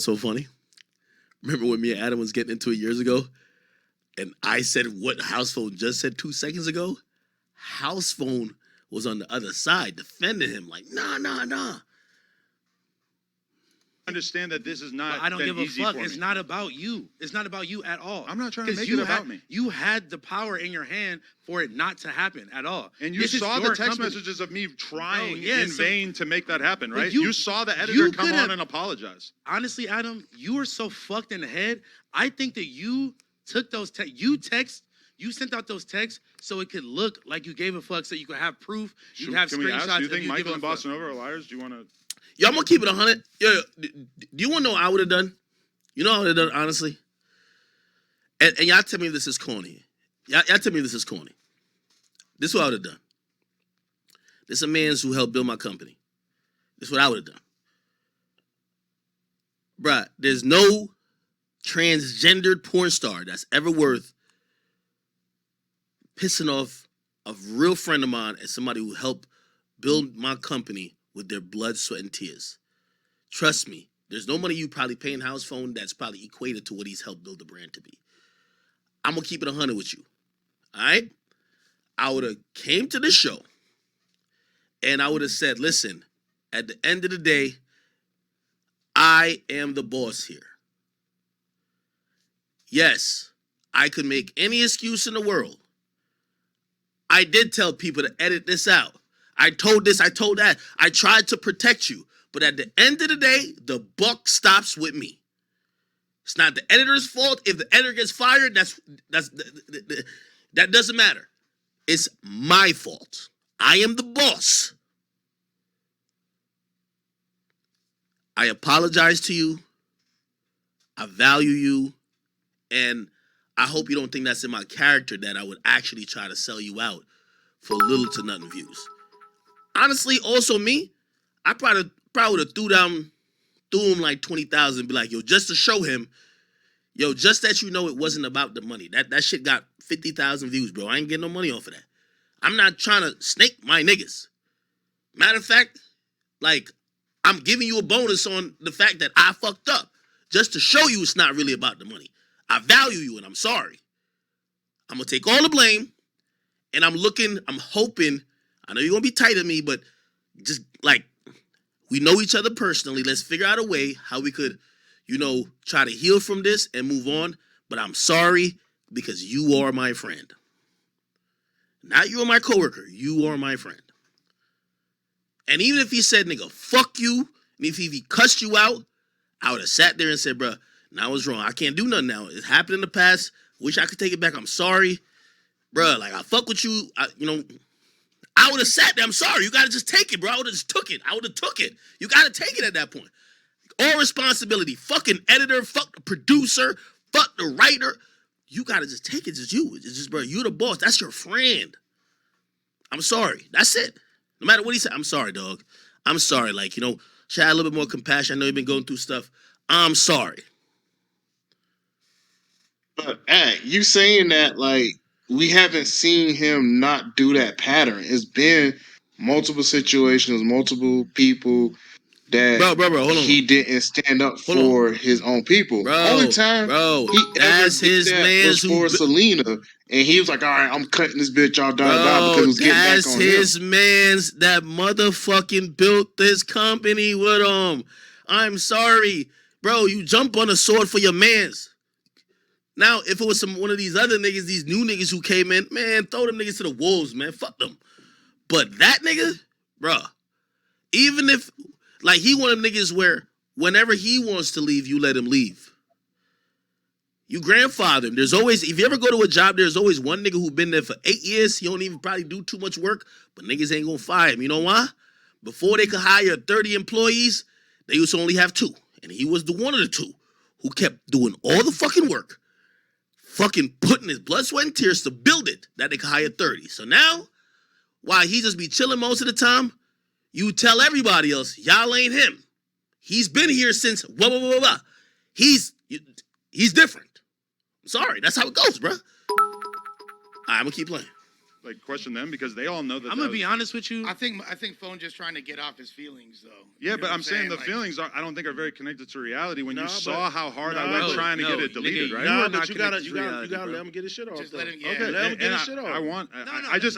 So funny. Remember when me and Adam was getting into it years ago, and I said what House Phone just said 2 seconds ago? House Phone was on the other side defending him, like, nah. Understand that this is not. But I don't give a fuck. It's not about you. It's not about you at all. I'm not trying to make it about me. You had the power in your hand for it not to happen at all. And you saw the text messages of me trying in vain to make that happen, right? You saw the editor come on and apologize. Honestly, Adam, you were so fucked in the head. I think that you took those you sent out those texts so it could look like you gave a fuck, so you could have proof. You'd have Can we ask, screenshots. do you think Michael and Boston Over are liars? Do you want to? Yo, I'm gonna keep it 100. Yo, do you want to know what I would have done? You know what I would have done, honestly? And y'all tell me this is corny. Y'all tell me this is corny. This is what I would have done. This is a man who helped build my company. This is what I would have done. Bruh, there's no transgendered porn star that's ever worth pissing off a real friend of mine and somebody who helped build my company with their blood, sweat, and tears. Trust me, there's no money you probably paying House Phone that's probably equated to what he's helped build the brand to be. I'm going to keep it 100 with you. All right? I would have came to the show and I would have said, listen, at the end of the day, I am the boss here. Yes, I could make any excuse in the world. I did tell people to edit this out. I told this, I told that. I tried to protect you. But at the end of the day, the buck stops with me. It's not the editor's fault. If the editor gets fired, that doesn't matter. It's my fault. I am the boss. I apologize to you. I value you. And I hope you don't think that's in my character that I would actually try to sell you out for little to nothing views. Honestly, also me, I probably would have threw him like 20,000 and be like, yo, just to show him, yo, just that you know it wasn't about the money. That shit got 50,000 views, bro. I ain't getting no money off of that. I'm not trying to snake my niggas. Matter of fact, like, I'm giving you a bonus on the fact that I fucked up just to show you it's not really about the money. I value you and I'm sorry. I'm going to take all the blame and I'm hoping, I know you're going to be tight at me, but just like, we know each other personally. Let's figure out a way how we could, try to heal from this and move on. But I'm sorry because you are my friend. Not you are my coworker. You are my friend. And even if he said, nigga, fuck you, and if he cussed you out, I would have sat there and said, bruh, now I was wrong. I can't do nothing now. It happened in the past. Wish I could take it back. I'm sorry. Bruh, like, I fuck with you. I would have sat there. I'm sorry. You got to just take it, bro. I would have just took it. You got to take it at that point. All responsibility. Fucking editor. Fuck the producer. Fuck the writer. You got to just take it. It's just you. It's just, bro, you're the boss. That's your friend. I'm sorry. That's it. No matter what he said, I'm sorry, dog. I'm sorry. Like, should I have a little bit more compassion? I know you've been going through stuff. I'm sorry. But, you saying that, like, we haven't seen him not do that pattern. It's been multiple situations, multiple people that bro, hold on. He didn't stand up for his own people. Only time he ever did that was for Selena, and he was like, all right, I'm cutting this bitch off, because it was getting back on him. That's his mans that motherfucking built this company with him. I'm sorry. Bro, you jump on a sword for your mans. Now, if it was one of these other niggas, these new niggas who came in, man, throw them niggas to the wolves, man. Fuck them. But that nigga, bruh, even if, like, he one of them niggas where whenever he wants to leave, you let him leave. You grandfather him. There's always, if you ever go to a job, there's always one nigga who been there for 8 years. He don't even probably do too much work, but niggas ain't gonna fire him. You know why? Before they could hire 30 employees, they used to only have 2. And he was the one of the 2 who kept doing all the fucking work. Fucking putting his blood, sweat, and tears to build it that they could hire 30. So now, while he just be chilling most of the time, you tell everybody else, y'all ain't him. He's been here since blah, blah, blah, blah. He's different. I'm sorry. That's how it goes, bro. All right, I'm going to keep playing. like question them because they all know that. I'm gonna be honest with you. I think Phone just trying to get off his feelings though. Yeah, You know but what I'm saying the Like, feelings I don't think are very connected to reality. When Nah, you saw but- how hard I nah, went but- trying to get it nigga, deleted, right? you Nah, are but not you gotta connected to reality, let bro. him get his shit off. Just though. let him- yeah. Okay, let him get And his shit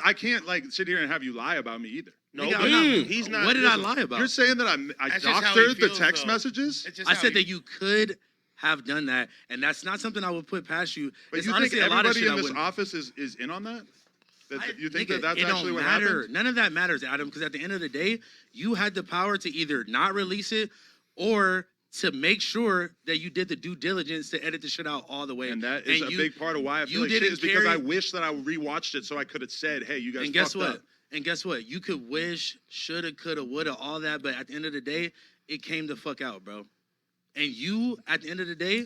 off. I can't like sit here and have you lie about me either. No, Nigga, but I'm not- he's not. What did I listen, lie about? You're saying that I That's just how he doctored the feels, text though. messages? It's just I how said he- that you could have done that, and that's not something I would put past you. But It's you think honestly a lot of everybody shit in I this wouldn't- office is in on that? You think Nigga, that's it actually don't what matter. happened? None of that matters, Adam, because at the end of the day, you had the power to either not release it or to make sure that you did the due diligence to edit the shit out all the way. And that is a big part of why I feel like shit is because I wish that I rewatched it so I could have said, hey, you guys And guess fucked what? up. And guess what? You could wish, shoulda, coulda, woulda, all that, but at the end of the day, it came the fuck out, bro. And you, at the end of the day,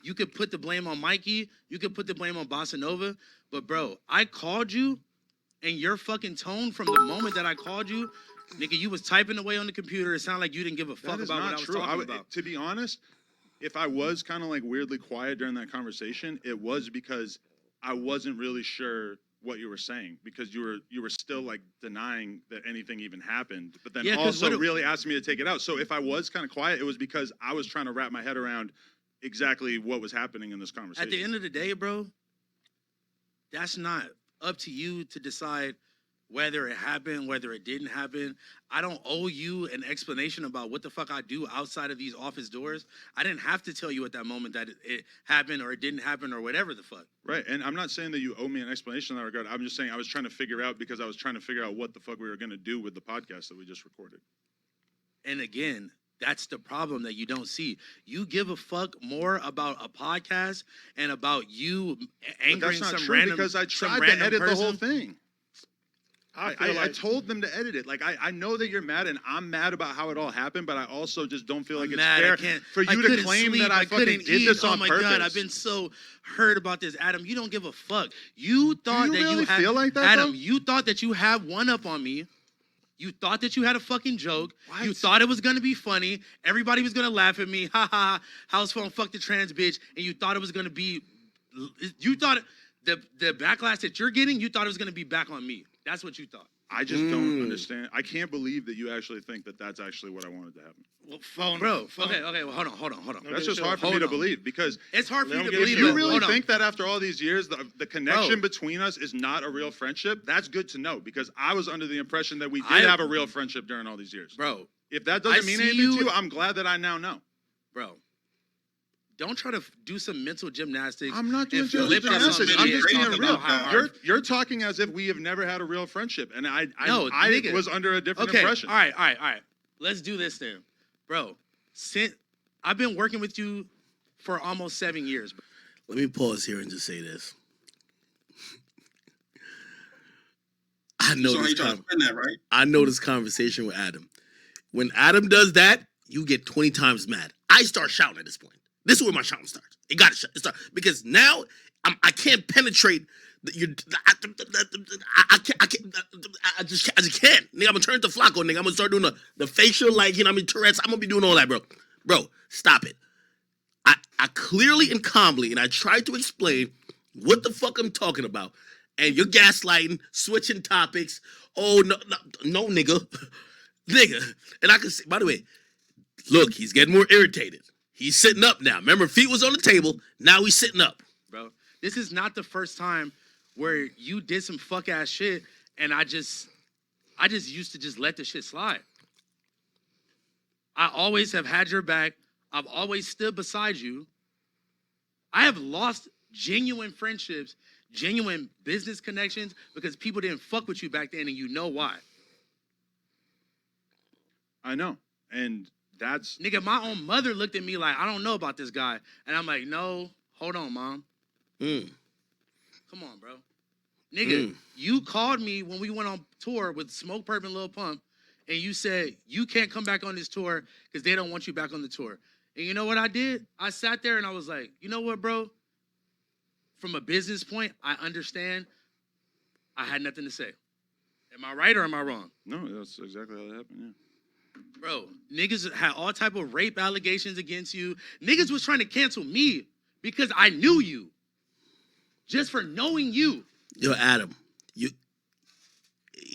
you could put the blame on Mikey, you could put the blame on Bossa Nova, but bro, I called you, and your fucking tone from the moment that I called you, nigga, you was typing away on the computer. It sounded like you didn't give a fuck That is about what not I was true. talking about. To be honest, if I was kind of like weirdly quiet during that conversation, it was because I wasn't really sure what you were saying because you were still like denying that anything even happened, but then Yeah, 'cause also what it- really asking me to take it out. So if I was kind of quiet, it was because I was trying to wrap my head around exactly what was happening in this conversation. At the end of the day, bro, that's not up to you to decide whether it happened, whether it didn't happen. I don't owe you an explanation about what the fuck I do outside of these office doors. I didn't have to tell you at that moment that it happened or it didn't happen or whatever the fuck. Right, and I'm not saying that you owe me an explanation in that regard. I'm just saying I was trying to figure out because I was trying to figure out what the fuck we were going to do with the podcast that we just recorded. And again, that's the problem that you don't see. You give a fuck more about a podcast and about you But angering that's not some true random because I some tried to random edit the whole person. thing. I I told them to edit it. Like I know that you're mad, and I'm mad about how it all happened, but I also just don't feel like I'm it's mad. I fair can't, for I you to couldn't claim sleep. that I fucking couldn't did eat. this on Oh my purpose. God, I've been so hurt about this, Adam. You don't give a fuck. You thought you that really you had, feel like that, Adam. though? You thought that you had one up on me. You thought that you had a fucking joke. What? You thought it was gonna be funny. Everybody was gonna laugh at me. Ha ha. House phone, fuck the trans bitch. And you thought it was gonna be. You thought the backlash that you're getting. You thought it was gonna be back on me. That's what you thought. I just don't understand. I can't believe that you actually think that that's actually what I wanted to happen. Well, Phone, Bro, Phone. okay, well, hold on. That's just hard for Hold me to on. believe because It's hard for Let you to him get believe. his if shit you but really hold on. think that after all these years, the connection Bro. between us is not a real friendship, that's good to know because I was under the impression that we did I- have a real friendship during all these years. Bro, If that doesn't I mean see anything you- to you, I'm glad that I now know. bro, don't try to do some mental gymnastics. I'm not doing and flip gymnastics. on somebody I'm and just talk being about real. how You're talking as if we have never had a real friendship, and I No, nigga. was under a different okay, impression. all right. Let's do this then, bro. I've been working with you for almost 7 years. Bro. Let me pause here and just say this. I know So this you trying to spin that, right? I know this conversation with Adam. When Adam does that, you get 20 times mad. I start shouting at this point. This is where my shouting starts. It got to start because now I can't penetrate. I just can't. Nigga, I'm gonna turn to Flacco. Nigga, I'm gonna start doing the facial, like, you know, I mean, Tourette's. I'm gonna be doing all that, bro. Bro, stop it. I clearly and calmly, and I tried to explain what the fuck I'm talking about, and you're gaslighting, switching topics. Oh no, nigga, nigga. And I can see. By the way, look, he's getting more irritated. He's sitting up now. Remember, feet was on the table. Now he's sitting up. Bro, this is not the first time where you did some fuck ass shit, and I just used to just let the shit slide. I always have had your back. I've always stood beside you. I have lost genuine friendships, genuine business connections because people didn't fuck with you back then, and you know why. I know, and that's Nigga, my own mother looked at me like, I don't know about this guy. And I'm like, no, hold on, mom. Come on, bro. Nigga, you called me when we went on tour with Smoke Purp and Lil Pump, and you said, you can't come back on this tour because they don't want you back on the tour. And you know what I did? I sat there and I was like, you know what, bro? From a business point, I understand. I had nothing to say. Am I right or am I wrong? no, that's exactly how that happened. Yeah. Bro, niggas had all type of rape allegations against you. Niggas was trying to cancel me because I knew you. Just for knowing you. Yo, Adam,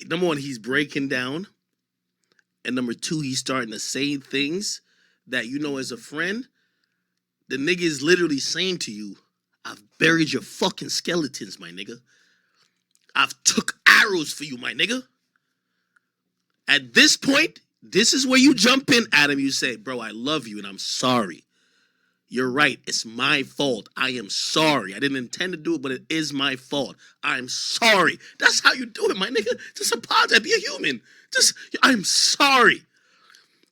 number one, he's breaking down. And number two, he's starting to say things that, you know, as a friend, the nigga is literally saying to you, I've buried your fucking skeletons, my nigga. I've took arrows for you, my nigga. At this point, this is where you jump in, Adam. You say, bro, I love you and I'm sorry. You're right. It's my fault. I am sorry. I didn't intend to do it, but it is my fault. I'm sorry. That's how you do it, my nigga. Just apologize. Be a human. I'm sorry.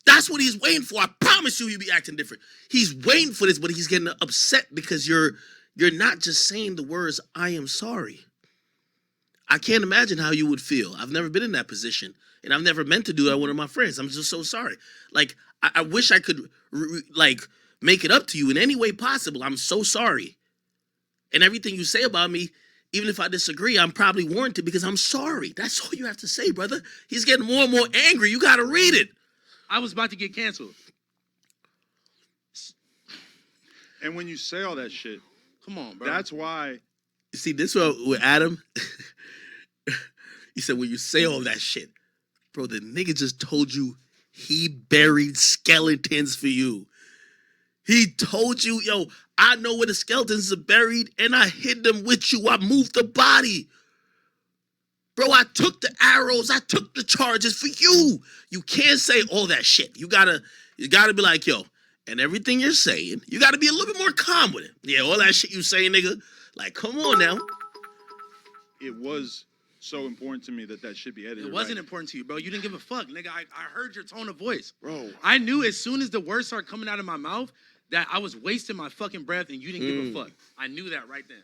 That's what he's waiting for. I promise you he'll be acting different. He's waiting for this, but he's getting upset because you're not just saying the words, I am sorry. I can't imagine how you would feel. I've never been in that position, and I've never meant to do that with one of my friends. I'm just so sorry. Like, I wish I could, make it up to you in any way possible. I'm so sorry. And everything you say about me, even if I disagree, I'm probably warranted because I'm sorry. That's all you have to say, brother. He's getting more and more angry. You got to read it. I was about to get canceled. And when you say all that shit, Come on, bro. that's why. You see, this one with Adam, he said, when you say all that shit, bro, the nigga just told you he buried skeletons for you. He told you, yo, I know where the skeletons are buried, and I hid them with you. I moved the body. Bro, I took the arrows. I took the charges for you. You can't say all that shit. You gotta be like, yo, and everything you're saying, you gotta be a little bit more calm with it. Yeah, all that shit you saying, nigga. Like, come on now. It was so important to me that should be edited. It wasn't important to you, bro. You didn't give a fuck, nigga. I heard your tone of voice. Bro. I knew as soon as the words started coming out of my mouth that I was wasting my fucking breath and you didn't give a fuck. I knew that right then.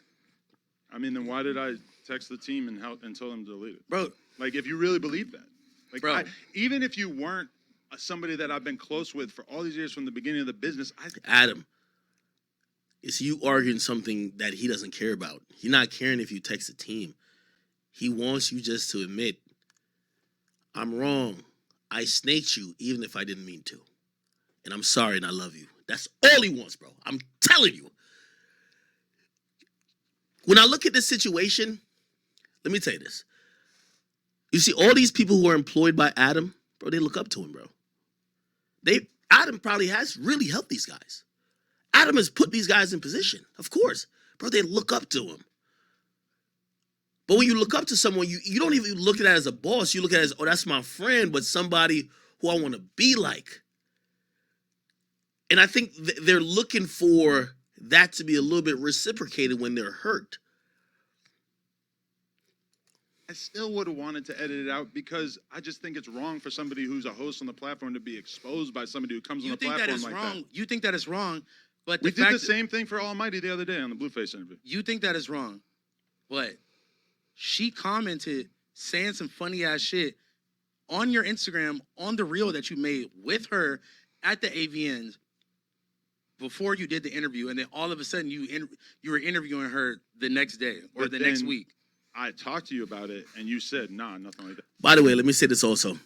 I mean, then why did I text the team and tell them to delete it? Bro. Like, if you really believe that. Like, Bro. Even if you weren't somebody that I've been close with for all these years from the beginning of the business, Adam, it's you arguing something that he doesn't care about. He's not caring if you text the team. He wants you just to admit, I'm wrong. I snaked you even if I didn't mean to. And I'm sorry and I love you. That's all he wants, bro. I'm telling you. When I look at this situation, let me tell you this. You see, all these people who are employed by Adam, bro, they look up to him, bro. Adam probably has really helped these guys. Adam has put these guys in position, of course. Bro, they look up to him. But when you look up to someone, you don't even look at it as a boss. You look at it as, oh, that's my friend, but somebody who I want to be like. And I think they're looking for that to be a little bit reciprocated when they're hurt. I still would have wanted to edit it out because I just think it's wrong for somebody who's a host on the platform to be exposed by somebody who comes on the platform like that. You think that is wrong, but We did the same thing for Almighty the other day on the Blueface interview. You think that is wrong, but she commented saying some funny ass shit on your Instagram on the reel that you made with her at the AVNs before you did the interview, and then all of a sudden you were interviewing her the next day or the next week. I talked to you about it, and you said, nah, nothing like that. By the way, let me say this also.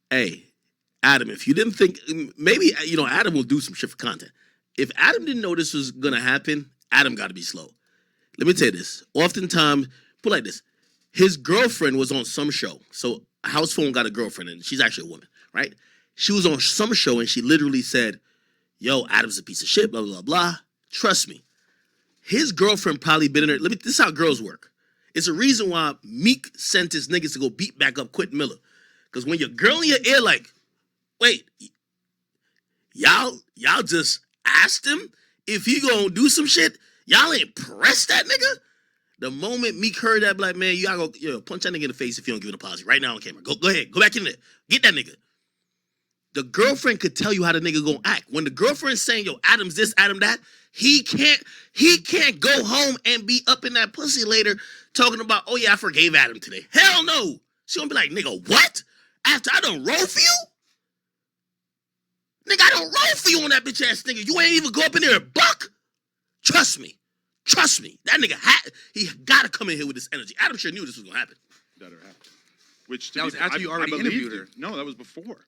Hey, Adam, if you didn't think, maybe, Adam will do some shit for content. If Adam didn't know this was going to happen, Adam got to be slow. Let me tell you this. Oftentimes, put it like this. His girlfriend was on some show. So House Phone got a girlfriend, and she's actually a woman, right? She was on some show, and she literally said, yo, Adam's a piece of shit, blah, blah, blah. Trust me. His girlfriend probably been in there. This is how girls work. It's a reason why Meek sent his niggas to go beat back up Quentin Miller. Because when your girl in your ear like, wait, y'all just asked him if he gonna do some shit? Y'all ain't pressed that nigga? The moment Meek heard that, like, man, you gotta go punch that nigga in the face if you don't give an apology. Right now on camera. Go ahead. Go back in there. Get that nigga. The girlfriend could tell you how the nigga gonna act. When the girlfriend's saying, yo, Adam's this, Adam that, he can't go home and be up in that pussy later talking about, oh yeah, I forgave Adam today. Hell no. She gonna be like, nigga, what? After I done roll for you? Nigga, I done roll for you on that bitch ass nigga. You ain't even go up in there and buck? Trust me. That nigga he gotta come in here with this energy. Adam sure knew this was gonna happen. That happened. Which that was after you already interviewed her. No, that was before.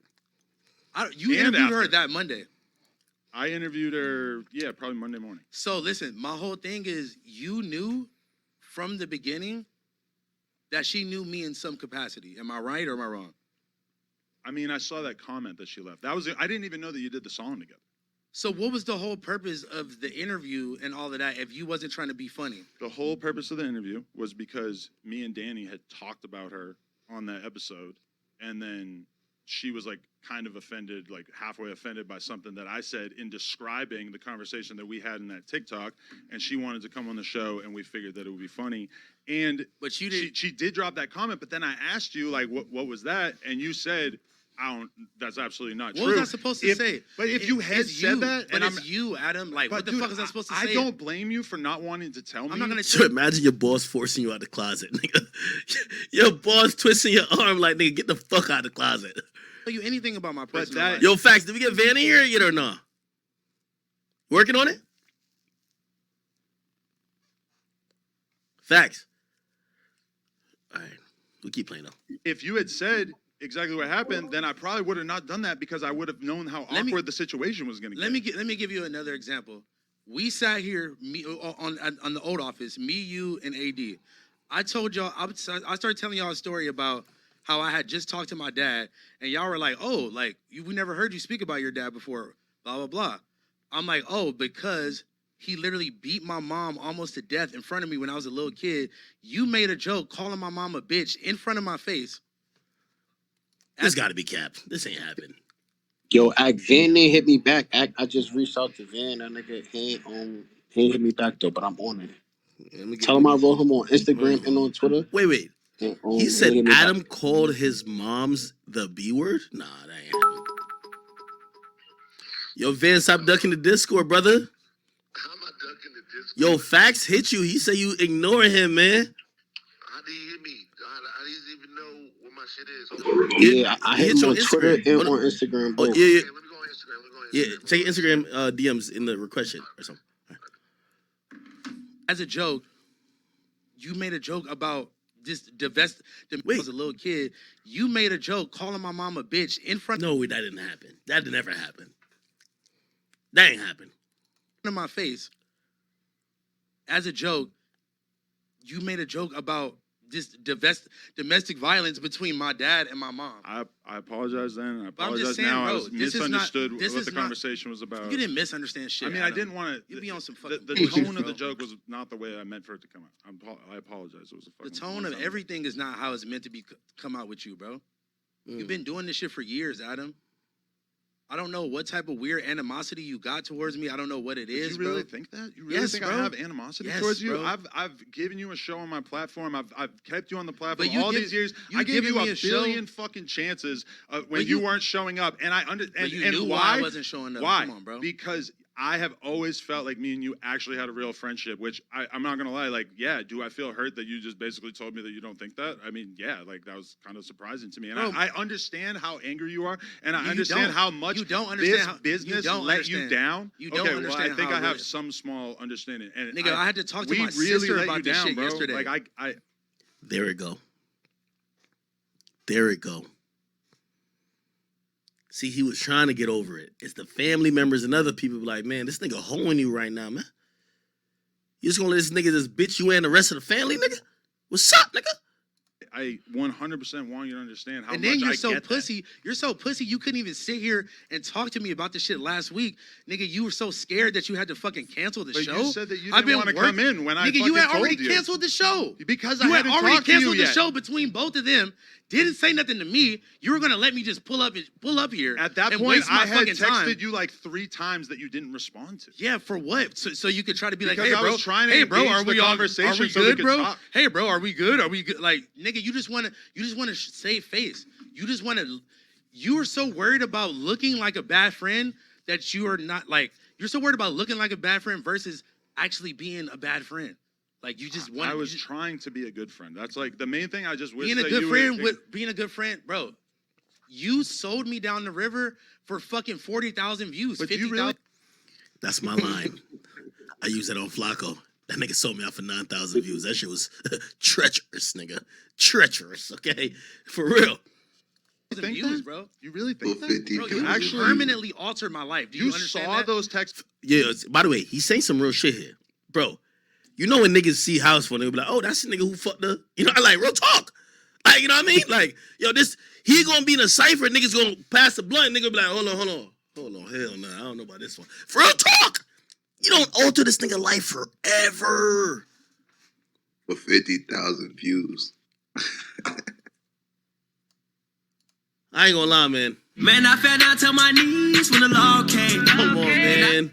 You interviewed her that Monday. I interviewed her, probably Monday morning. So listen, my whole thing is you knew from the beginning that she knew me in some capacity. Am I right or am I wrong? I mean, I saw that comment that she left. I didn't even know that you did the song together. So what was the whole purpose of the interview and all of that if you wasn't trying to be funny? The whole purpose of the interview was because me and Danny had talked about her on that episode, and then she was like kind of offended, like halfway offended by something that I said in describing the conversation that we had in that TikTok, and she wanted to come on the show, and we figured that it would be funny. And But you did. she did drop that comment, but then I asked you like, what was that? And you said, that's absolutely not true. What was I supposed to say? But if you had said that, but and it's you, Adam. Like, what the dude, fuck was I supposed to say? I don't blame you for not wanting to tell me. I'm not gonna So imagine your boss forcing you out the closet, nigga. Your boss twisting your arm like, nigga, get the fuck out of the closet. tell you anything about my personal that- life. Yo, Facts, did we get Vanny here yet or no? Working on it? Facts. All right, we keep playing though. If you had said exactly what happened, then I probably would have not done that because I would have known how awkward the situation was going to get. Let me give you another example. We sat here on the old office, me, you, and AD. I told y'all, I started telling y'all a story about how I had just talked to my dad, and y'all were like, "Oh, like we never heard you speak about your dad before." Blah blah blah. I'm like, "Oh, because he literally beat my mom almost to death in front of me when I was a little kid. You made a joke calling my mom a bitch in front of my face." This got to be capped. This ain't happening. Yo, Van didn't hit me back. I just reached out to Van. That nigga, he ain't hit me back though, but I'm on it. Tell him I wrote him on Instagram and on Twitter. Wait. And, He said hit me Adam back. called his mom's the B word? Nah, that ain't happening. Yo, Van, stop ducking the Discord, brother. How am I ducking the Discord? Yo, Facts hit you. He said you ignore him, man. How did he hit me? How do you even know what my shit is? Yeah, I hit him on Twitter and on Instagram. Oh, Both. yeah. Okay, let me go on Instagram. Yeah, check your Instagram DMs in the request shit or something. As a joke, you made a joke about this divest. When I was a little kid, you made a joke calling my mom a bitch in front No, that didn't happen. That never happened. That ain't happened. of my face. As a joke, you made a joke about this domestic violence between my dad and my mom. I apologize then. I But I'm just apologize saying, now. bro, I was this is not- misunderstood this what is the not- conversation was about. You didn't misunderstand shit. I mean, Adam. I didn't want to. You be on some fucking The bullshit, tone of the bro. joke was not the way I meant for it to come out. I apologize. It was a The fucking tone of everything is not how it's meant to be come out with you, bro. You've been doing this shit for years, Adam. I don't know what type of weird animosity you got towards me. I don't know what it is, you really bro. think that? You really Yes, think bro. I have animosity Yes, towards you? bro. I've given you a show on my platform. I've kept you on the platform But you all give- these years. you I gave giving you me a a show- billion fucking chances when But you you- weren't showing up, and But you and knew why I wasn't showing up. Why? Come on, bro. Because I have always felt like me and you actually had a real friendship, which I'm not gonna lie. Like, yeah, do I feel hurt that you just basically told me that you don't think that? I mean, yeah, like that was kind of surprising to me, and Bro, I understand how angry you are, and I You understand don't. how much You don't understand this how- you business don't let you understand. down. You don't okay, understand well, I think how I have it- some small understanding. And Nigga, I had to talk to we my really sister let about you this down, shit bro. yesterday. Like I There it go. There it go. See, he was trying to get over it. It's the family members and other people be like, man, this nigga hoeing you right now, man. You just gonna let this nigga just bitch you and the rest of the family, nigga? What's up, nigga? I 100% want you to understand how And much then you're I so get pussy. You're so pussy. You couldn't even sit here and talk to me about this shit last week, nigga. You were so scared that you had to fucking cancel the But show. you said that you I've didn't been want to come in when I Nigga, you fucking had told already you. canceled the show. Because You I had hadn't already talked to you canceled the yet. show between both of them. Didn't say nothing to me. You were gonna let me just pull up here. At that and point, waste my I had fucking texted time. you like 3 times that you didn't respond to. Yeah, for what? So you could try to be like, Because hey, I bro, was trying to hey, bro, engage are the we all, conversation are we so we good, could bro? talk. Hey, bro, are we good? Are we good? Like, nigga, you just want to save face. You just want to. You are so worried about looking like a bad friend that you are not like. You're so worried about looking like a bad friend versus actually being a bad friend. Like you just want. I was trying to be a good friend. That's like the main thing. I just wish being a that good you friend would, with being a good friend, bro. You sold me down the river for fucking 40,000 views. But you 50,000. really- That's my line. I use that on Flacco. That nigga sold me out for 9,000 views. That shit was treacherous, nigga. Treacherous, okay? For real. think views, that? bro. You really think that? 50 Bro, views. you actually- permanently altered my life. Do you, You understand saw that? those texts. Yeah, by the way, he's saying some real shit here. Bro, You know when niggas see House Phone, they'll be like, oh, that's the nigga who fucked the, you know, like real talk. Like, you know what I mean? Like, yo, he gonna be in a cipher, niggas gonna pass the blunt, nigga be like, hold on, hell no, I don't know about this one. For real talk. You don't alter this nigga life forever. For 50,000 views. I ain't gonna lie, man. Man, I fell down to my knees when the law came. Come on, man.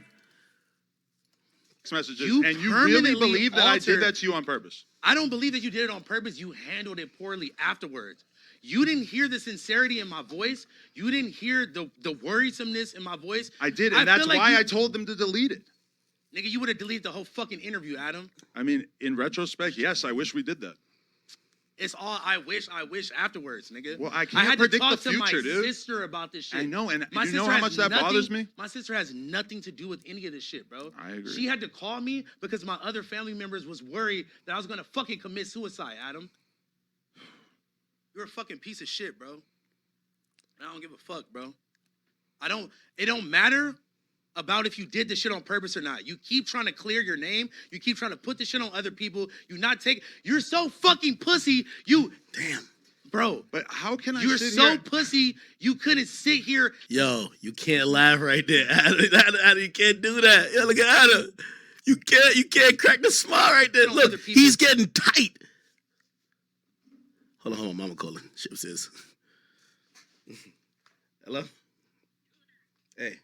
Messages, You and you really permanently believe that I did altered- that to you on purpose? I don't believe that you did it on purpose. You handled it poorly afterwards. You didn't hear the sincerity in my voice. You didn't hear the worrisomeness in my voice. I did, and that's feel like why I told them to delete it. Nigga, you would have deleted the whole fucking interview, Adam. I mean, in retrospect, yes, I wish we did that. It's all I wish afterwards, nigga. Well, I I can't had predict to talk the to my future, dude. sister about this shit. I know, and My you know sister how has much that bothers nothing- me? My sister has nothing to do with any of this shit, bro. I agree. She had to call me because my other family members was worried that I was gonna fucking commit suicide, Adam. You're a fucking piece of shit, bro. I don't give a fuck, bro. It don't matter about if you did this shit on purpose or not. You keep trying to clear your name. You keep trying to put this shit on other people. You're so fucking pussy. Damn. Bro. But how can I You're sit so here? pussy, you couldn't sit here. Yo, you can't laugh right there. Adam, you can't do that. Yo, look at Adam. You can't crack the smile right there. Look, he's getting tight. Hold on, mama calling. Ship says. Hello? Hey.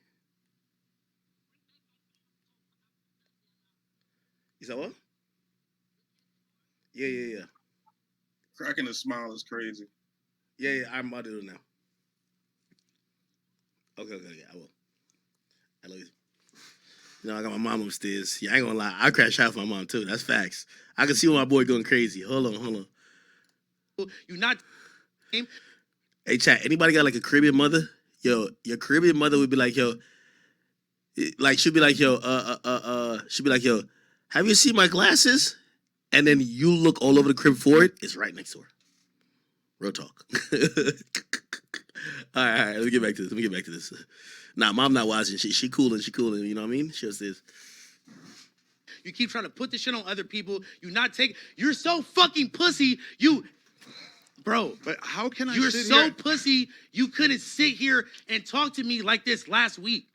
You said what? Yeah. Cracking a smile is crazy. Yeah, I'm about to do it now. Okay, I will. I love you. You know, I got my mom upstairs. Yeah, I ain't gonna lie. I crash out for my mom too. That's facts. I can see my boy going crazy. Hold on. You're not. Hey, chat, anybody got like a Caribbean mother? Yo, your Caribbean mother would be like, yo, like she'd be like, yo, have you seen my glasses? And then you look all over the crib for it. It's right next door. Real talk. All right. Let me get back to this. Nah, mom not watching. She cooling. You know what I mean? She just says. You keep trying to put this shit on other people. You're so fucking pussy. Bro. But how can I You're sit so here? pussy. You couldn't sit here and talk to me like this last week.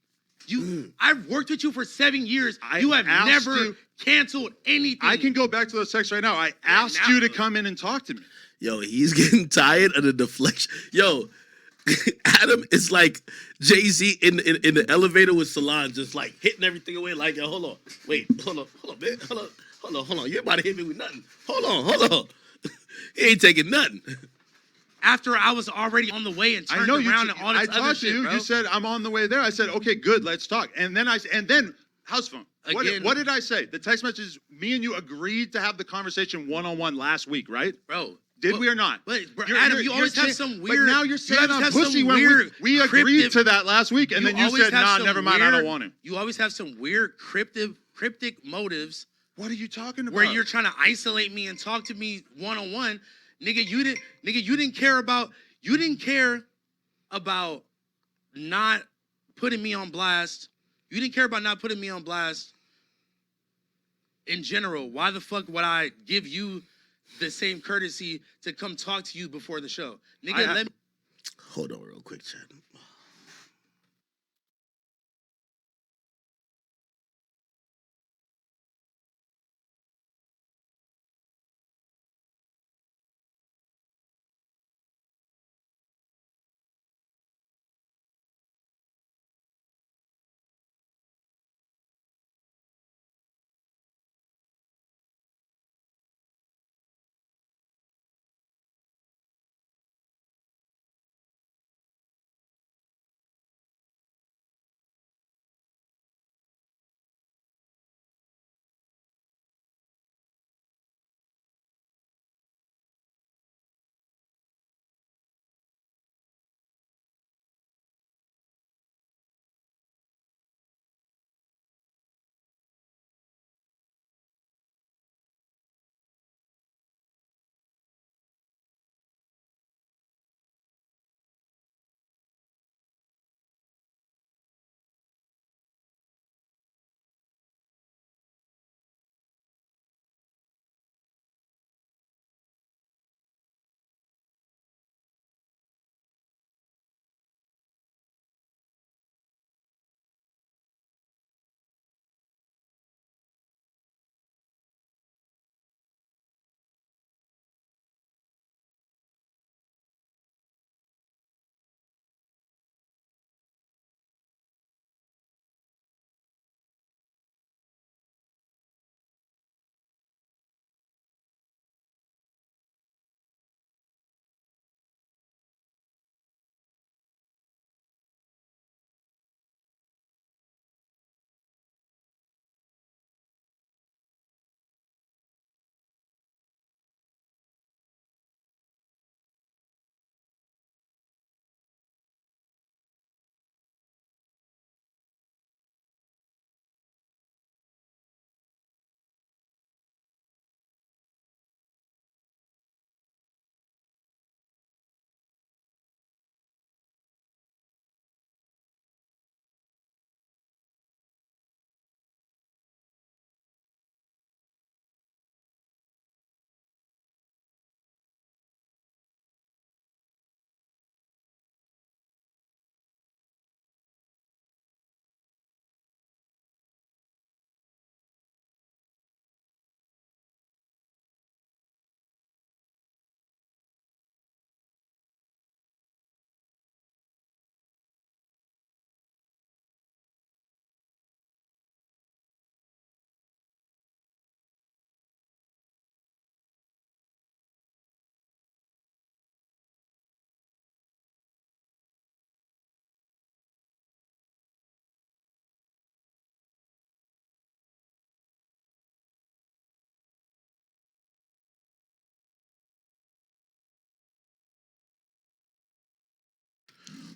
I've worked with you for 7 years. You have never canceled anything. I can go back to those texts right now. I asked you to come in and talk to me. Yo, he's getting tired of the deflection. Yo, Adam is like Jay-Z in the elevator with Solange, just like hitting everything away. Like, yo, hold on, man. Hold on. You're about to hit me with nothing. Hold on. He ain't taking nothing. After I was already on the way and turned around and all this I other talked shit, to you. bro. You said I'm on the way there. I said, okay, good, let's talk. And then House Phone. Again. What did I say? The text message. Me and you agreed to have the conversation one-on-one last week, right? Bro. Did we or not? But Adam, you always have some weird. But now you're saying you always I'm have pussy some when weird we agreed cryptic- to that last week, and then you always said, have nah, some never mind, I don't weird- want him. You always have some weird cryptic motives. What are you talking about? Where you're trying to isolate me and talk to me one-on-one. Nigga, you didn't care about not putting me on blast. You didn't care about not putting me on blast in general. Why the fuck would I give you the same courtesy to come talk to you before the show? Nigga, let me. Hold on real quick, chat.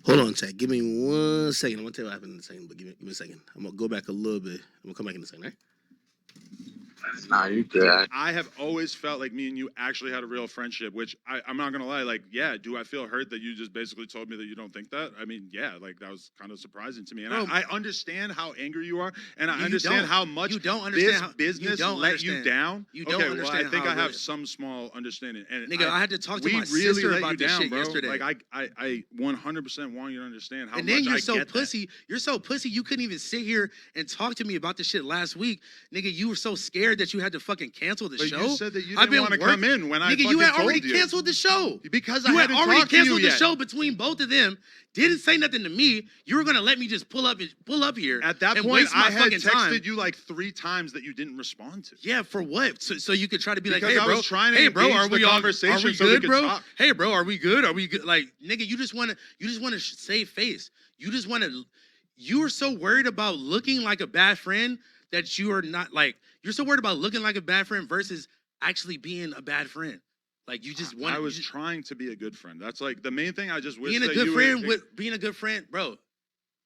Hold on, chat. Give me 1 second. I'm gonna tell you what happened in a second, but give me a second. I'm gonna go back a little bit. I'm gonna come back in a second, right? Nah, you good. I have always felt like me and you actually had a real friendship, which I'm not gonna lie. Like, yeah, do I feel hurt that you just basically told me that you don't think that? I mean, yeah, like that was kind of surprising to me, and Bro, I understand how angry you are, and I You understand don't. how much You don't understand this how- you business don't let you understand. down. You don't okay, well, understand I think how I have really- some small understanding. And Nigga, I had to talk to we my really sister let about you this down, shit bro. yesterday. Like I 100% want you to understand how And much then you're I so get that. pussy. You're so pussy. You couldn't even sit here and talk to me about this shit last week, nigga. You were so scared that you had to fucking cancel the But show. you said that you I've didn't been want to come in when I Nigga, fucking you had told already you. canceled the show. Because You I had hadn't already talked to you canceled the yet. show between both of them. Didn't say nothing to me. You were gonna let me just pull up here. At that and point, waste my I had fucking texted time. you like 3 times that you didn't respond to. Yeah, for what? So you could try to be like, Because hey, I bro, was trying to hey, bro, engage are the we all, are conversation we so we good, could bro? talk. Hey, bro, are we good? Are we good? Like, nigga, you just wanna save face. You just wanna. You are so worried about looking like a bad friend that you are not like. You're so worried about looking like a bad friend versus actually being a bad friend. Like you just want. I was trying to be a good friend. That's like the main thing. I just wish being a that good you friend would, being a good friend, bro.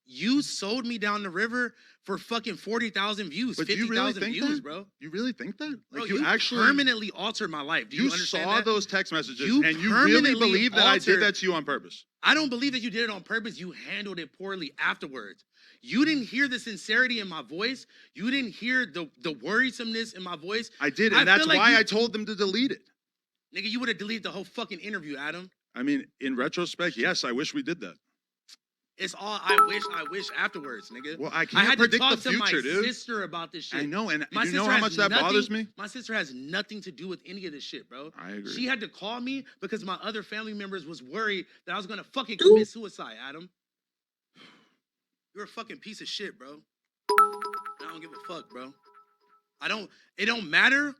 You sold me down the river for fucking 40,000 views, But do you really 50,000 think views, that? bro. You really think that? Bro, Like you actually permanently altered my life. Do you, you understand saw that? those text messages You and you really permanently believe that I did altered- that to you on purpose. I don't believe that you did it on purpose. You handled it poorly afterwards. You didn't hear the sincerity in my voice. You didn't hear the worrisomeness in my voice. I did, I and that's feel like why you- I told them to delete it. Nigga, you would have deleted the whole fucking interview, Adam. I mean, in retrospect, yes, I wish we did that. It's all I wish afterwards, nigga. Well, I I can't had predict to talk the to my future, dude. sister about this shit. I know, and My you know sister how has much that bothers me? My sister has nothing to do with any of this shit, bro. I agree. She had to call me because my other family members was worried that I was gonna fucking commit suicide, Adam. You're a fucking piece of shit, bro. I don't give a fuck, bro. It don't matter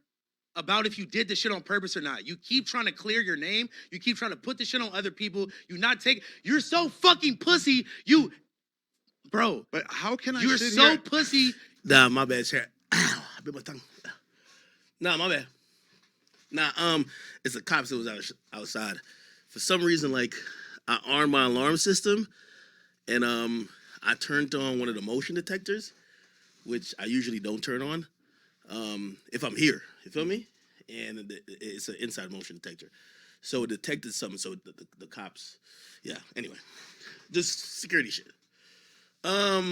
about if you did this shit on purpose or not. You keep trying to clear your name. You keep trying to put this shit on other people. You're so fucking pussy. Bro. But how can I You're sit so here? pussy. Nah, my bad, chat. I bit my tongue. Nah, my bad. Nah, it's the cops that was outside. For some reason, like, I armed my alarm system, and I turned on one of the motion detectors, which I usually don't turn on. If I'm here, you feel me? And it's an inside motion detector. So it detected something, so the cops, yeah, anyway. Just security shit. All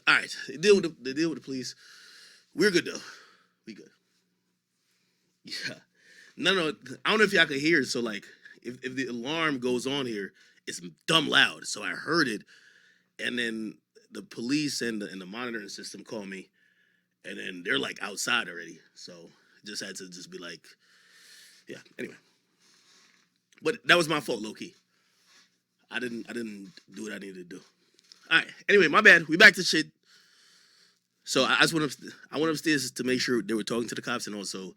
right, they deal with the police. We're good though. We good. Yeah. No, I don't know if y'all could hear it, so like, if the alarm goes on here, it's dumb loud, so I heard it, and then the police and the monitoring system call me, and then they're like outside already, so just had to just be like, yeah. Anyway, but that was my fault, low key. I didn't do what I needed to do. All right. Anyway, my bad. We back to shit. So I went upstairs to make sure they were talking to the cops, and also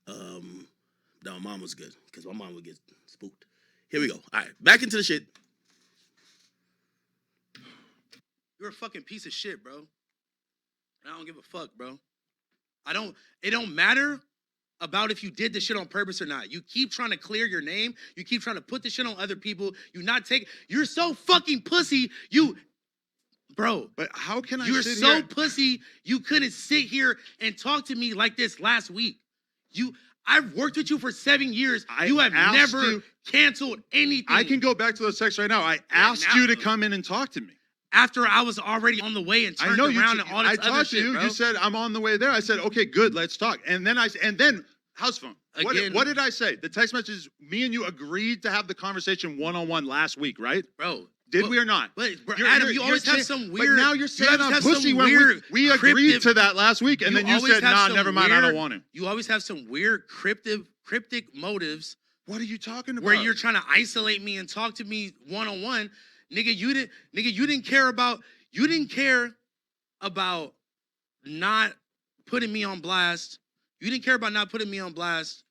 that my mom was good, because my mom would get spooked. Here we go. All right, back into the shit. You're a fucking piece of shit, bro. I don't give a fuck, bro. It don't matter about if you did this shit on purpose or not. You keep trying to clear your name. You keep trying to put this shit on other people. You're so fucking pussy. Bro. But how can I You're sit so here? pussy. You couldn't sit here and talk to me like this last week. I've worked with you for 7 years. You have asked never you- canceled anything. I can go back to those texts right now. I asked now- you to come in and talk to me. After I was already on the way and I turned know around you. and all this I other talked shit, to you. bro. You said I'm on the way there. I said okay, good. Let's talk. And then house phone. Again- What did I say? The text messages. Me and you agreed to have the conversation one-on-one last week, right? Bro. Did we or not? But bro, You're- Adam, you're- you always you're have saying- some weird. But now you're saying always I'm have some pussy when weird we agreed cryptic- to that last week, and then you always said, have "Nah, some never mind. I don't weird- want to." You always have some weird cryptic motives What are you talking about? where you're trying to isolate me and talk to me one-on-one. Nigga, you didn't care about not putting me on blast. You didn't care about not putting me on blast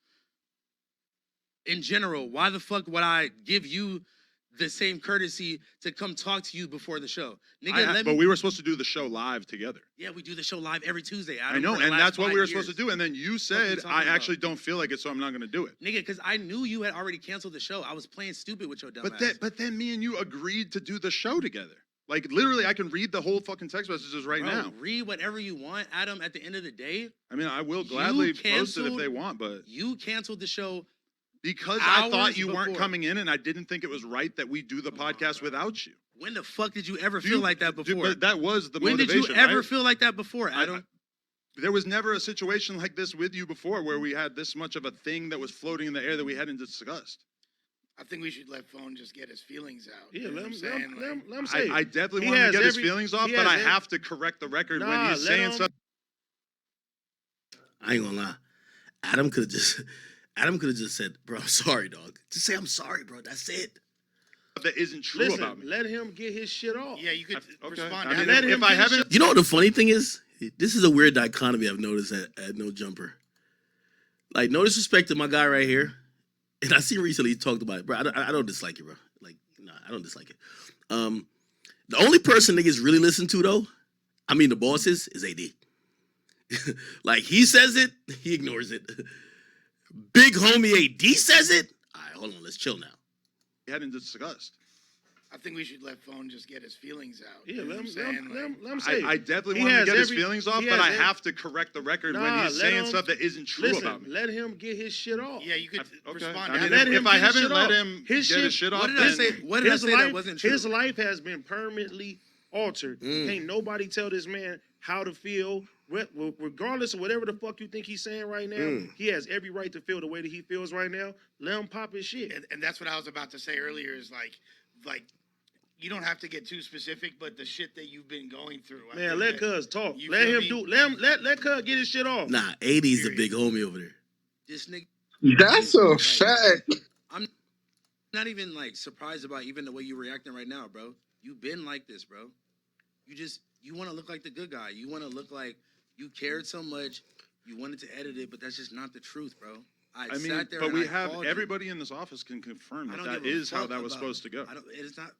in general. Why the fuck would I give you the same courtesy to come talk to you before the show. Nigga, But we were supposed to do the show live together. Yeah, we do the show live every Tuesday, Adam, I know, for the and last that's what 5 we were years. supposed to do. And then you What are said, you talking I about? actually don't feel like it, so I'm not going to do it. Nigga, because I knew you had already canceled the show. I was playing stupid with your dumb ass. But then me and you agreed to do the show together. Like, literally, I can read the whole fucking text messages right Bro, now. read whatever you want, Adam. At the end of the day, I mean, I will gladly post it if canceled- they want, but you canceled the show because I thought hours you weren't before. coming in and I didn't think it was right that we do the podcast without you. When the fuck did you ever Do feel you- like that do- before? But that was the When did motivation, you ever right? feel like that before, Adam? There was never a situation like this with you before where we had this much of a thing that was floating in the air that we hadn't discussed. I think we should let Phone just get his feelings out. Yeah, You know let what I'm him saying? Like, let him say. I definitely He want him has to get his every- feelings off, he but has I every- have to correct the record when Nah, he's let saying him- something. I ain't gonna lie. Adam could have just said, bro, I'm sorry, dog. Just say I'm sorry, bro. That's it. That isn't true Listen, about me. let him get his shit off. yeah, you could Okay. respond I to mean, that. if I haven't, You know what the funny thing is? This is a weird dichotomy I've noticed at No Jumper. Like, no disrespect to my guy right here. And I see recently he talked about it. Bro, I don't dislike it, bro. Like, nah, I don't dislike it. The only person niggas really listen to, though, I mean the bosses, is AD. Like, he says it, he ignores it. Big homie AD says it. All right, hold on, let's chill now. we hadn't discussed. I think we should let Phone just get his feelings out. Yeah, You know let what I'm him, saying? let him say. I definitely He want him to has get his every- feelings off, he but has I every- have to correct the record when Nah, he's let saying him- stuff that isn't true Listen, about me. let him get his shit off. Yeah, you could Okay. respond I to mean, that. let him if I get his haven't shit let off. him His get shit- his shit off, What did I then say? What did I His say life, that wasn't true? His life has been permanently altered. Mm. Can't nobody tell this man how to feel. Regardless of whatever the fuck you think he's saying right now, Mm. he has every right to feel the way that he feels right now. Let him pop his shit. And that's what I was about to say earlier is like you don't have to get too specific, but the shit that you've been going through. I Man, think let that- Cuz talk. you Let feel him me? do. Let Cuz get his shit off. Nah, AD's the big homie over there. This nigga, That's a like, fact. I'm not even like surprised about even the way you're reacting right now, bro. You've been like this, bro. You want to look like the good guy. You want to look like you cared so much. You wanted to edit it, but that's just not the truth, bro. I I mean, sat there but and we I have called you. everybody in this office can confirm I that don't that give a is how fuck that was about- supposed to go. I don't. It is not.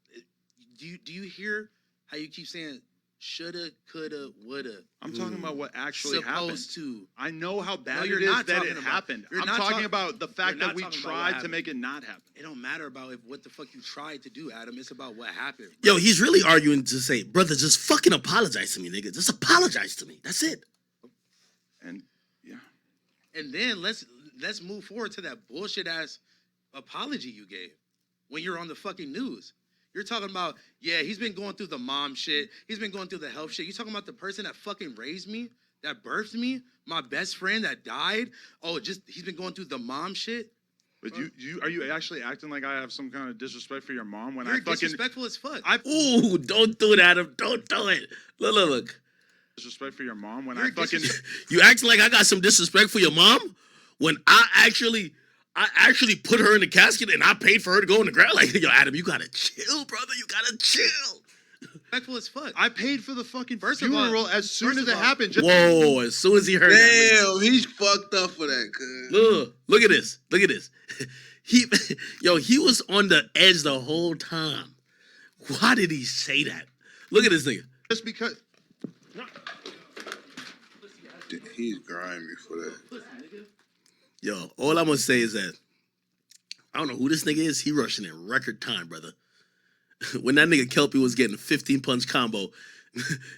Do you hear how you keep saying shoulda, coulda, woulda? I'm talking about what actually supposed happened. to. I know how bad you're it is not that talking it about- happened. you're I'm not talking talk- about the fact you're that not we talking about what tried to happened. make it not happen. It don't matter about what the fuck you tried to do, Adam. It's about what happened. Yo, he's really arguing to say, brother, just fucking apologize to me, nigga. Just apologize to me. That's it. And yeah, And then let's move forward to that bullshit ass apology you gave when you're on the fucking news. You're talking about, yeah, he's been going through the mom shit. He's been going through the health shit. You're talking about the person that fucking raised me, that birthed me, my best friend that died. Oh, just he's been going through the mom shit. but you are you actually acting like I have some kind of disrespect for your mom when You're I fucking disrespectful as fuck. Ooh, don't do it, Adam. Don't do it. Look. disrespect for your mom when You're I fucking You acting like I got some disrespect for your mom when I actually put her in the casket and I paid for her to go in the ground. Like, yo, Adam, you gotta chill, brother. You gotta chill. Disrespectful as fuck. I paid for the fucking First of all- funeral as soon first as of it all- happened. Just Whoa, as soon as he heard that. Damn, he's fucked up for that, cuz. Look at this. Look at this. He was on the edge the whole time. Why did he say that? Look at this nigga. just because He's grimy for that. Yo, all I'm gonna say is that I don't know who this nigga is. He rushing in record time, brother. When that nigga Kelpie was getting a 15 punch combo,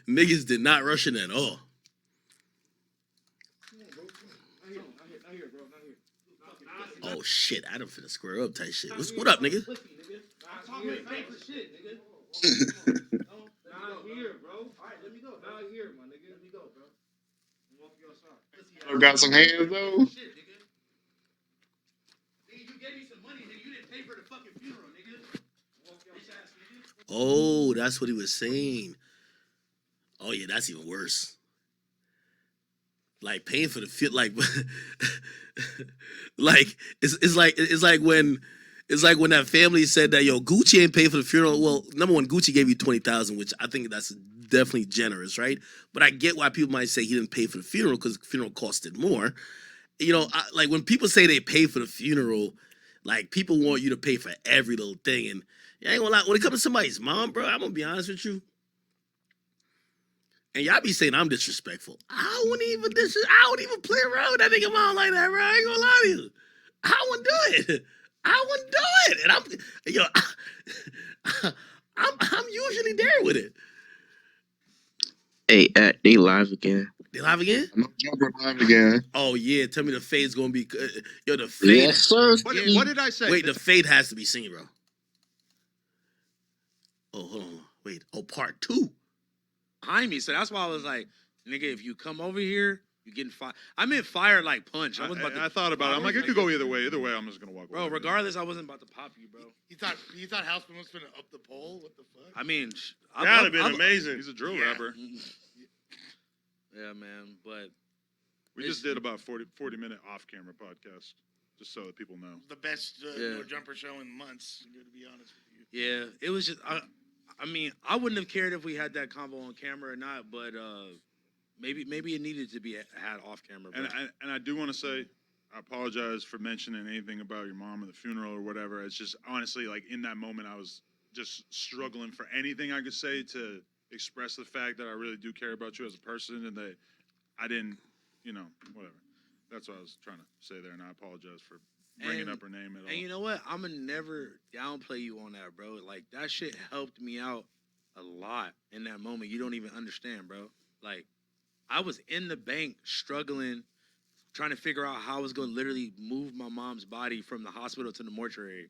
niggas did not rush in at all. Oh shit, Adam finna square up type shit. What up, nigga? Got some hands though. Oh, that's what he was saying. Oh yeah, that's even worse. Like paying for the fit, like it's like when that family said that yo Gucci ain't paid for the funeral. Well, number one, Gucci gave you $20,000, which I think that's definitely generous, right? But I get why people might say he didn't pay for the funeral because the funeral costed more. You know, like when people say they pay for the funeral, like people want you to pay for every little thing, and I ain't gonna lie. When it comes to somebody's mom, bro, I'm gonna be honest with you. And y'all be saying I'm disrespectful. I wouldn't even play around with that nigga mom like that, bro. I ain't gonna lie to you. I wouldn't do it. I wouldn't do it. And I'm usually there with it. Hey, they live again. They live again? No jumper live again. Oh yeah, tell me the fade's gonna be the fade. Yes, sir. What did I say? Wait, the fade has to be seen, bro. Oh, hold on. Wait. Oh, part 2. Behind me, so that's why I was like, nigga, if you come over here, you getting fired. I meant fired like punch. I thought about it. I'm like, it could go either way. Either way, I'm just gonna walk away. Bro, regardless, I wasn't about to pop you, bro. You thought House Phone was gonna up the pole? What the fuck? I mean, That'd have been amazing. He's a drill rapper. Yeah, man, but we just did about 40-minute off-camera podcast, just so that people know. The best no jumper show in months. To be honest with you. Yeah, it was just. I mean, I wouldn't have cared if we had that convo on camera or not, but maybe it needed to be had off camera. And I do want to say, I apologize for mentioning anything about your mom and the funeral or whatever. It's just honestly, like in that moment, I was just struggling for anything I could say to express the fact that I really do care about you as a person and that I didn't, whatever. That's what I was trying to say there, and I apologize for bringing up her name at all. And you know what? I'm going to never downplay you on that, bro. Like, that shit helped me out a lot in that moment. You don't even understand, bro. Like, I was in the bank struggling, trying to figure out how I was going to literally move my mom's body from the hospital to the mortuary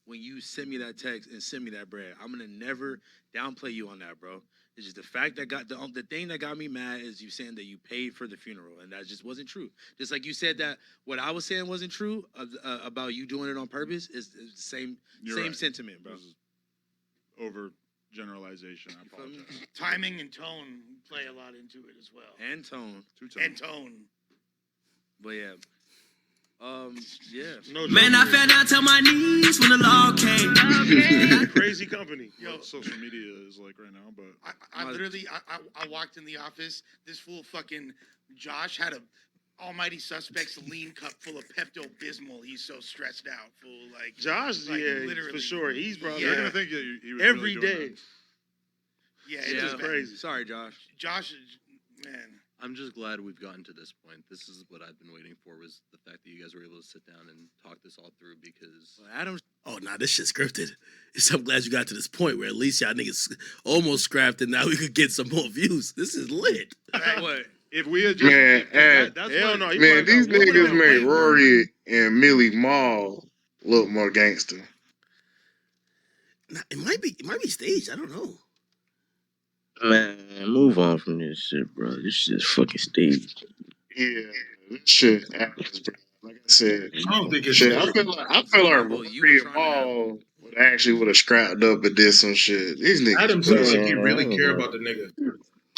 when you sent me that text and sent me that bread. I'm going to never downplay you on that, bro. It's just the fact that the thing that got me mad is you saying that you paid for the funeral, and that just wasn't true. Just like you said that what I was saying wasn't true about you doing it on purpose is the same sentiment, bro. Over generalization. I apologize. Timing and tone play a lot into it as well. And tone. And tone. But yeah. Man, I fell down to my knees when the law came. Crazy company. Yo, social media is like right now, but I literally walked in the office. This fool fucking Josh had a Almighty Suspects lean cup full of Pepto-Bismol. He's so stressed out, fool. Like Josh, literally, for sure. He's probably you're gonna think he was every really day. doing that. Yeah, it's just crazy. Sorry, Josh. Josh is, man. I'm just glad we've gotten to this point. This is what I've been waiting for, was the fact that you guys were able to sit down and talk this all through, because Adam. Oh, nah, this shit's scripted. I'm glad you got to this point where at least y'all niggas almost scrapped and now we could get some more views. This is lit. What? If we had just hell no, man, these niggas made Rory and Millie Mall look more gangster. Nah, it might be staged. I don't know. Man, move on from this shit, bro. This shit's fucking staged. Yeah, this shit happens, bro. Like I said, I don't think it's. shit. I feel like Rory and Mall would have scrapped up and did some shit. These niggas. Adam seems like he really care about the nigga.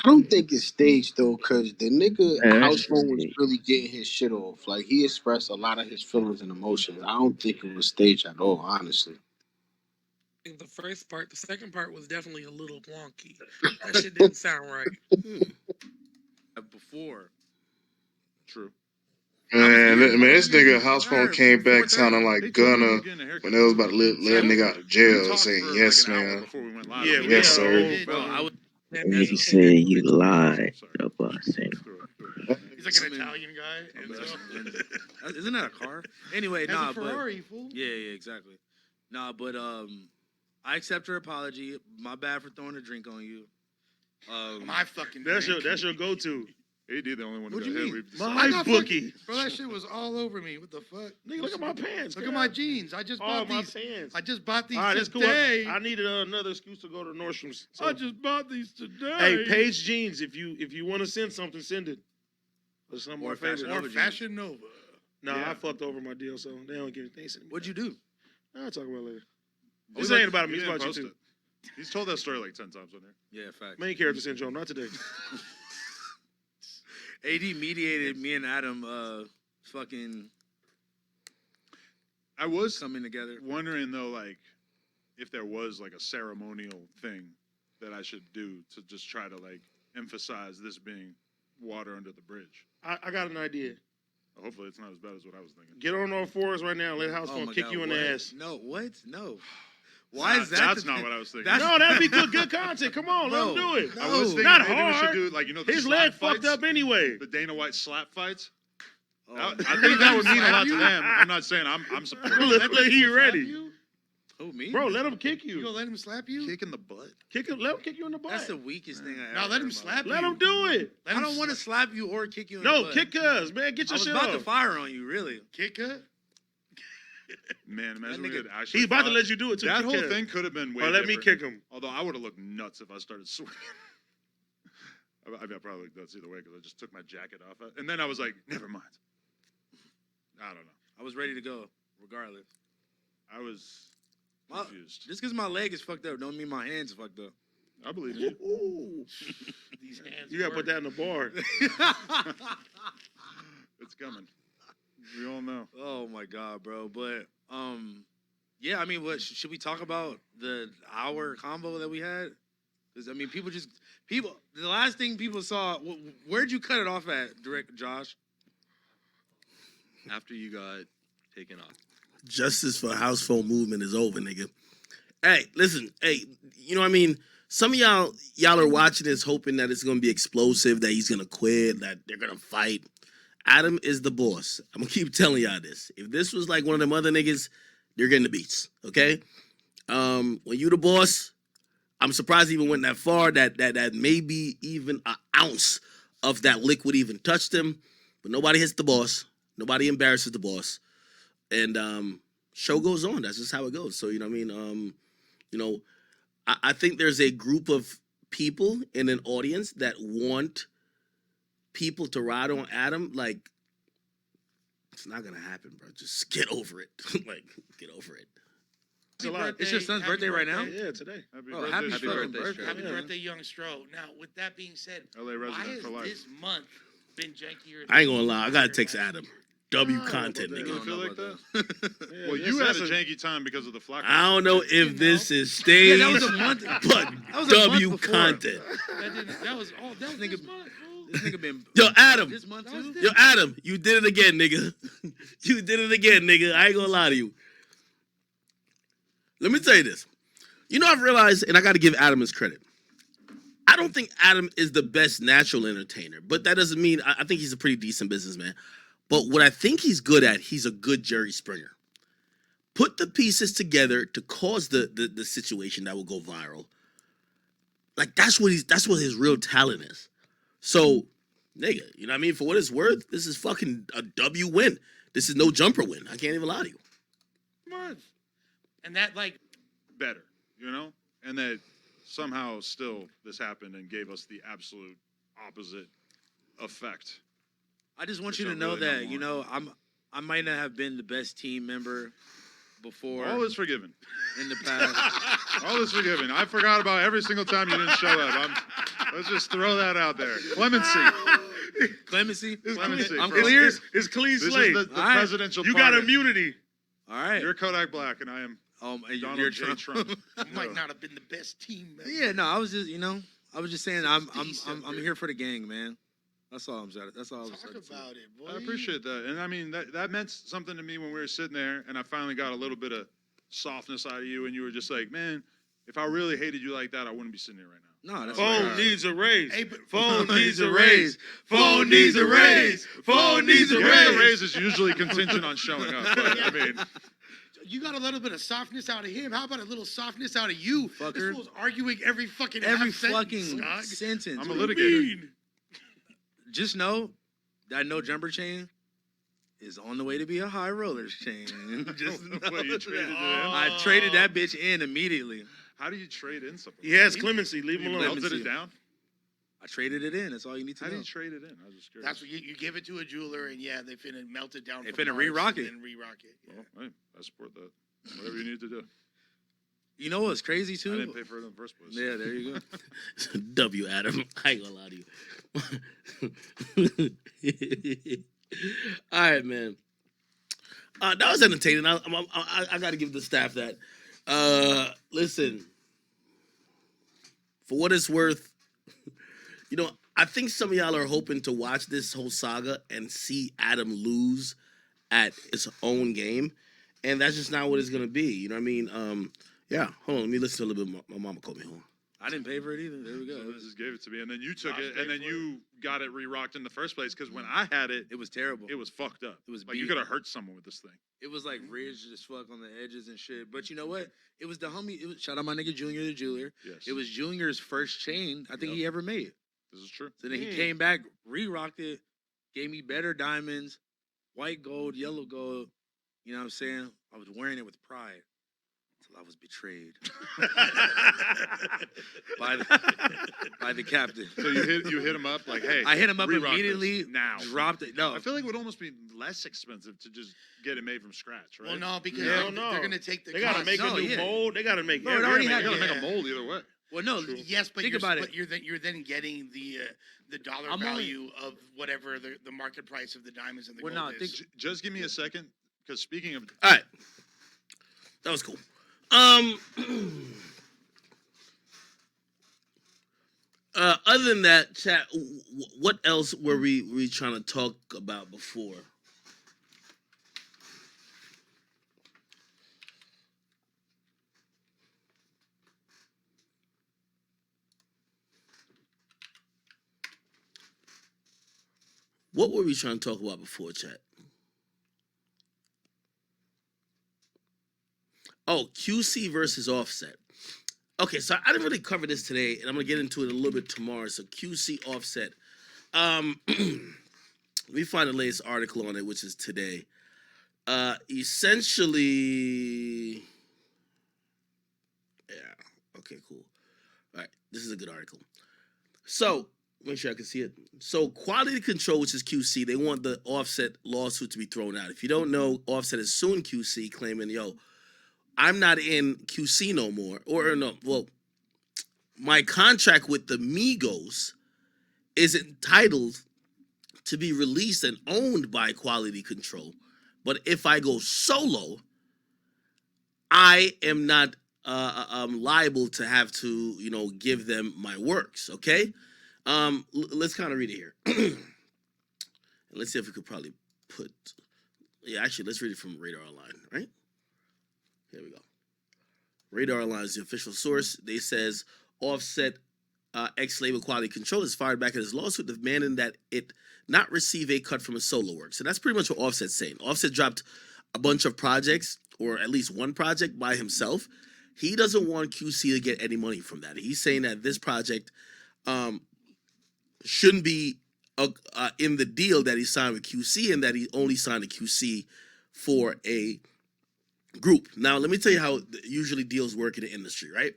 I don't think it's staged though, cause the nigga House Phone was really getting his shit off. Like, he expressed a lot of his feelings and emotions. I don't think it was staged at all, honestly. The first part, the second part was definitely a little wonky. That shit didn't sound right. Before. True. Man, this nigga House Phone came back sounding like Gunna when they was about to let a nigga out of jail, saying yes, man. Yeah, yes, sir. That nigga said you lied about saying. He's like an Italian guy. Isn't that a car? Anyway, That's a Ferrari, fool. Yeah, exactly. Nah, but I accept her apology. My bad for throwing a drink on you. My fucking That's your go-to. AD the only one What who do got you head mean? My bookie. Bro, that shit was all over me. What the fuck? Nigga, look at my pants. Look at my jeans. I just bought these. Pants. I just bought these All right, that's cool. today. I needed another excuse to go to Nordstrom's. So. I just bought these today. Hey, Page Jeans, if you want to send something, send it. Or some more Fashion Nova. Nah, I fucked over my deal, so they don't give me things anymore. What'd you do? I'll talk about it later. This ain't about me. It's about you too. He's told that story like 10 times on there. Yeah, fact. Main character syndrome, not today. AD mediated me and Adam fucking I was coming together. Wondering though, like, if there was like a ceremonial thing that I should do to just try to like emphasize this being water under the bridge. I got an idea. Hopefully it's not as bad as what I was thinking. Get on all fours right now and let House Phone kick you in the ass. No, what? No. Why is that? That's not what I was thinking. No, that'd be good content. Come on, let him do it. I was thinking Not maybe we hard. should do like the His slap leg fights, fucked up anyway. the Dana White slap fights. Oh. I think that would mean a lot to them. I'm not saying I'm supporting. Let he ready. Who, me? Bro, let him kick You you. gonna let him slap you? Kick in the butt. Kick him. Let him kick you in the butt. That's the weakest thing I ever No, let heard him in my slap life. Let him do it. Let I him don't want to slap you or kick you in the No, butt. kick us, man. Get I your was shit about to off. fire on you, really. kick her. Man, imagine That we nigga- had actually. He's about to fought. let you do it too. That Kick whole him. thing could have been way. Or let me different. kick him. Although I would have looked nuts if I started swinging. I mean, I probably looked nuts either way because I just took my jacket off, and then I was like, never mind. I don't know. I was ready to go, regardless. I was My- confused. Just because my leg is fucked up don't mean my hands fucked up. I believe you. Ooh. These hands. You gotta put that in the bar. It's coming. We all know. Oh my god, bro. But yeah, I mean, what should we talk about the hour combo that we had? Because I mean, people. The last thing people saw. Where'd you cut it off at, direct Josh? After you got taken off. Justice for House Phone movement is over, nigga. Hey, listen. Hey, you know what I mean? Some of y'all are watching this hoping that it's gonna be explosive, that he's gonna quit, that they're gonna fight. Adam is the boss. I'm gonna keep telling y'all this. If this was like one of them other niggas, they're getting the beats. Okay? When you the boss, I'm surprised he even went that far. That maybe even an ounce of that liquid even touched him. But nobody hits the boss. Nobody embarrasses the boss. And show goes on. That's just how it goes. So you know what I mean? I think there's a group of people in an audience that want people to ride on Adam. Like, it's not gonna happen, bro. Just get over it. Like, get over it. It's your son's birthday right now? Yeah, today. Happy Oh, birthday, happy Stro. fucking birthday. Happy Yeah. birthday, young Stro. Now, with that being said, LA why resident has for life. this month been jankier? I ain't gonna lie. I gotta text Adam. W Oh, content, but You nigga. don't feel like about that? Yeah, Well, yes, you had that's a janky time because of the flock. I don't know if this is Yeah, staged, that was a month. but That was a month W before. content. That was this Nigga- month, fool. This nigga been. Yo, Adam. This month That was too. this- Yo, Adam, you did it again, nigga. You did it again, nigga. I ain't gonna lie to you. Let me tell you this. You know, I've realized, and I gotta give Adam his credit. I don't think Adam is the best natural entertainer, but that doesn't mean I think he's a pretty decent businessman. But what I think he's good at, he's a good Jerry Springer. Put the pieces together to cause the situation that will go viral. Like that's what his real talent is. So, nigga, you know what I mean? For what it's worth, this is fucking a W win. This is no jumper win. I can't even lie to you. month. And that, like, better, you know? And that somehow still this happened and gave us the absolute opposite effect. I just want Which you to I know really don't that, you know, I might not have been the best team member before All is forgiven. in the past. All is forgiven. I forgot about every single time you didn't show up. Let's just throw that out there. Clemency. Clemency? Clemency. I'm bro. clear? It's clean This slate. is the All right. presidential You got pardon. immunity. All right. You're Kodak Black and I am And Donald you're J. Trump. you might not have been the best team member. Yeah, no, I was just, I was just saying I'm December. here for the gang, man. That's all I'm saying. That's all I was Talk saying. about it, boy. I appreciate that. And I mean, that meant something to me when we were sitting there and I finally got a little bit of softness out of you and you were just like, man, if I really hated you like that, I wouldn't be sitting here right now. No, that's Phone right. needs a raise. Hey, but Phone needs a raise. Phone needs a raise. Phone needs a Yeah, the raise. raise is usually contingent on showing up. But I mean, you got a little bit of softness out of him. How about a little softness out of you? Fucker. This fool's arguing every fucking Every half sentence, fucking dog. sentence. I'm a man. litigator. Just know that no jumper chain is on the way to be a high rollers chain. Just know What, you traded it in? I traded that bitch in immediately. How do you trade in something? He has clemency. Leave him You alone. melted it down? I traded it in. That's all you need to How do know. you trade it in? I was just curious. That's what you give it to a jeweler, and yeah, they finna melt it down. They for finna parts re-rock and it. then re-rock it. Yeah. Well, hey, I support that. Whatever you need to do. You know what's crazy I too? didn't pay for it in the first place. Yeah, there you go. W, Adam. I ain't gonna lie to you. All right, man. That was entertaining. I got to give the staff that. Listen, for what it's worth, I think some of y'all are hoping to watch this whole saga and see Adam lose at his own game, and that's just not what it's gonna be. You know what I mean? Yeah, hold on. Let me listen to a little bit more. My mama called me. Hold on. I didn't pay for it either. There we go. So this just gave it to me, and then you took Josh it, paid and then for it. you got it re-rocked in the first place. Because when I had it, It was terrible. it was fucked up. It was like you beat. could have hurt someone with this thing. It was like ridged as fuck on the edges and shit. But you know what? It was the homie. It was, shout out my nigga Junior the Jeweler. Yes, It was Junior's first chain I think he ever made. this is true. So then he came back, re-rocked it, gave me better diamonds, white gold, yellow gold. You know what I'm saying? I was wearing it with pride until I was betrayed by the captain. So you hit him up like, hey, I hit him up re-rock this immediately, now. dropped it. No, I feel like it would almost be less expensive to just get it made from scratch, right? Well, no, because Hell they're no. going to take the They gotta cost. make No, a new yeah. mold. They gotta make. Bro, it already had- You gotta Yeah. make a mold either way. well, no. Yes, but Think you're, about but it. you're then getting the dollar I'm only- value of whatever the market price of the diamonds and the Well, gold no, is. Just give me a second, because speaking of, All right, that was cool. Other than that, chat. What else were we trying to talk about before? What were we trying to talk about before, chat? Oh, QC versus Offset. Okay, so I didn't really cover this today, and I'm gonna get into it a little bit tomorrow. So QC Offset. Let me find the latest article on it, which is today. Essentially, yeah. Okay, cool. All right, this is a good article. So make sure I can see it. So Quality Control, which is QC, they want the Offset lawsuit to be thrown out. If you don't know, Offset is suing QC, claiming, yo, I'm not in QC no more. Or no, well, my contract with the Migos is entitled to be released and owned by Quality Control. But if I go solo, I am not liable to have to, give them my works, okay? Let's kind of read it here. Let's see if we could probably put... Yeah, actually, let's read it from Radar Online, right? Here we go. Radar Online is the official source. They says Offset ex-label Quality Control is fired back at his lawsuit demanding that it not receive a cut from a solo work. So that's pretty much what Offset's saying. Offset dropped a bunch of projects, or at least one project by himself. He doesn't want QC to get any money from that. He's saying that this project shouldn't be in the deal that he signed with QC, and that he only signed a QC for a group. Now, let me tell you how usually deals work in the industry, right?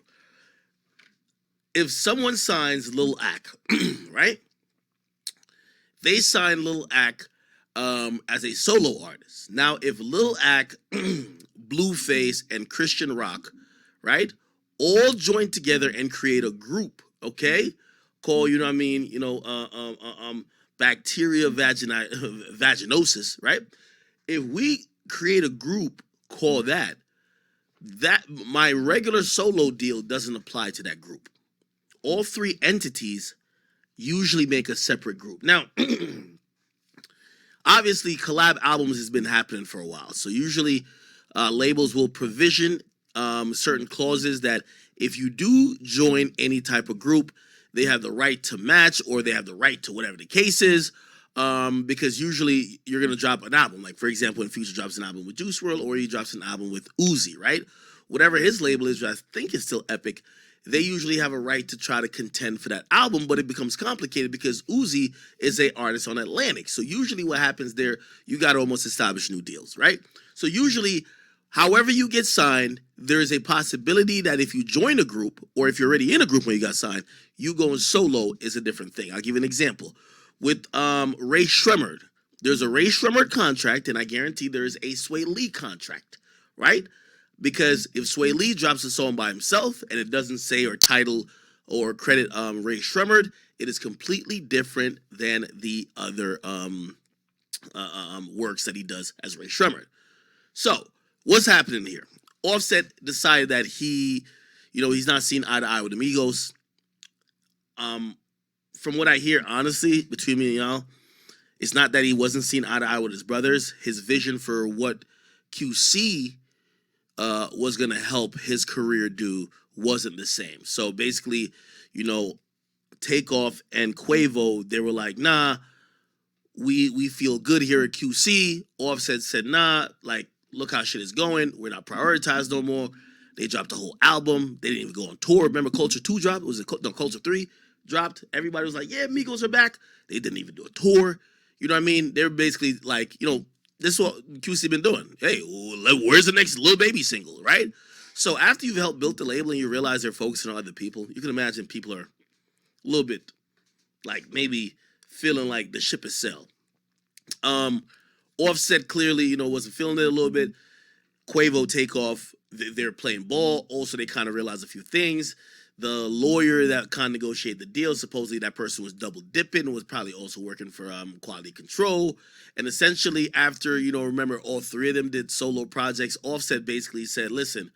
If someone signs Lil Ak, right? They sign Lil Ak as a solo artist. Now, if Lil Ak, Blueface, and Christian Rock, right, all join together and create a group, okay, called, bacteria vaginosis, right? If we create a group called that my regular solo deal doesn't apply to that group. All three entities usually make a separate group. Now, obviously, collab albums has been happening for a while. So usually labels will provision certain clauses that if you do join any type of group, they have the right to match, or they have the right to whatever the case is, because usually you're going to drop an album. Like, for example, when Future drops an album with Juice WRLD, or he drops an album with Uzi, right? Whatever his label is, I think it's still Epic, they usually have a right to try to contend for that album, but it becomes complicated because Uzi is an artist on Atlantic. So usually what happens there, you got to almost establish new deals, right? So usually, however you get signed, there is a possibility that if you join a group, or if you're already in a group when you got signed, you going solo is a different thing. I'll give you an example. With Ray Shremmerd, there's a Ray Shremmerd contract, and I guarantee there is a Sway Lee contract, right? Because if Sway Lee drops a song by himself and it doesn't say or title or credit Ray Shremmerd, it is completely different than the other works that he does as Ray Shremmerd. So what's happening here? Offset decided that he's not seeing eye to eye with Amigos. From what I hear, honestly, between me and y'all, it's not that he wasn't seeing eye to eye with his brothers. His vision for what QC was gonna help his career do wasn't the same. So basically, you know, Takeoff and Quavo, they were like, nah, we feel good here at QC. Offset said, nah, like, look how shit is going. We're not prioritized no more. They dropped the whole album. They didn't even go on tour. Remember Culture 2 dropped? Culture 3 dropped. Everybody was like, yeah, Migos are back. They didn't even do a tour. You know what I mean? They were basically like, you know, this is what QC been doing. Hey, where's the next Lil Baby single, right? So after you've helped build the label and you realize they're focusing on other people, you can imagine people are a little bit like maybe feeling like the ship is sailed. Offset clearly, you know, wasn't feeling it a little bit. Quavo, Takeoff, they're playing ball. Also, they kind of realized a few things. The lawyer that kind of negotiated the deal, supposedly that person was double dipping and was probably also working for quality control. And essentially, after, you know, remember all three of them did solo projects, Offset basically said, listen,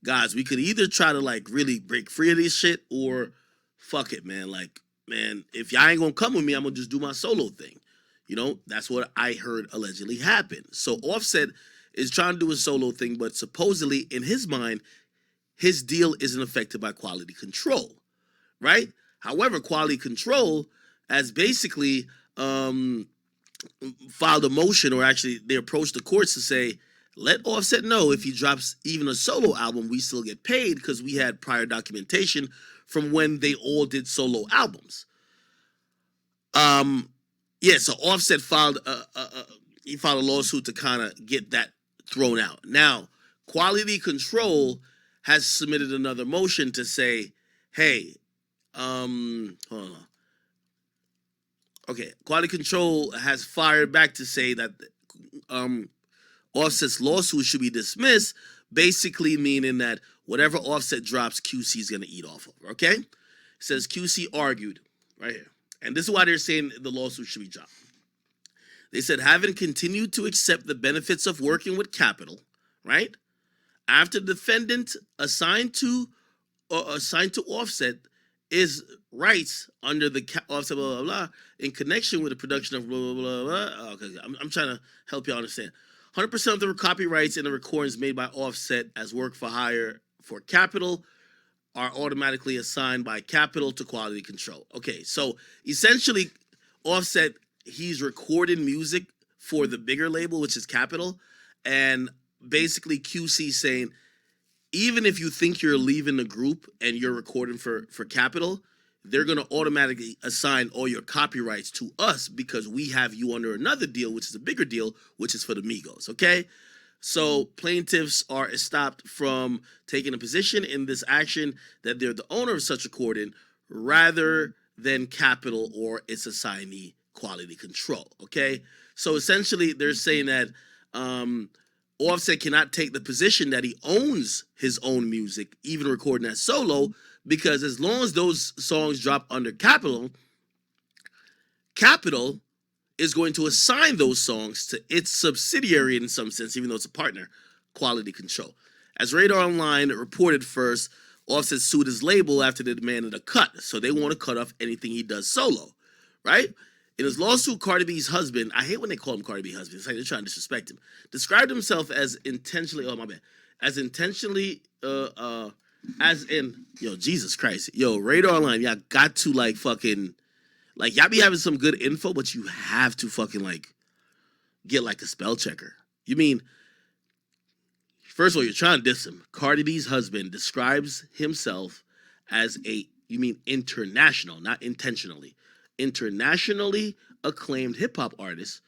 guys, we could either try to like really break free of this shit or fuck it, man. Like, man, if y'all ain't gonna come with me, I'm gonna just do my solo thing. You know, that's what I heard allegedly happened. So Offset is trying to do a solo thing, but supposedly in his mind, his deal isn't affected by quality control, right? However, quality control has basically filed a motion, or actually they approached the courts to say, let Offset know if he drops even a solo album, we still get paid because we had prior documentation from when they all did solo albums. Yeah, so Offset filed a lawsuit to kind of get that thrown out. Now, quality control has submitted another motion to say, hey, hold on. Okay, quality control has fired back to say that Offset's lawsuit should be dismissed, basically meaning that whatever Offset drops, QC is going to eat off of, okay? It says QC argued, right here. And this is why they're saying the lawsuit should be dropped. They said, having continued to accept the benefits of working with Capital, right? After the defendant assigned to Offset is rights under the Offset blah, blah, blah, in connection with the production of blah, blah, blah, blah. Okay, I'm trying to help you understand. 100% of the copyrights in the recordings made by Offset as work for hire for Capital are automatically assigned by Capital to quality control. Okay, so essentially, Offset, he's recording music for the bigger label, which is Capital, and basically QC saying, even if you think you're leaving the group and you're recording for Capital, they're going to automatically assign all your copyrights to us because we have you under another deal, which is a bigger deal, which is for the Migos, okay? So plaintiffs are stopped from taking a position in this action that they're the owner of such recording rather than Capital or its assignee quality control, okay? So essentially they're saying that Offset cannot take the position that he owns his own music, even recording as solo, because as long as those songs drop under Capital, Capital is going to assign those songs to its subsidiary in some sense, even though it's a partner, quality control. As Radar Online reported first, Offset sued his label after they demanded a cut, so they want to cut off anything he does solo, right? In his lawsuit, Cardi B's husband, I hate when they call him Cardi B husband, it's like they're trying to disrespect him, described himself as intentionally, as intentionally, as in, yo, Jesus Christ, yo, Radar Online, y'all got to like fucking, like y'all be having some good info, but you have to fucking like get like a spell checker. You mean, first of all, you're trying to diss him. Cardi B's husband describes himself as international, not intentionally, internationally acclaimed hip-hop artist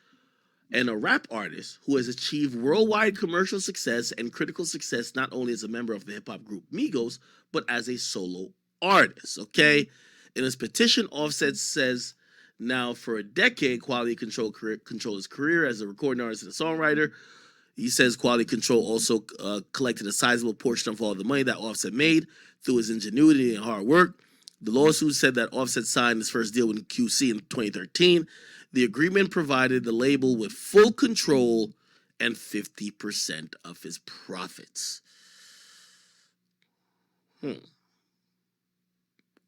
and a rap artist who has achieved worldwide commercial success and critical success not only as a member of the hip-hop group Migos, but as a solo artist, okay? In his petition, Offset says, now for a decade, Quality Control his career as a recording artist and a songwriter. He says Quality Control also collected a sizable portion of all the money that Offset made through his ingenuity and hard work. The lawsuit said that Offset signed his first deal with QC in 2013. The agreement provided the label with full control and 50% of his profits. We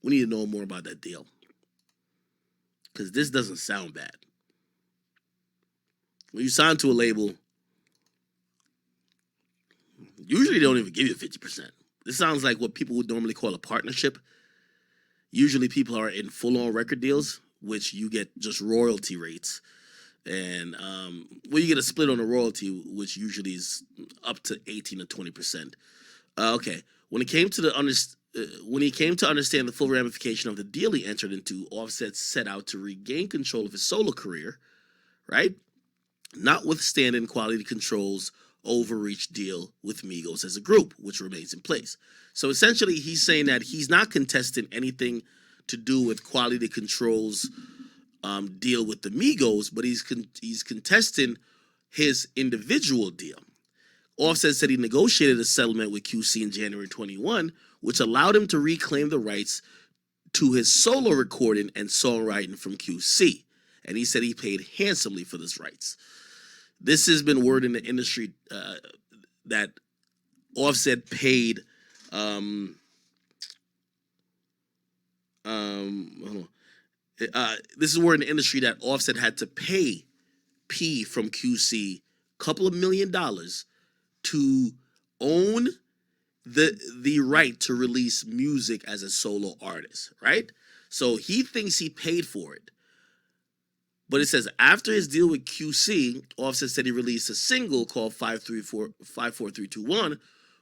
need to know more about that deal, because this doesn't sound bad. When you sign to a label, Usually they don't even give you 50%. This sounds like what people would normally call a partnership. Usually people are in full-on record deals, which you get just royalty rates. And you get a split on the royalty, which usually is up to 18 or 20%. Okay, when he came to understand the full ramification of the deal he entered into, Offset set out to regain control of his solo career, right? Notwithstanding quality control's overreach deal with Migos as a group, which remains in place. So essentially, he's saying that he's not contesting anything to do with quality control's deal with the Migos, but he's contesting his individual deal. Offset said he negotiated a settlement with QC in January 21, which allowed him to reclaim the rights to his solo recording and songwriting from QC. And he said he paid handsomely for those rights. This has been word in the industry that Offset paid this is word in the industry that Offset had to pay P from QC a couple of $1 million to own the right to release music as a solo artist, right? So he thinks he paid for it. But it says after his deal with QC, Offset said he released a single called 54321,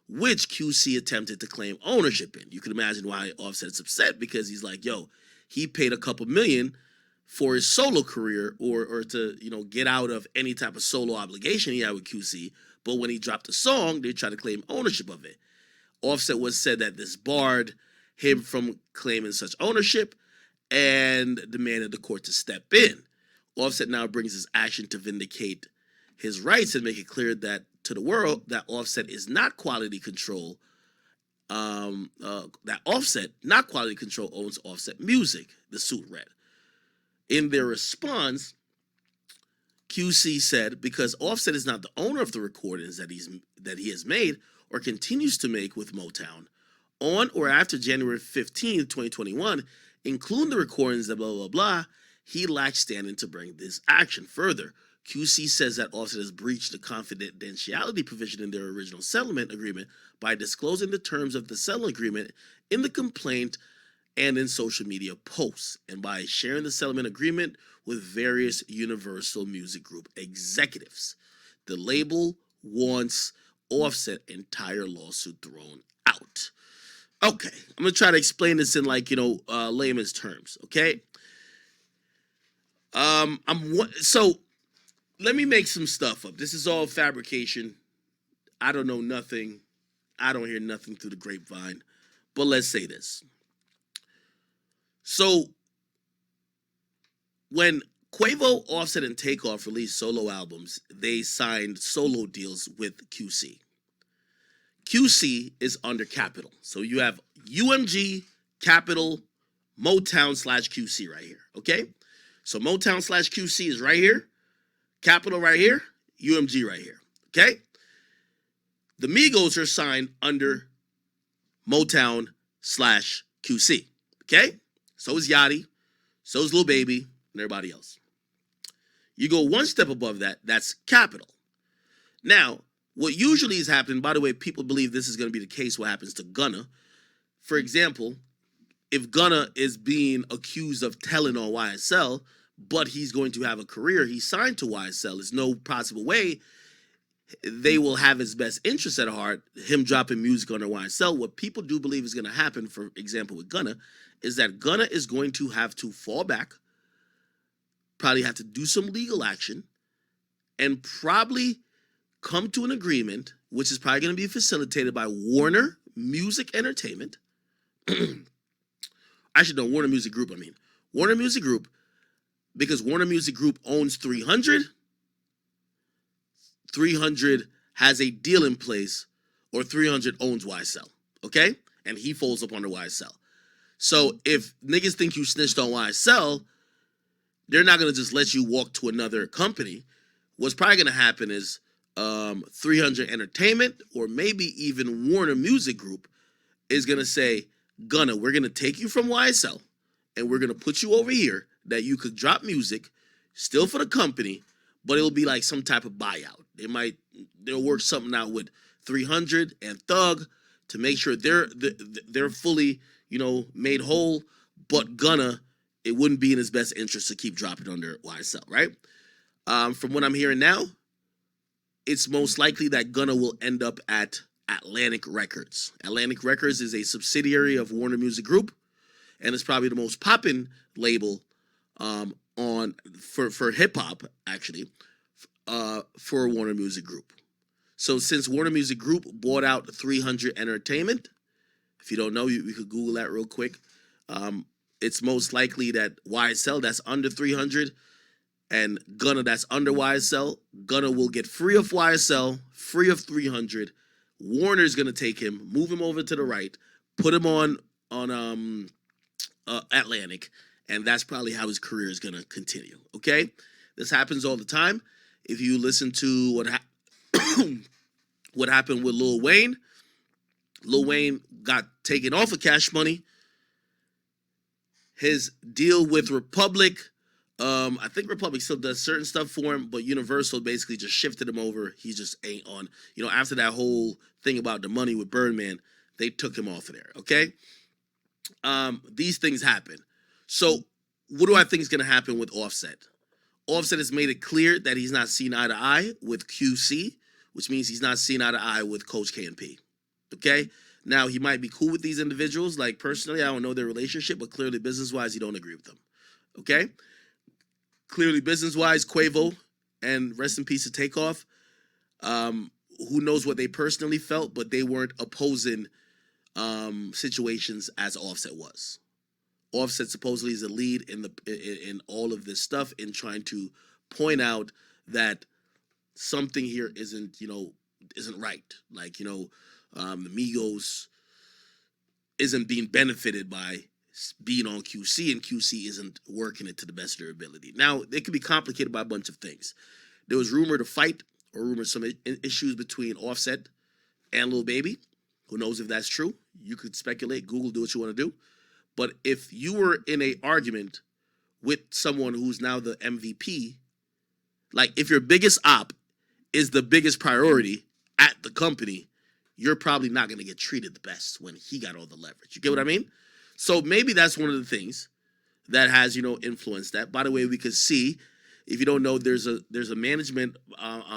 which QC attempted to claim ownership in. You can imagine why Offset's upset, because he's like, yo, he paid a couple million for his solo career or to, get out of any type of solo obligation he had with QC. But when he dropped the song, they tried to claim ownership of it. Offset said that this barred him from claiming such ownership and demanded the court to step in. Offset now brings his action to vindicate his rights and make it clear that to the world that Offset is not quality control. That Offset, not quality control, owns Offset Music, the suit read. In their response, QC said because Offset is not the owner of the recordings that he has made or continues to make with Motown on or after January 15, 2021, including the recordings that blah, blah, blah, he lacks standing to bring this action. Further, QC says that Offset has breached the confidentiality provision in their original settlement agreement by disclosing the terms of the settlement agreement in the complaint and in social media posts, and by sharing the settlement agreement with various Universal Music Group executives. The label wants Offset entire lawsuit thrown out. Okay, I'm gonna try to explain this in layman's terms. Okay, so let me make some stuff up. This is all fabrication. I don't know nothing. I don't hear nothing through the grapevine. But let's say this. So when Quavo, Offset, and Takeoff released solo albums, they signed solo deals with QC. QC is under Capitol. So you have UMG, Capitol, Motown/QC right here. Okay? So Motown/QC is right here. Capitol right here. UMG right here. Okay? The Migos are signed under Motown/QC. Okay? So is Yachty. So is Lil Baby and everybody else. You go one step above that, that's Capitol. Now, what usually is happening, by the way, people believe this is going to be the case, what happens to Gunna. For example, if Gunna is being accused of telling on YSL, but he's going to have a career, he's signed to YSL, there's no possible way they will have his best interest at heart, him dropping music under YSL. What people do believe is going to happen, for example, with Gunna, is that Gunna is going to have to fall back, probably have to do some legal action, and probably come to an agreement, which is probably going to be facilitated by Warner Music Entertainment. Actually, no, Warner Music Group, Warner Music Group, because Warner Music Group owns 300. 300 has a deal in place, or 300 owns YSL, okay? And he folds up under YSL. So if niggas think you snitched on YSL, they're not going to just let you walk to another company. What's probably going to happen is 300 Entertainment, or maybe even Warner Music Group, is going to say, Gunna, we're going to take you from YSL, and we're going to put you over here that you could drop music, still for the company, but it'll be like some type of buyout. They'll work something out with 300 and Thug to make sure they're fully, made whole. But Gunna, it wouldn't be in his best interest to keep dropping under YSL, right? From what I'm hearing now, it's most likely that Gunna will end up at Atlantic Records. Atlantic Records is a subsidiary of Warner Music Group, and it's probably the most poppin' label for hip hop, actually, for Warner Music Group. So since Warner Music Group bought out 300 Entertainment, if you don't know, you could Google that real quick. It's most likely that YSL, that's under 300, and Gunna, that's under YSL. Gunna will get free of YSL, free of 300. Warner's gonna take him, move him over to the right, put him on Atlantic, and that's probably how his career is gonna continue. Okay, this happens all the time. If you listen to what happened with Lil Wayne got taken off of Cash Money. His deal with Republic, I think Republic still does certain stuff for him, but Universal basically just shifted him over. He just ain't on. After that whole thing about the money with Birdman, they took him off of there, okay? These things happen. So what do I think is going to happen with Offset? Offset has made it clear that he's not seen eye to eye with QC, which means he's not seen eye to eye with Coach K&P, okay? Now, he might be cool with these individuals. Like, personally, I don't know their relationship, but clearly, business-wise, he don't agree with them, okay? Clearly, business-wise, Quavo and rest in peace to Takeoff, who knows what they personally felt, but they weren't opposing situations as Offset was. Offset supposedly is a lead in all of this stuff, in trying to point out that something here isn't right. Like, the Migos isn't being benefited by being on QC, and QC isn't working it to the best of their ability. Now, it could be complicated by a bunch of things. There was rumored a fight, or rumored some issues between Offset and Lil Baby. Who knows if that's true? You could speculate. Google, do what you want to do. But if you were in an argument with someone who's now the MVP, like, if your biggest op is the biggest priority at the company, you're probably not going to get treated the best when he got all the leverage. You get what I mean? So maybe that's one of the things that has, influenced that. By the way, we could see, if you don't know, there's a management arm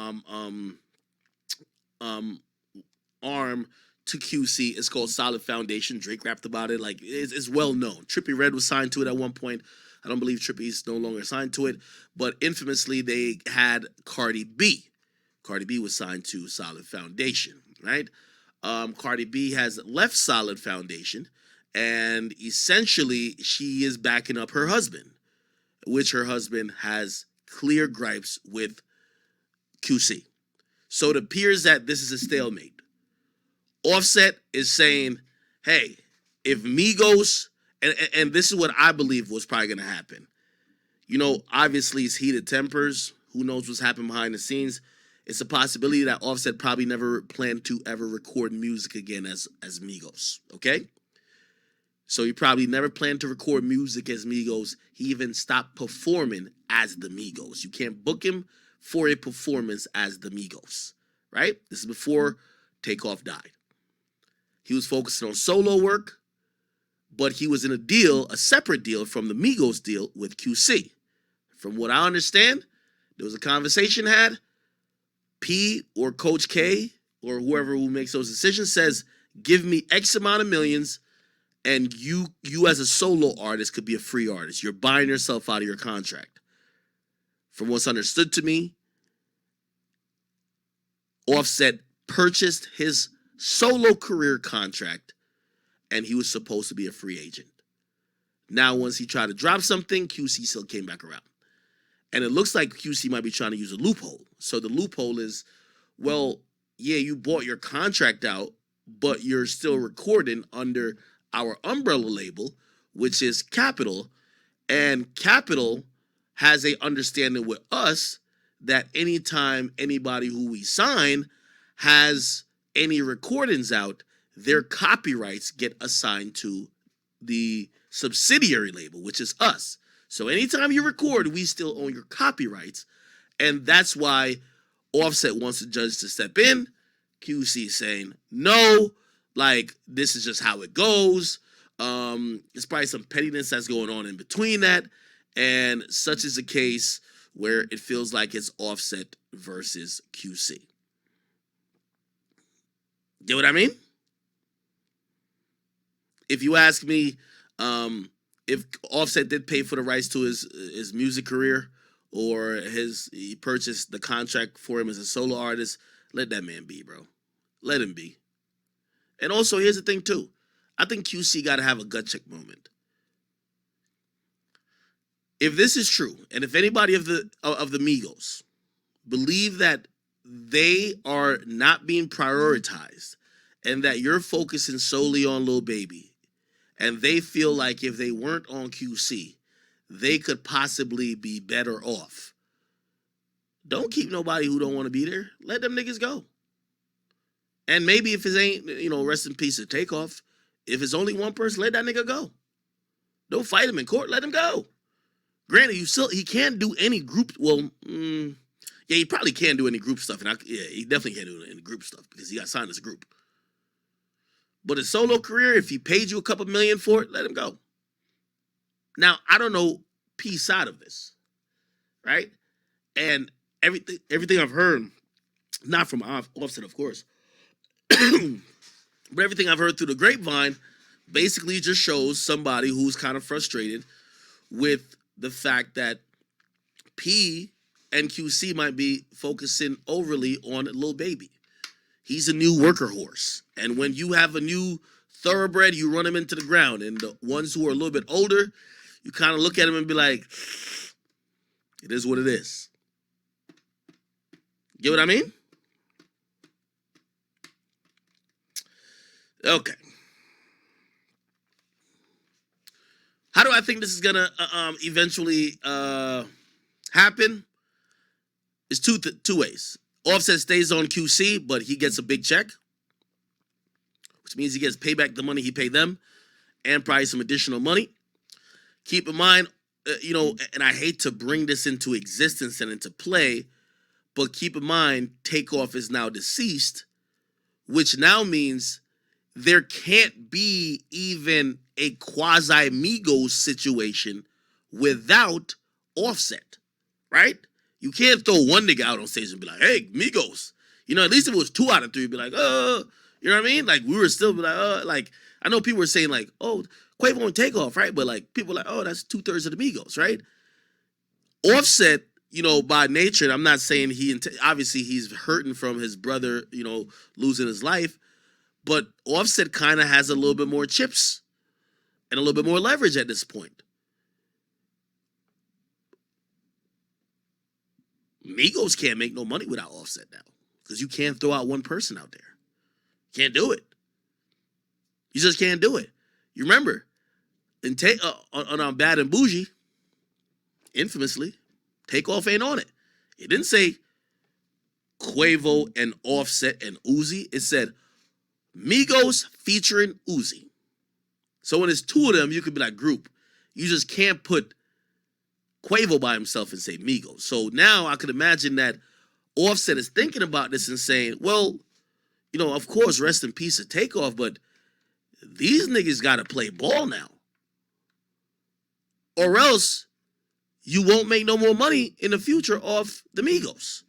to QC. It's called Solid Foundation. Drake rapped about it. Like, it's well known. Trippie Redd was signed to it at one point. I don't believe Trippie's no longer signed to it, but infamously they had Cardi B. Cardi B was signed to Solid Foundation, right? Cardi B has left Solid Foundation, and essentially she is backing up her husband, which her husband has clear gripes with QC. So it appears that this is a stalemate. Offset is saying, hey, if Migos, and this is what I believe was probably going to happen. Obviously it's heated tempers. Who knows what's happening behind the scenes? It's a possibility that Offset probably never planned to ever record music again as Migos, okay? So he probably never planned to record music as Migos. He even stopped performing as the Migos. You can't book him for a performance as the Migos, right? This is before Takeoff died. He was focusing on solo work, but he was in a separate deal from the Migos deal with QC. From what I understand, there was a conversation had. P or Coach K or whoever who makes those decisions says, give me X amount of millions, and you as a solo artist could be a free artist. You're buying yourself out of your contract. From what's understood to me, Offset purchased his solo career contract, and he was supposed to be a free agent. Now, once he tried to drop something, QC still came back around. And it looks like QC might be trying to use a loophole. So the loophole is, well, yeah, you bought your contract out, but you're still recording under our umbrella label, which is Capitol. And Capitol has a understanding with us that anytime anybody who we sign has any recordings out, their copyrights get assigned to the subsidiary label, which is us. So anytime you record, we still own your copyrights. And that's why Offset wants the judge to step in, QC saying, no, like, this is just how it goes. There's probably some pettiness that's going on in between that. And such is the case where it feels like it's Offset versus QC. Get what I mean? If you ask me, if Offset did pay for the rights to his music career, or he purchased the contract for him as a solo artist, let that man be, bro. Let him be. And also, here's the thing too. I think QC got to have a gut check moment. If this is true, and if anybody of the Migos believe that they are not being prioritized, and that you're focusing solely on Lil Baby, and they feel like if they weren't on QC, they could possibly be better off. Don't keep nobody who don't want to be there. Let them niggas go. And maybe if it ain't, rest in peace of Takeoff, if it's only one person, let that nigga go. Don't fight him in court. Let him go. Granted, he can't do any group. Well, yeah, he probably can't do any group stuff. And he definitely can't do any group stuff because he got signed as a group. But his solo career, if he paid you a couple million for it, let him go. Now, I don't know P side of this, right? And everything I've heard, not from Offset, of course, but everything I've heard through the grapevine basically just shows somebody who's kind of frustrated with the fact that P and QC might be focusing overly on Lil Baby. He's a new worker horse. And when you have a new thoroughbred, you run him into the ground. And the ones who are a little bit older, you kind of look at him and be like, it is what it is. Get what I mean? Okay. How do I think this is going to eventually happen? It's two ways. Offset stays on QC, but he gets a big check, which means he gets payback the money he paid them and probably some additional money. Keep in mind, and I hate to bring this into existence and into play, but keep in mind, Takeoff is now deceased, which now means there can't be even a quasi-Migos situation without Offset, right? You can't throw one nigga out on stage and be like, hey, Migos. At least if it was 2 out of 3, you'd be like, you know what I mean? Like, we were still be like, like, I know people were saying like, oh, Quavo and Takeoff, right? But like, people are like, oh, that's 2/3 of the Migos, right? Offset, by nature, and I'm not saying obviously he's hurting from his brother, losing his life, but Offset kind of has a little bit more chips and a little bit more leverage at this point. Migos can't make no money without Offset now because you can't throw out one person out there. Can't do it. You just can't do it. You remember, on Bad and Bougie, infamously, Takeoff ain't on it. It didn't say Quavo and Offset and Uzi. It said Migos featuring Uzi. So when it's 2 of them, you could be like group. You just can't put Quavo by himself and say Migos. So now I could imagine that Offset is thinking about this and saying, well, of course, rest in peace of Takeoff, but these niggas got to play ball now. Or else you won't make no more money in the future off the Migos.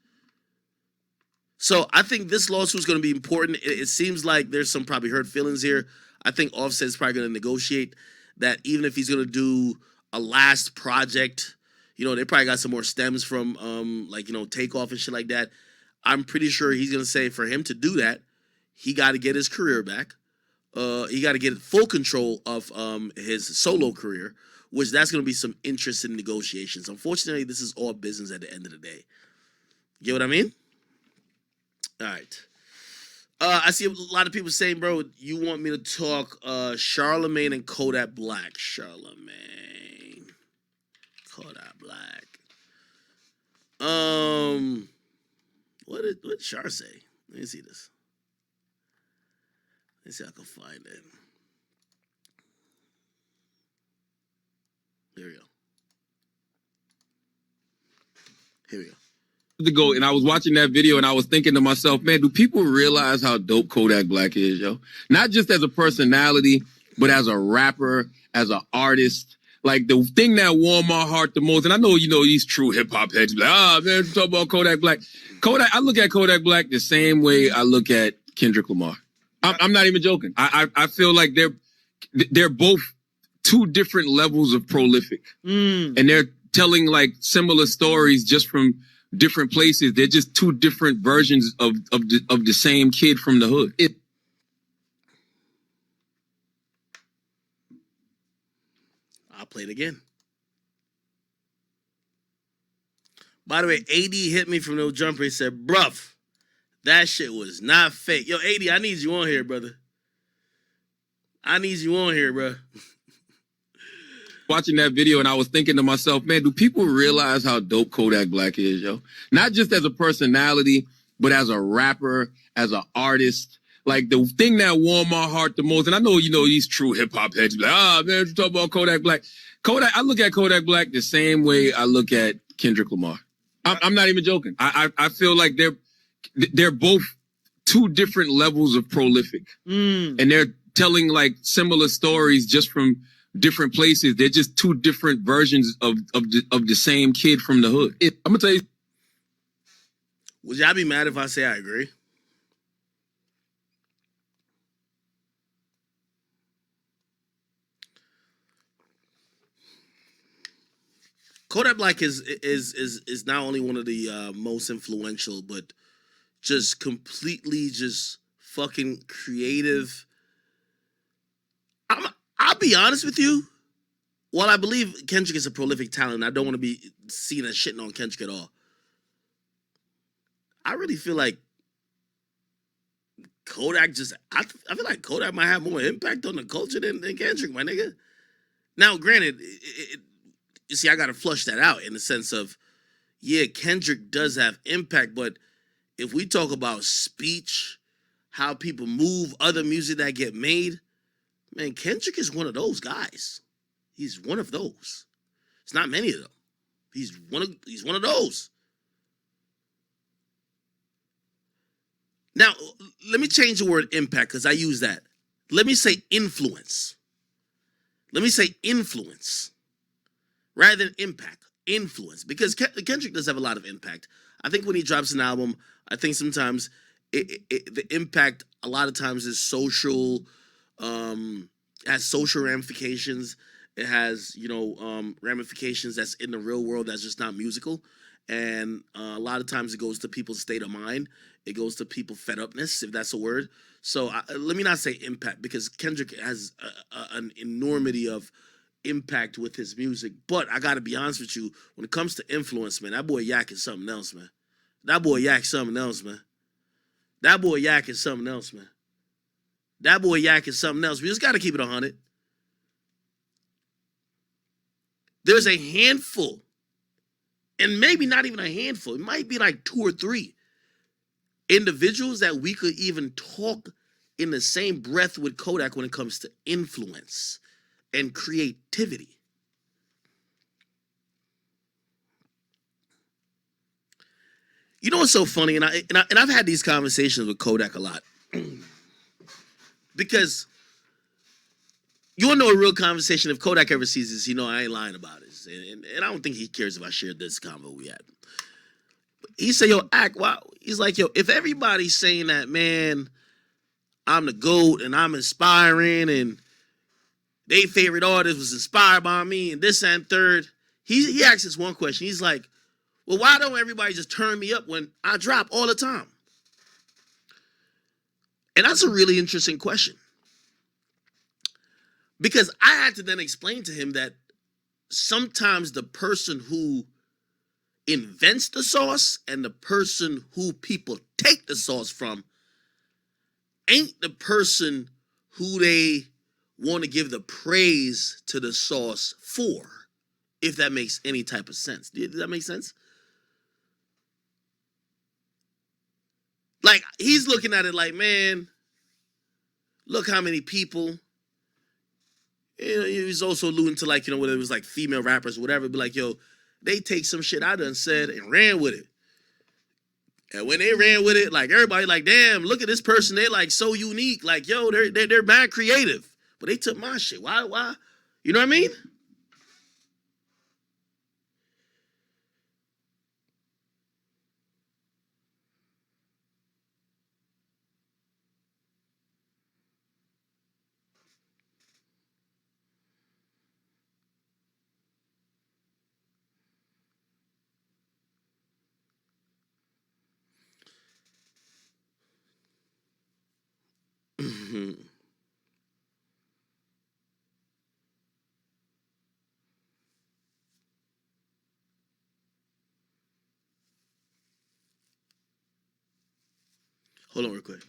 So I think this lawsuit is going to be important. It seems like there's some probably hurt feelings here. I think Offset is probably going to negotiate that even if he's going to do a last project, they probably got some more stems from Takeoff and shit like that. I'm pretty sure he's going to say for him to do that, he got to get his career back. He got to get full control of his solo career, which that's going to be some interesting negotiations. Unfortunately, this is all business at the end of the day. Get what I mean? All right. I see a lot of people saying, bro, you want me to talk Charlemagne and Kodak Black. Charlemagne. Kodak Black. What did Char say? Let me see this. Let's see if I can find it. Here we go. ago, and I was watching that video, and I was thinking to myself, man, do people realize how dope Kodak Black is, yo? Not just as a personality, but as a rapper, as an artist. Like, the thing that warmed my heart the most, and I know, these true hip-hop heads be like, man, you talk about Kodak Black. I look at Kodak Black the same way I look at Kendrick Lamar. I'm not even joking. I feel like they're both two different levels of prolific. And they're telling, like, similar stories just from different places. They're just two different versions of the same kid from the hood. I'll play it again. By the way, AD hit me from No Jumper. He said, bruv, that shit was not fake. Yo, AD, I need you on here, brother. I need you on here, bro. Watching that video, and I was thinking to myself, man, do people realize how dope Kodak Black is, yo? Not just as a personality, but as a rapper, as an artist. Like, the thing that warmed my heart the most, and I know, these true hip-hop heads be like, man, you talk about Kodak Black. I look at Kodak Black the same way I look at Kendrick Lamar. I'm not even joking. I feel like they're both two different levels of prolific. And they're telling, like, similar stories just from different places. They're just two different versions of the same kid from the hood. I'm gonna tell you. Would y'all be mad if I say I agree? Kodak Black is not only one of the most influential, but just completely just fucking creative. I'll be honest with you. While I believe Kendrick is a prolific talent, I don't want to be seen as shitting on Kendrick at all. I really feel like Kodak I feel like Kodak might have more impact on the culture than Kendrick, my nigga. Now, granted, you see, I got to flush that out in the sense of, yeah, Kendrick does have impact, but if we talk about speech, how people move, other music that get made, man, Kendrick is one of those guys. He's one of those. It's not many of them. He's one of those. Now, let me change the word impact because I use that. Let me say influence. Let me say influence rather than impact. Influence, because Kendrick does have a lot of impact. I think when he drops an album, I think sometimes the impact a lot of times is social, has social ramifications. It has, ramifications that's in the real world that's just not musical. And a lot of times it goes to people's state of mind. It goes to people's fed upness, if that's a word. So let me not say impact, because Kendrick has an enormity of impact with his music. But I got to be honest with you, when it comes to influence, man, that boy Yak is something else, man. That boy Yak is something else, man. That boy Yak is something else, man. That boy Yak is something else. We just got to keep it 100. There's a handful, and maybe not even a handful, it might be like 2 or 3 individuals that we could even talk in the same breath with Kodak when it comes to influence and creativity. You know what's so funny? And I've had these conversations with Kodak a lot. Because you want to know a real conversation, if Kodak ever sees this, I ain't lying about it. And I don't think he cares if I shared this convo we had. He said, yo, wow. He's like, yo, if everybody's saying that, man, I'm the GOAT and I'm inspiring and their favorite artist was inspired by me and this and third, he asks this one question. He's like, well, why don't everybody just turn me up when I drop all the time? And that's a really interesting question. Because I had to then explain to him that sometimes the person who invents the sauce and the person who people take the sauce from ain't the person who they want to give the praise to the sauce for, if that makes any type of sense. Does that make sense? Like, he's looking at it like, man, look how many people. He was also alluding to, like, whether it was like female rappers or whatever, but like, yo, they take some shit I done said and ran with it. And when they ran with it, like everybody, like, damn, look at this person. They like so unique. Like, yo, they're mad creative. But they took my shit. Why? You know what I mean? Hold on real quick.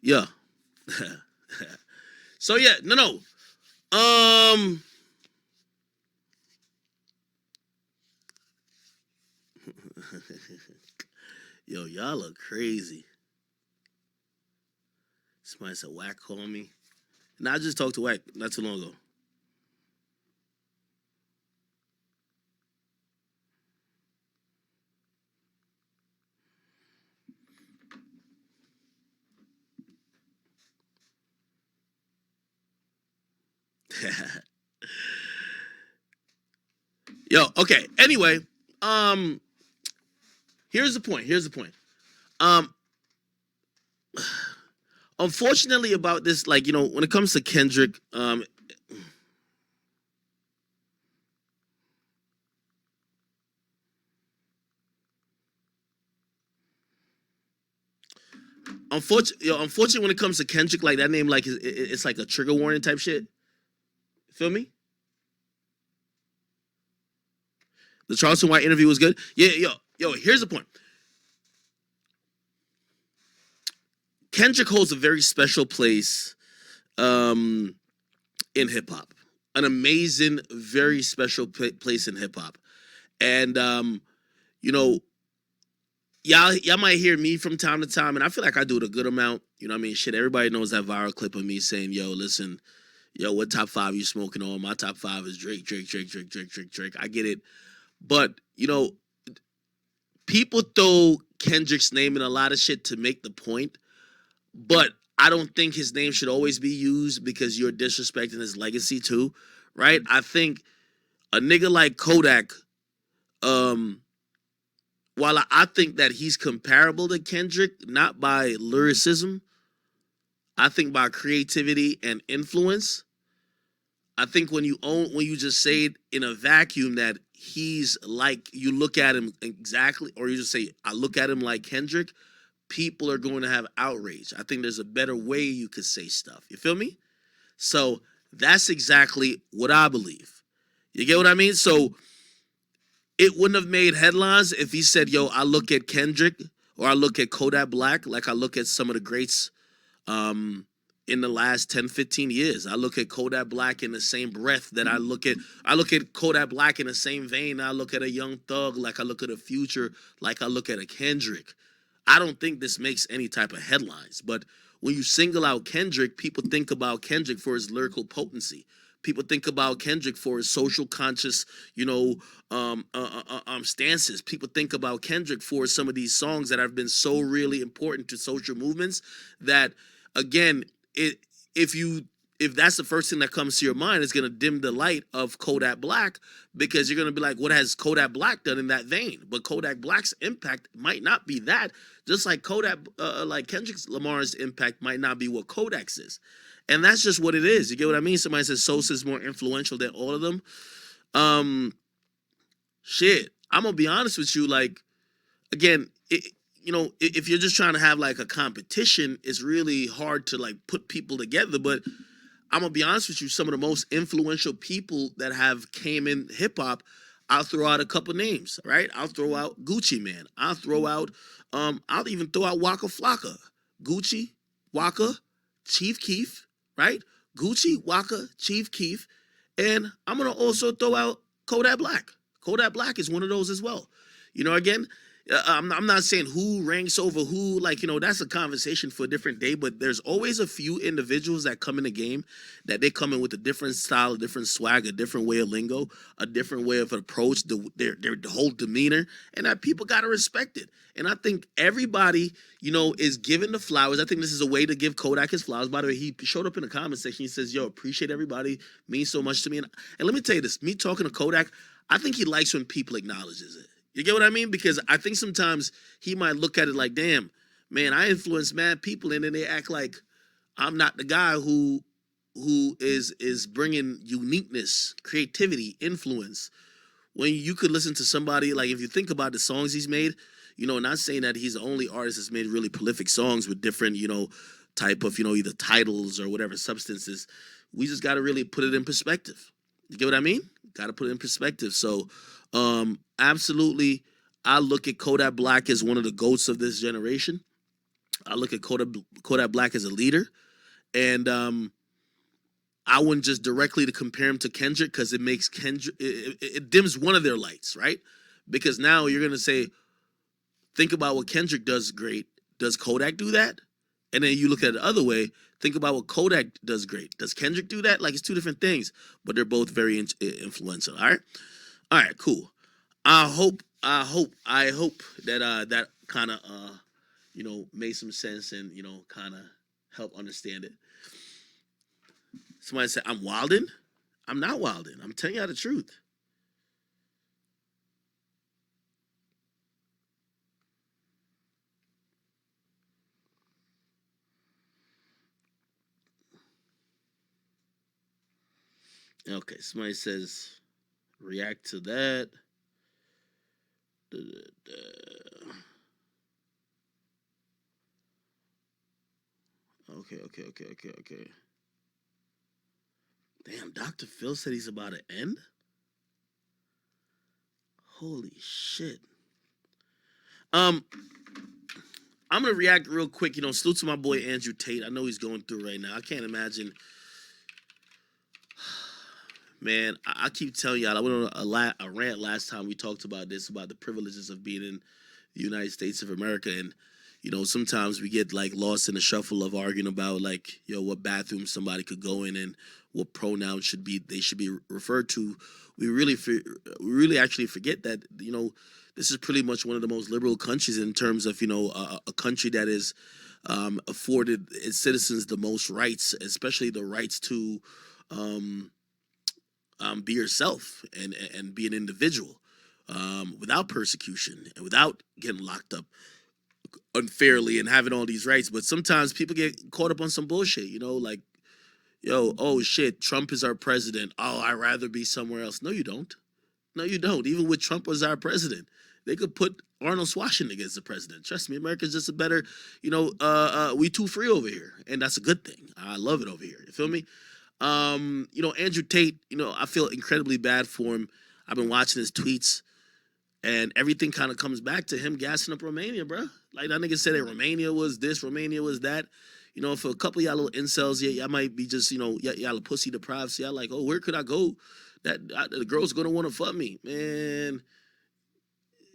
Yeah. So yeah, no. Yo, y'all look crazy. Somebody said Whack call me. And I just talked to Whack not too long ago. Yo, okay. Anyway, here's the point. Um, unfortunately about this, like, you know, when it comes to Kendrick, unfortunately when it comes to Kendrick, like that name, like it's like a trigger warning type shit. Feel me? The Charleston White interview was good. Yeah, yo, here's the point. Kendrick holds a very special place in hip hop. An amazing, very special place in hip hop. And you know, y'all might hear me from time to time, and I feel like I do it a good amount. You know what I mean? Shit, everybody knows that viral clip of me saying, yo, listen, yo, what top 5 you smoking on? My top 5 is Drake. I get it. But, you know, people throw Kendrick's name in a lot of shit to make the point, but I don't think his name should always be used because you're disrespecting his legacy too, right? I think a nigga like Kodak, while I think that he's comparable to Kendrick, not by lyricism, I think by creativity and influence. I think when you just say it in a vacuum that he's like, you look at him exactly, or you just say I look at him like Kendrick, people are going to have outrage. I think there's a better way you could say stuff. You feel me? So that's exactly what I believe. You get what I mean? So it wouldn't have made headlines if he said, yo, I look at Kendrick or I look at Kodak Black like I look at some of the greats in the last 10, 15 years. I look at Kodak Black in the same breath that I look at Kodak Black in the same vein. I look at a Young Thug like I look at a Future, like I look at a Kendrick. I don't think this makes any type of headlines, but when you single out Kendrick, people think about Kendrick for his lyrical potency. People think about Kendrick for his social conscious, stances. People think about Kendrick for some of these songs that have been so really important to social movements that, again, if that's the first thing that comes to your mind, it's gonna dim the light of Kodak Black, because you're gonna be like, what has Kodak Black done in that vein? But Kodak Black's impact might not be that, just like like Kendrick Lamar's impact might not be what Kodak's is. And that's just what it is. You get what I mean? Somebody says Sosa's more influential than all of them. Shit, I'm gonna be honest with you. Like, again, if you're just trying to have like a competition, it's really hard to like put people together. But I'm gonna be honest with you, some of the most influential people that have came in hip hop, I'll throw out a couple names, right? I'll throw out Gucci Man. I'll throw out, I'll even throw out Waka Flocka. Gucci, Waka, Chief Keef, right? Gucci, Waka, Chief Keef, and I'm gonna also throw out Kodak Black. Kodak Black is one of those as well. Again, I'm not saying who ranks over who, that's a conversation for a different day, but there's always a few individuals that come in the game that they come in with a different style, a different swag, a different way of lingo, a different way of approach, their whole demeanor, and that people got to respect it. And I think everybody, is given the flowers. I think this is a way to give Kodak his flowers. By the way, he showed up in the comment section. He says, yo, appreciate everybody. Means so much to me. And let me tell you this, me talking to Kodak, I think he likes when people acknowledges it. You get what I mean? Because I think sometimes he might look at it like, damn, man, I influence mad people, and then they act like I'm not the guy who is bringing uniqueness, creativity, influence. When you could listen to somebody, like if you think about the songs he's made, not saying that he's the only artist that's made really prolific songs with different, type of, either titles or whatever substances. We just got to really put it in perspective. You get what I mean? Got to put it in perspective. So, absolutely, I look at Kodak Black as one of the GOATs of this generation. I look at Kodak Black as a leader, and I wouldn't just directly to compare him to Kendrick, because it makes Kendrick, it dims one of their lights, right? Because now you're gonna say, think about what Kendrick does great. Does Kodak do that? And then you look at it the other way. Think about what Kodak does great. Does Kendrick do that? Like, it's two different things, but they're both very influential. All right, cool. I hope that that kind of made some sense and kind of help understand it. Somebody said I'm wilding. I'm not wilding. I'm telling you the truth. Okay, somebody says react to that. Okay. Damn, Dr. Phil said he's about to end? Holy shit. I'm gonna react real quick. Salute to my boy Andrew Tate. I know he's going through right now. I can't imagine. Man, I keep telling y'all, I went on a rant last time we talked about this, about the privileges of being in the United States of America. And, sometimes we get like lost in the shuffle of arguing about like, what bathroom somebody could go in and what pronouns they should be referred to. We really actually forget that, this is pretty much one of the most liberal countries in terms of, a country that is afforded its citizens the most rights, especially the rights to be yourself and be an individual. without persecution and without getting locked up unfairly and having all these rights. But sometimes people get caught up on some bullshit, you know, like, yo, oh shit, Trump is our president. Oh, I'd rather be somewhere else. No, you don't. No, you don't. Even with Trump was our president, they could put Arnold Schwarzenegger as the president. Trust me, America's just a better, you know, we too free over here. And that's a good thing. I love it over here. You feel me? You know, Andrew Tate, you know, I feel incredibly bad for him. I've been watching his tweets and everything kind of comes back to him gassing up Romania, bro. Like that nigga said that Romania was this, Romania was that. You know, for a couple of y'all little incels, yeah, y'all might be just, you know, y'all a pussy deprived. So y'all like, oh, where could I go? The girl's gonna want to fuck me, man.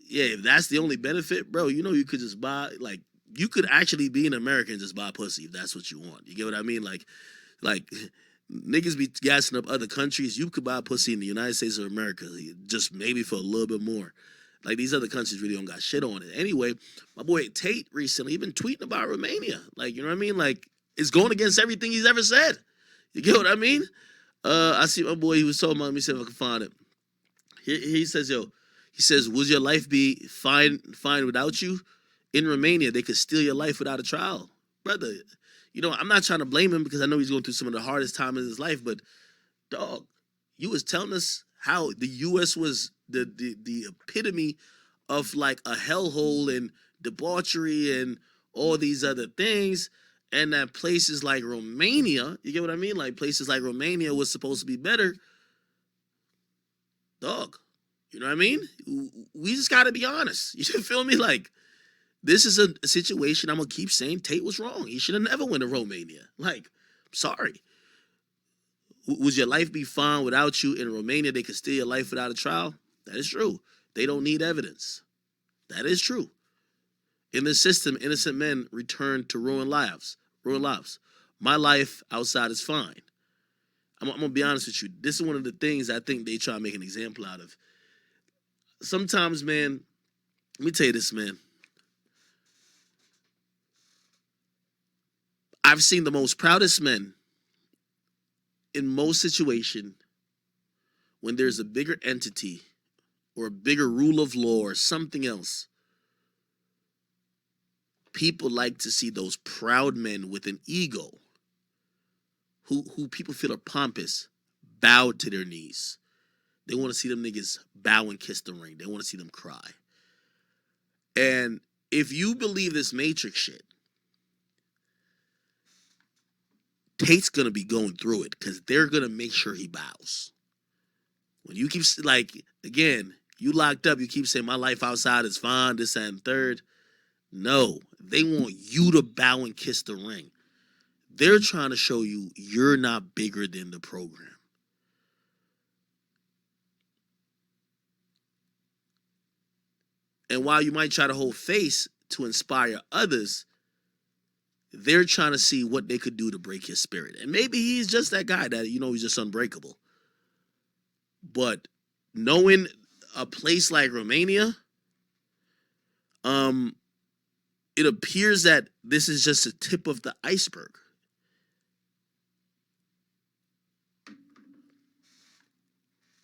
Yeah, if that's the only benefit, bro, you know, you could just buy, like, you could actually be an American and just buy pussy if that's what you want. You get what I mean? Like niggas be gassing up other countries. You could buy pussy in the United States of America, just maybe for a little bit more. Like, these other countries really don't got shit on it. Anyway, my boy Tate recently, he been tweeting about Romania. Like, you know what I mean? Like, it's going against everything he's ever said. You get what I mean? I see my boy, he was talking about, let me see if I can find it. He says, yo, he says, would your life be fine without you? In Romania, they could steal your life without a trial. Brother, you know, I'm not trying to blame him because I know he's going through some of the hardest time in his life, but dog, you was telling us how the U.S. was the epitome of like a hellhole and debauchery and all these other things, and that places like Romania, you get what I mean? Like places like Romania was supposed to be better. Dog, you know what I mean? We just got to be honest. You feel me? Like, this is a situation I'm going to keep saying Tate was wrong. He should have never went to Romania. Like, I'm sorry. Would your life be fine without you? In Romania, they could steal your life without a trial? That is true. They don't need evidence. That is true. In this system, innocent men return to ruined lives. My life outside is fine. I'm going to be honest with you. This is one of the things I think they try to make an example out of. Sometimes, man, let me tell you this, man. I've seen the most proudest men in most situations when there's a bigger entity or a bigger rule of law or something else. People like to see those proud men with an ego who people feel are pompous bow to their knees. They want to see them niggas bow and kiss the ring. They want to see them cry. And if you believe this Matrix shit, Tate's going to be going through it because they're going to make sure he bows. When you keep, like, again, you locked up, you keep saying my life outside is fine, this, that, and third. No, they want you to bow and kiss the ring. They're trying to show you you're not bigger than the program. And while you might try to hold face to inspire others, they're trying to see what they could do to break his spirit. And maybe he's just that guy that, you know, he's just unbreakable. But knowing a place like Romania, it appears that this is just a tip of the iceberg.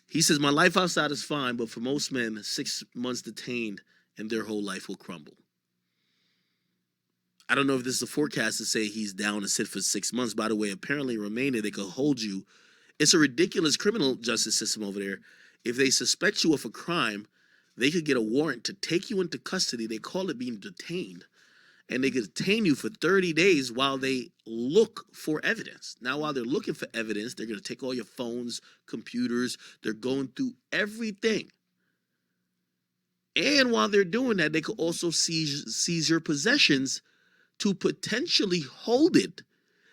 He says, my life outside is fine, but for most men, 6 months detained and their whole life will crumble. I don't know if this is a forecast to say he's down to sit for 6 months. By the way, apparently in Romania, they could hold you. It's a ridiculous criminal justice system over there. If they suspect you of a crime, they could get a warrant to take you into custody. They call it being detained. And they could detain you for 30 days while they look for evidence. Now, while they're looking for evidence, they're going to take all your phones, computers. They're going through everything. And while they're doing that, they could also seize your possessions to potentially hold it,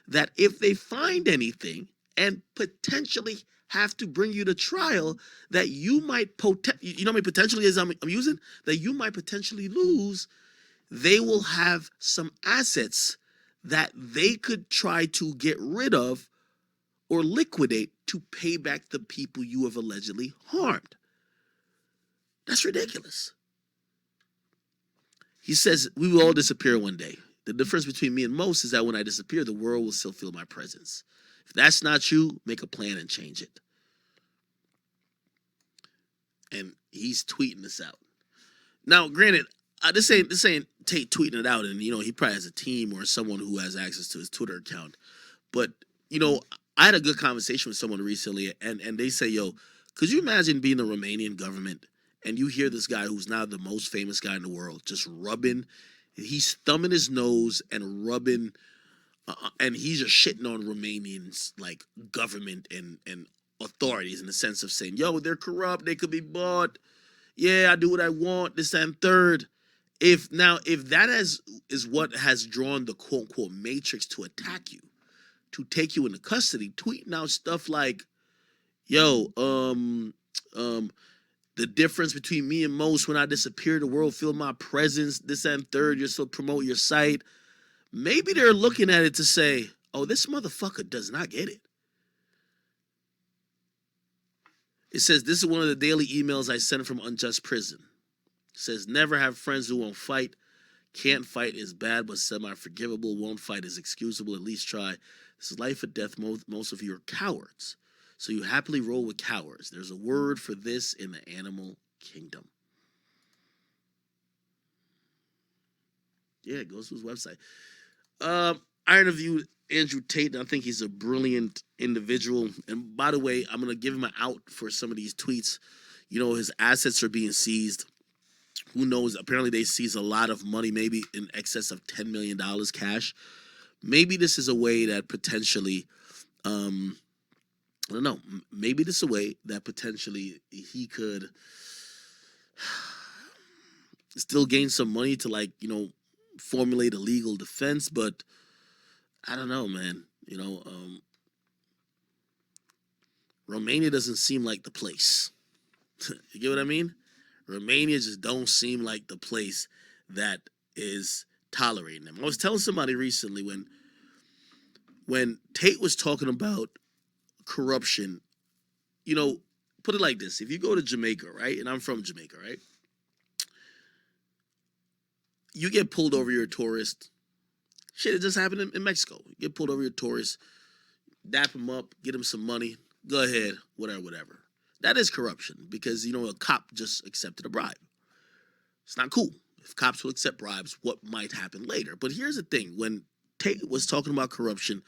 that if they find anything and potentially have to bring you to trial, that you might, you know how many potentially is I'm using? That you might potentially lose. They will have some assets that they could try to get rid of or liquidate to pay back the people you have allegedly harmed. That's ridiculous. He says, we will all disappear one day. The difference between me and most is that when I disappear, the world will still feel my presence. If that's not you, make a plan and change it. and he's tweeting this out. Now, granted, this ain't Tate tweeting it out, and he probably has a team or someone who has access to his Twitter account. But I had a good conversation with someone recently, and they say, yo, could you imagine being the Romanian government and you hear this guy who's now the most famous guy in the world just he's thumbing his nose and rubbing, and he's just shitting on Romanians like government and authorities in the sense of saying, yo, they're corrupt, they could be bought. Yeah, I do what I want, this, that, and third. If that is what has drawn the quote unquote matrix to attack you, to take you into custody, tweeting out stuff like, yo, the difference between me and most, when I disappear, the world feel my presence, this, that, and third, you're still promote your site. Maybe they're looking at it to say, oh, this motherfucker does not get it. It says, this is one of the daily emails I sent from unjust prison. It says, never have friends who won't fight. Can't fight is bad, but semi-forgivable. Won't fight is excusable. At least try. This is life or death. Most of you are cowards. So you happily roll with cowards. There's a word for this in the animal kingdom. Yeah, it goes to his website. I interviewed Andrew Tate, and I think he's a brilliant individual. And by the way, I'm going to give him an out for some of these tweets. His assets are being seized. Who knows? Apparently they seized a lot of money, maybe in excess of $10 million cash. Maybe this is a way that potentially, I don't know, maybe this is a way that potentially he could still gain some money to formulate a legal defense, but I don't know, man. Romania doesn't seem like the place. You get what I mean? Romania just don't seem like the place that is tolerating them. I was telling somebody recently when Tate was talking about corruption, put it like this. If you go to Jamaica, right? And I'm from Jamaica, right? You get pulled over, you're a tourist. Shit, it just happened in Mexico. You get pulled over, you're a tourist. Dap him up, get him some money. Go ahead, whatever. That is corruption because, a cop just accepted a bribe. It's not cool. If cops will accept bribes, what might happen later? But here's the thing. When Tate was talking about corruption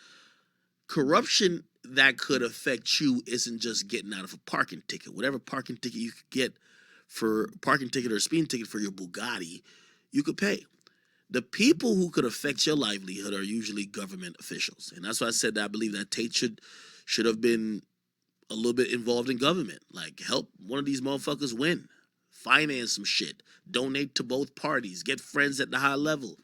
that could affect you isn't just getting out of a parking ticket. Whatever parking ticket you could get for parking ticket or speeding ticket for your Bugatti, you could pay. The people who could affect your livelihood are usually government officials. And that's why I said that I believe that Tate should have been a little bit involved in government. Like, help one of these motherfuckers win. Finance some shit. Donate to both parties. Get friends at the high level.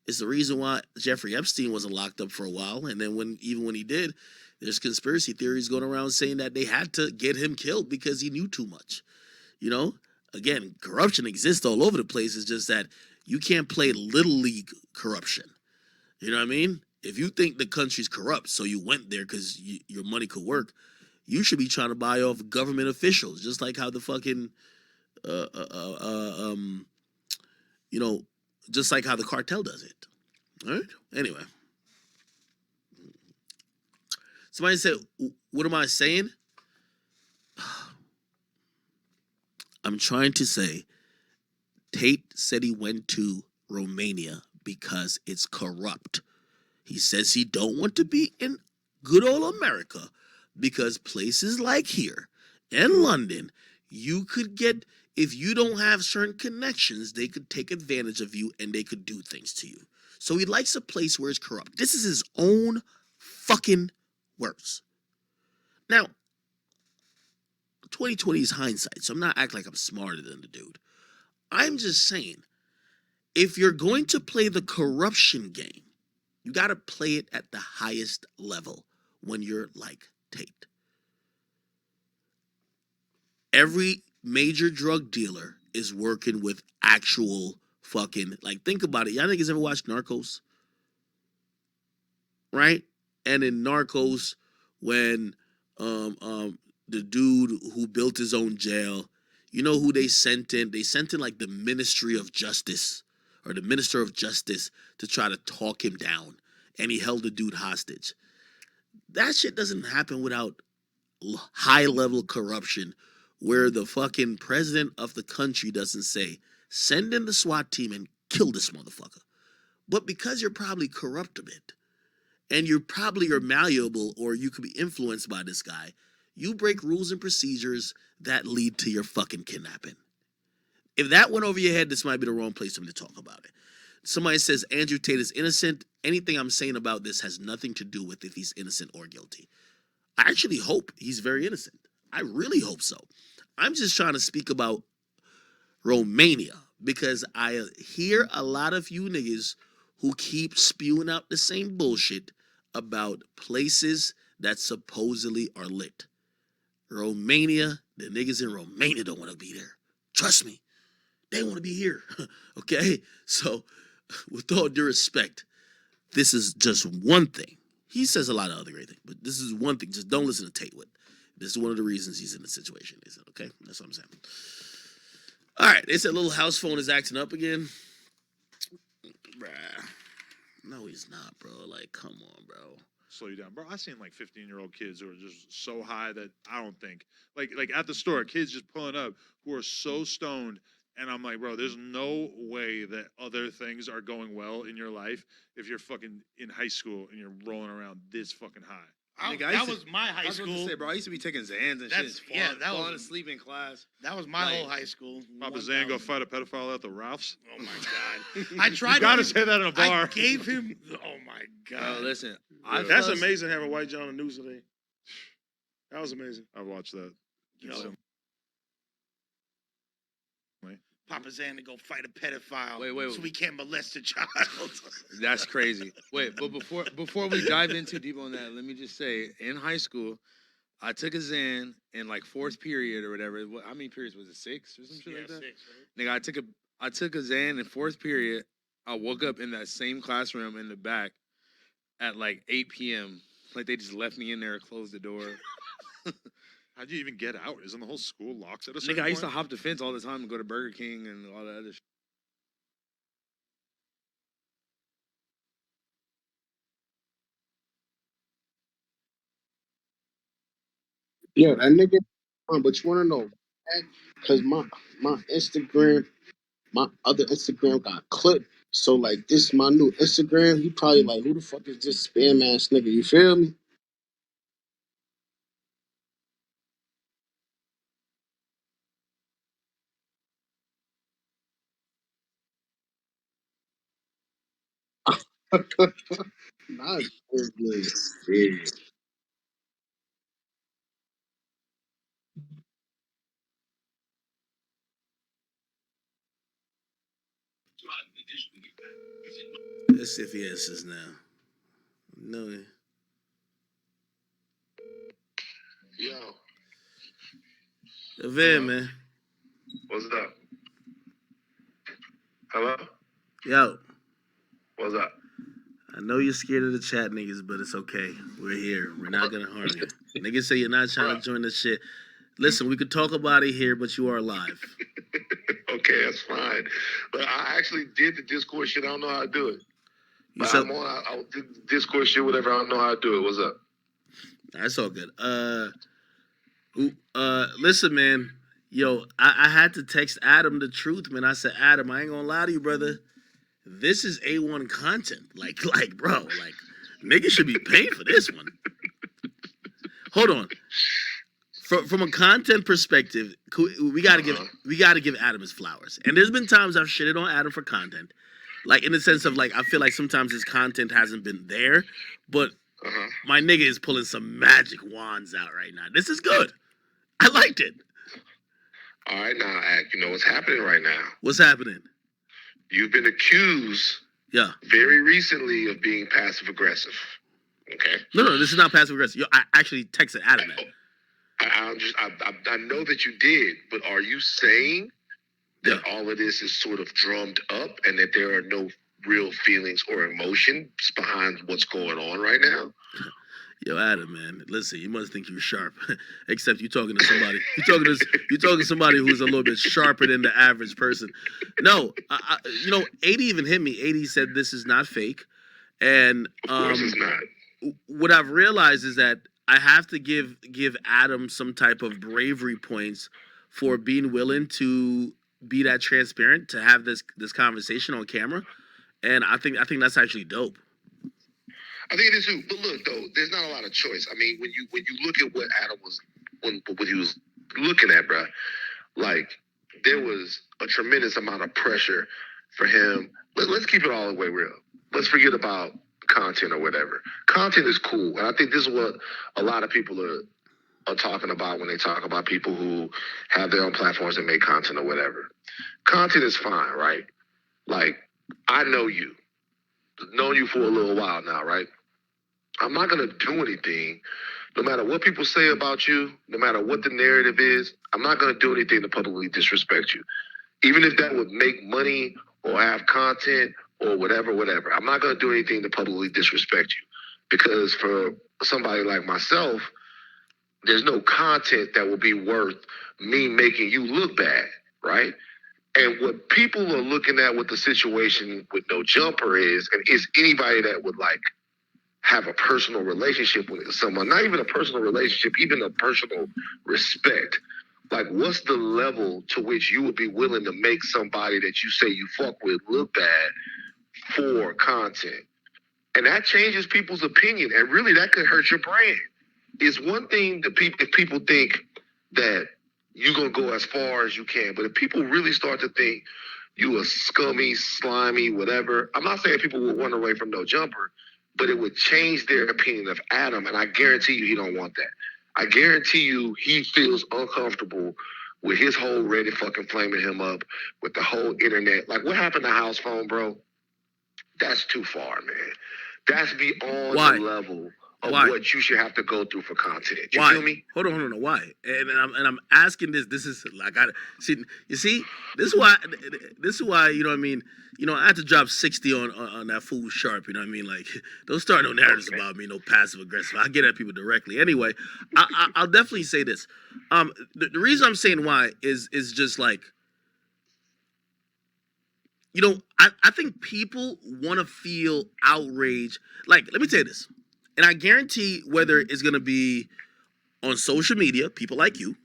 It's the reason why Jeffrey Epstein wasn't locked up for a while. And then when he did, there's conspiracy theories going around saying that they had to get him killed because he knew too much. Again, corruption exists all over the place. It's just that you can't play little league corruption. You know what I mean? If you think the country's corrupt, so you went there because your money could work, you should be trying to buy off government officials, just like how the fucking, just like how the cartel does it. All right? Anyway. Somebody said, what am I saying? I'm trying to say, Tate said he went to Romania because it's corrupt. He says he don't want to be in good old America because places like here in London, you could get, if you don't have certain connections, they could take advantage of you and they could do things to you. So he likes a place where it's corrupt. This is his own fucking words. Now, 2020 is hindsight, so I'm not acting like I'm smarter than the dude. I'm just saying, if you're going to play the corruption game, you got to play it at the highest level when you're like Tate. Every major drug dealer is working with actual fucking, like, think about it. Y'all niggas ever watched Narcos? Right? And in Narcos, when the dude who built his own jail, you know who they sent in? They sent in like the Ministry of Justice or the Minister of Justice to try to talk him down. And he held the dude hostage. That shit doesn't happen without high level corruption where the fucking president of the country doesn't say, send in the SWAT team and kill this motherfucker. But because you're probably corrupt a bit, and you probably are malleable or you could be influenced by this guy, you break rules and procedures that lead to your fucking kidnapping. If that went over your head, this might be the wrong place for me to talk about it. Somebody says Andrew Tate is innocent. Anything I'm saying about this has nothing to do with if he's innocent or guilty. I actually hope he's very innocent. I really hope so. I'm just trying to speak about Romania because I hear a lot of you niggas who keep spewing out the same bullshit about places that supposedly are lit. Romania, the niggas in Romania don't want to be there. Trust me, they want to be here. Okay? So, with all due respect, this is just one thing. He says a lot of other great things, but this is one thing. Just don't listen to Tate with. This is one of the reasons he's in the situation he's in, okay? That's what I'm saying. All right, they said Lil House Phone is acting up again. Bruh. No, he's not, bro. Like, come on, bro. Slow you down, bro. I seen like 15-year-old kids who are just so high that I don't think like at the store, kids just pulling up who are so stoned, and I'm like, bro, there's no way that other things are going well in your life if you're fucking in high school and you're rolling around this fucking high. That was my high I was school. about to say, bro, I used to be taking Xans and shit. That falling was asleep in class. That was my Like, whole high school. Papa Zan go fight a pedophile at the Ralphs. Oh my god! I tried. You gotta say that in a bar. I gave him. Oh my god! Bro, listen, That's amazing having White John on the news today. That was amazing. I watched that. Yo, Papa Zan to go fight a pedophile. Wait. So we can't molest a child. That's crazy. Wait, but before we dive in too deep on that, let me just say, in high school, I took a Xan in like fourth period or whatever. How many periods was it? 6 or some shit like that? 6, right? Nigga, I took a Xan in fourth period. I woke up in that same classroom in the back at like 8 p.m. Like they just left me in there and closed the door. How'd you even get out? Isn't the whole school locked at a certain Nigga, I used to point? hop the fence all the time and go to Burger King and all that other shit. Yeah, that nigga. But you wanna know? Because my Instagram, my other Instagram got clipped. So like this is my new Instagram. He probably like, who the fuck is this spam ass nigga? You feel me? Nah, yeah. Let's see if he answers now. No. Yo, Van, man. what's up? Hello? Yo, What's up? I know you're scared of the chat niggas, but it's okay. We're here. We're not gonna harm you. Niggas say you're not trying to join this shit. Listen, we could talk about it here, but you are live. Okay, that's fine. But I actually did the Discord shit. I don't know how to do it. You But said, I did the Discord shit, whatever. I don't know how to do it. What's up? that's all good. Listen, man. Yo, I had to text Adam the truth, man. I said, Adam, I ain't gonna lie to you, brother. This is A1 content. Like, bro, like, niggas should be paying for this one. Hold on. From a content perspective, we gotta give Adam his flowers. And there's been times I've shitted on Adam for content, like in the sense of like I feel like sometimes his content hasn't been there, but my nigga is pulling some magic wands out right now. This is good. I liked it. All right, now, Act, you know what's happening right now. What's happening? You've been accused very recently of being passive aggressive. Okay? No, this is not passive aggressive. Yo, I actually texted Adam that. I know that you did, but are you saying that all of this is sort of drummed up and that there are no real feelings or emotions behind what's going on right now? Yo, Adam, man, listen, you must think you're sharp. Except you're talking to somebody. You're talking to somebody who's a little bit sharper than the average person. No, you know, 80 even hit me. 80 said this is not fake, and of course it's not. What I've realized is that I have to give Adam some type of bravery points for being willing to be that transparent, to have this conversation on camera, and I think that's actually dope. I think it is too. But look, though, there's not a lot of choice. I mean, when you look at what Adam was what he was looking at, bro, like there was a tremendous amount of pressure for him. Let's keep it all the way real. Let's forget about content or whatever. Content is cool, and I think this is what a lot of people are talking about when they talk about people who have their own platforms and make content or whatever. Content is fine, right? Like, I know you. Known you for a little while now, right? I'm not going to do anything, no matter what people say about you, no matter what the narrative is, I'm not going to do anything to publicly disrespect you. Even if that would make money or have content or whatever. I'm not going to do anything to publicly disrespect you. Because for somebody like myself, there's no content that will be worth me making you look bad, right? And what people are looking at with the situation with No Jumper is anybody that would like have a personal relationship with someone, not even a personal relationship, even a personal respect. Like, what's the level to which you would be willing to make somebody that you say you fuck with look bad for content? And that changes people's opinion, and really that could hurt your brand. It's one thing that if people think that you're gonna go as far as you can, but if people really start to think you a scummy, slimy, whatever, I'm not saying people will run away from No Jumper, but it would change their opinion of Adam, and I guarantee you he don't want that. I guarantee you he feels uncomfortable with his whole Ready fucking flaming him up, with the whole internet. Like, what happened to House Phone, bro? That's too far, man. That's beyond the level of what you should have to go through for content. You feel me? Hold on. Why? And I'm asking this. This is like, you see, this is why, you know what I mean? You know, I had to drop 60 on that fool Sharp, you know what I mean? Like, don't start no narratives about me, no passive aggressive. I get at people directly. Anyway, I'll definitely say this. The reason I'm saying why is just like, you know, I think people want to feel outraged. Like, let me tell you this. And I guarantee whether it's going to be on social media, people like you,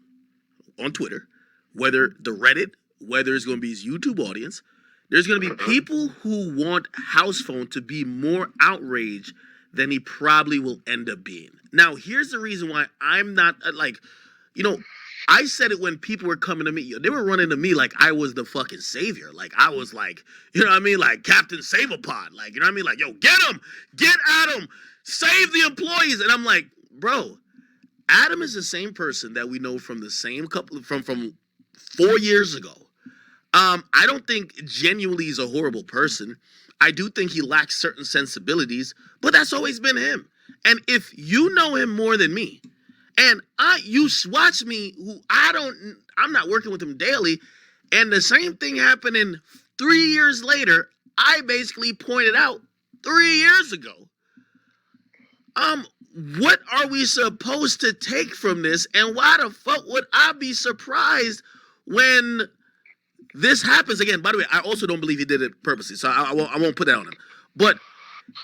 on Twitter, whether the Reddit, whether it's going to be his YouTube audience, there's going to be people who want House Phone to be more outraged than he probably will end up being. Now, here's the reason why I'm not, like, you know, I said it when people were coming to me. They were running to me like I was the fucking savior. Like, I was like, you know what I mean? Like Captain Save-A-Pod. Like, you know what I mean? Like, yo, get him! Get Adam! Save the employees! And I'm like, bro, Adam is the same person that we know from the same couple, from 4 years ago. I don't think genuinely he's a horrible person. I do think he lacks certain sensibilities, but that's always been him. And if you know him more than me, and you watch me, I'm not working with him daily, and the same thing happening 3 years later, I basically pointed out 3 years ago. What are we supposed to take from this? And why the fuck would I be surprised when this happens again? By the way, I also don't believe he did it purposely, so I won't put that on him. But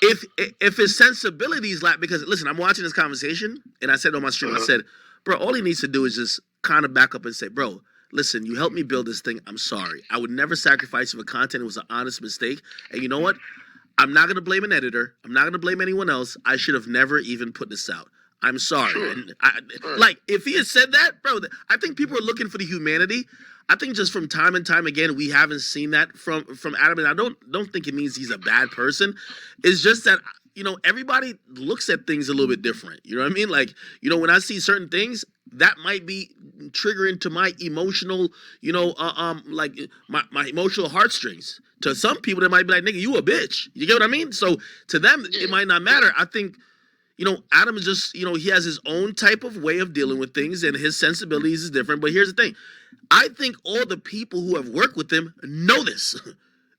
if his sensibilities lack, because listen, I'm watching this conversation, and I said on my stream, I said, bro, all he needs to do is just kind of back up and say, bro, listen, you helped me build this thing. I'm sorry. I would never sacrifice you for content. It was an honest mistake. And you know what? I'm not going to blame an editor. I'm not going to blame anyone else. I should have never even put this out. I'm sorry. Sure. And like, if he had said that, bro, I think people are looking for the humanity. I think just from time and time again, we haven't seen that from Adam. And I don't think it means he's a bad person. It's just that, you know, everybody looks at things a little bit different. You know what I mean? Like, you know, when I see certain things, that might be triggering to my emotional, you know, like my emotional heartstrings. To some people, they might be like, nigga, you a bitch. You get what I mean? So to them, it might not matter. I think, you know, Adam is just, you know, he has his own type of way of dealing with things, and his sensibilities is different. But here's the thing. I think all the people who have worked with him know this.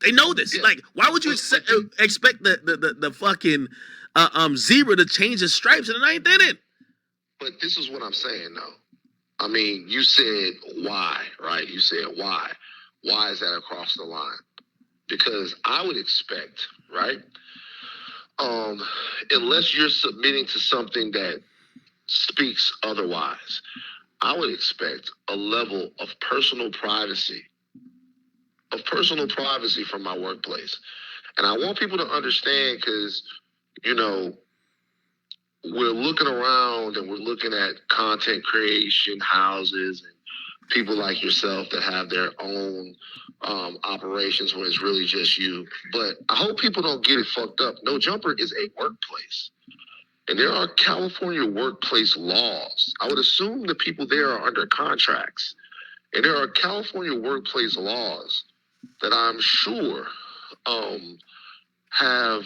They know this. Yeah. Like, why would you expect the fucking zebra to change his stripes and I didn't? But this is what I'm saying, though. I mean, you said why, right? You said why. Why is that across the line? Because I would expect, right? Unless you're submitting to something that speaks otherwise, I would expect a level of personal privacy from my workplace. And I want people to understand because, you know, we're looking around and we're looking at content creation houses and people like yourself that have their own operations where it's really just you. But I hope people don't get it fucked up. No Jumper is a workplace. And there are California workplace laws. I would assume the people there are under contracts. And there are California workplace laws that I'm sure have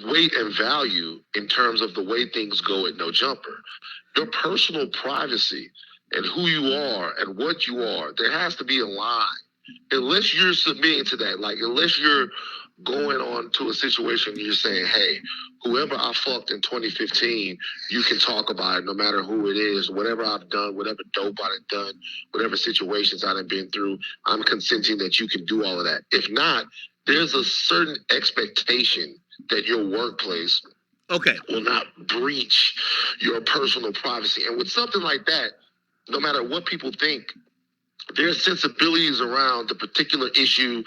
weight and value in terms of the way things go at No Jumper. Your personal privacy and who you are and what you are, there has to be a line. Unless you're submitting to that, like unless you're going on to a situation and you're saying, hey, whoever I fucked in 2015, you can talk about it no matter who it is, whatever I've done, whatever dope I've done, whatever situations I've been through, I'm consenting that you can do all of that. If not, there's a certain expectation that your workplace will not breach your personal privacy. And with something like that, no matter what people think, there's sensibilities around the particular issue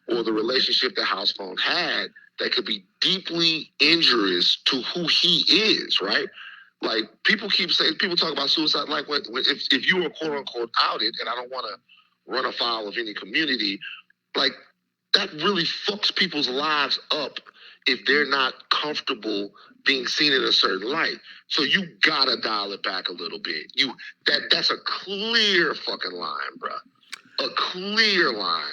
or the relationship that House Phone had that could be deeply injurious to who he is, right? Like people talk about suicide, like if you were quote unquote outed, and I don't want to run afoul of any community, like that really fucks people's lives up if they're not comfortable being seen in a certain light. So you gotta dial it back a little bit. That's a clear fucking line, bro. A clear line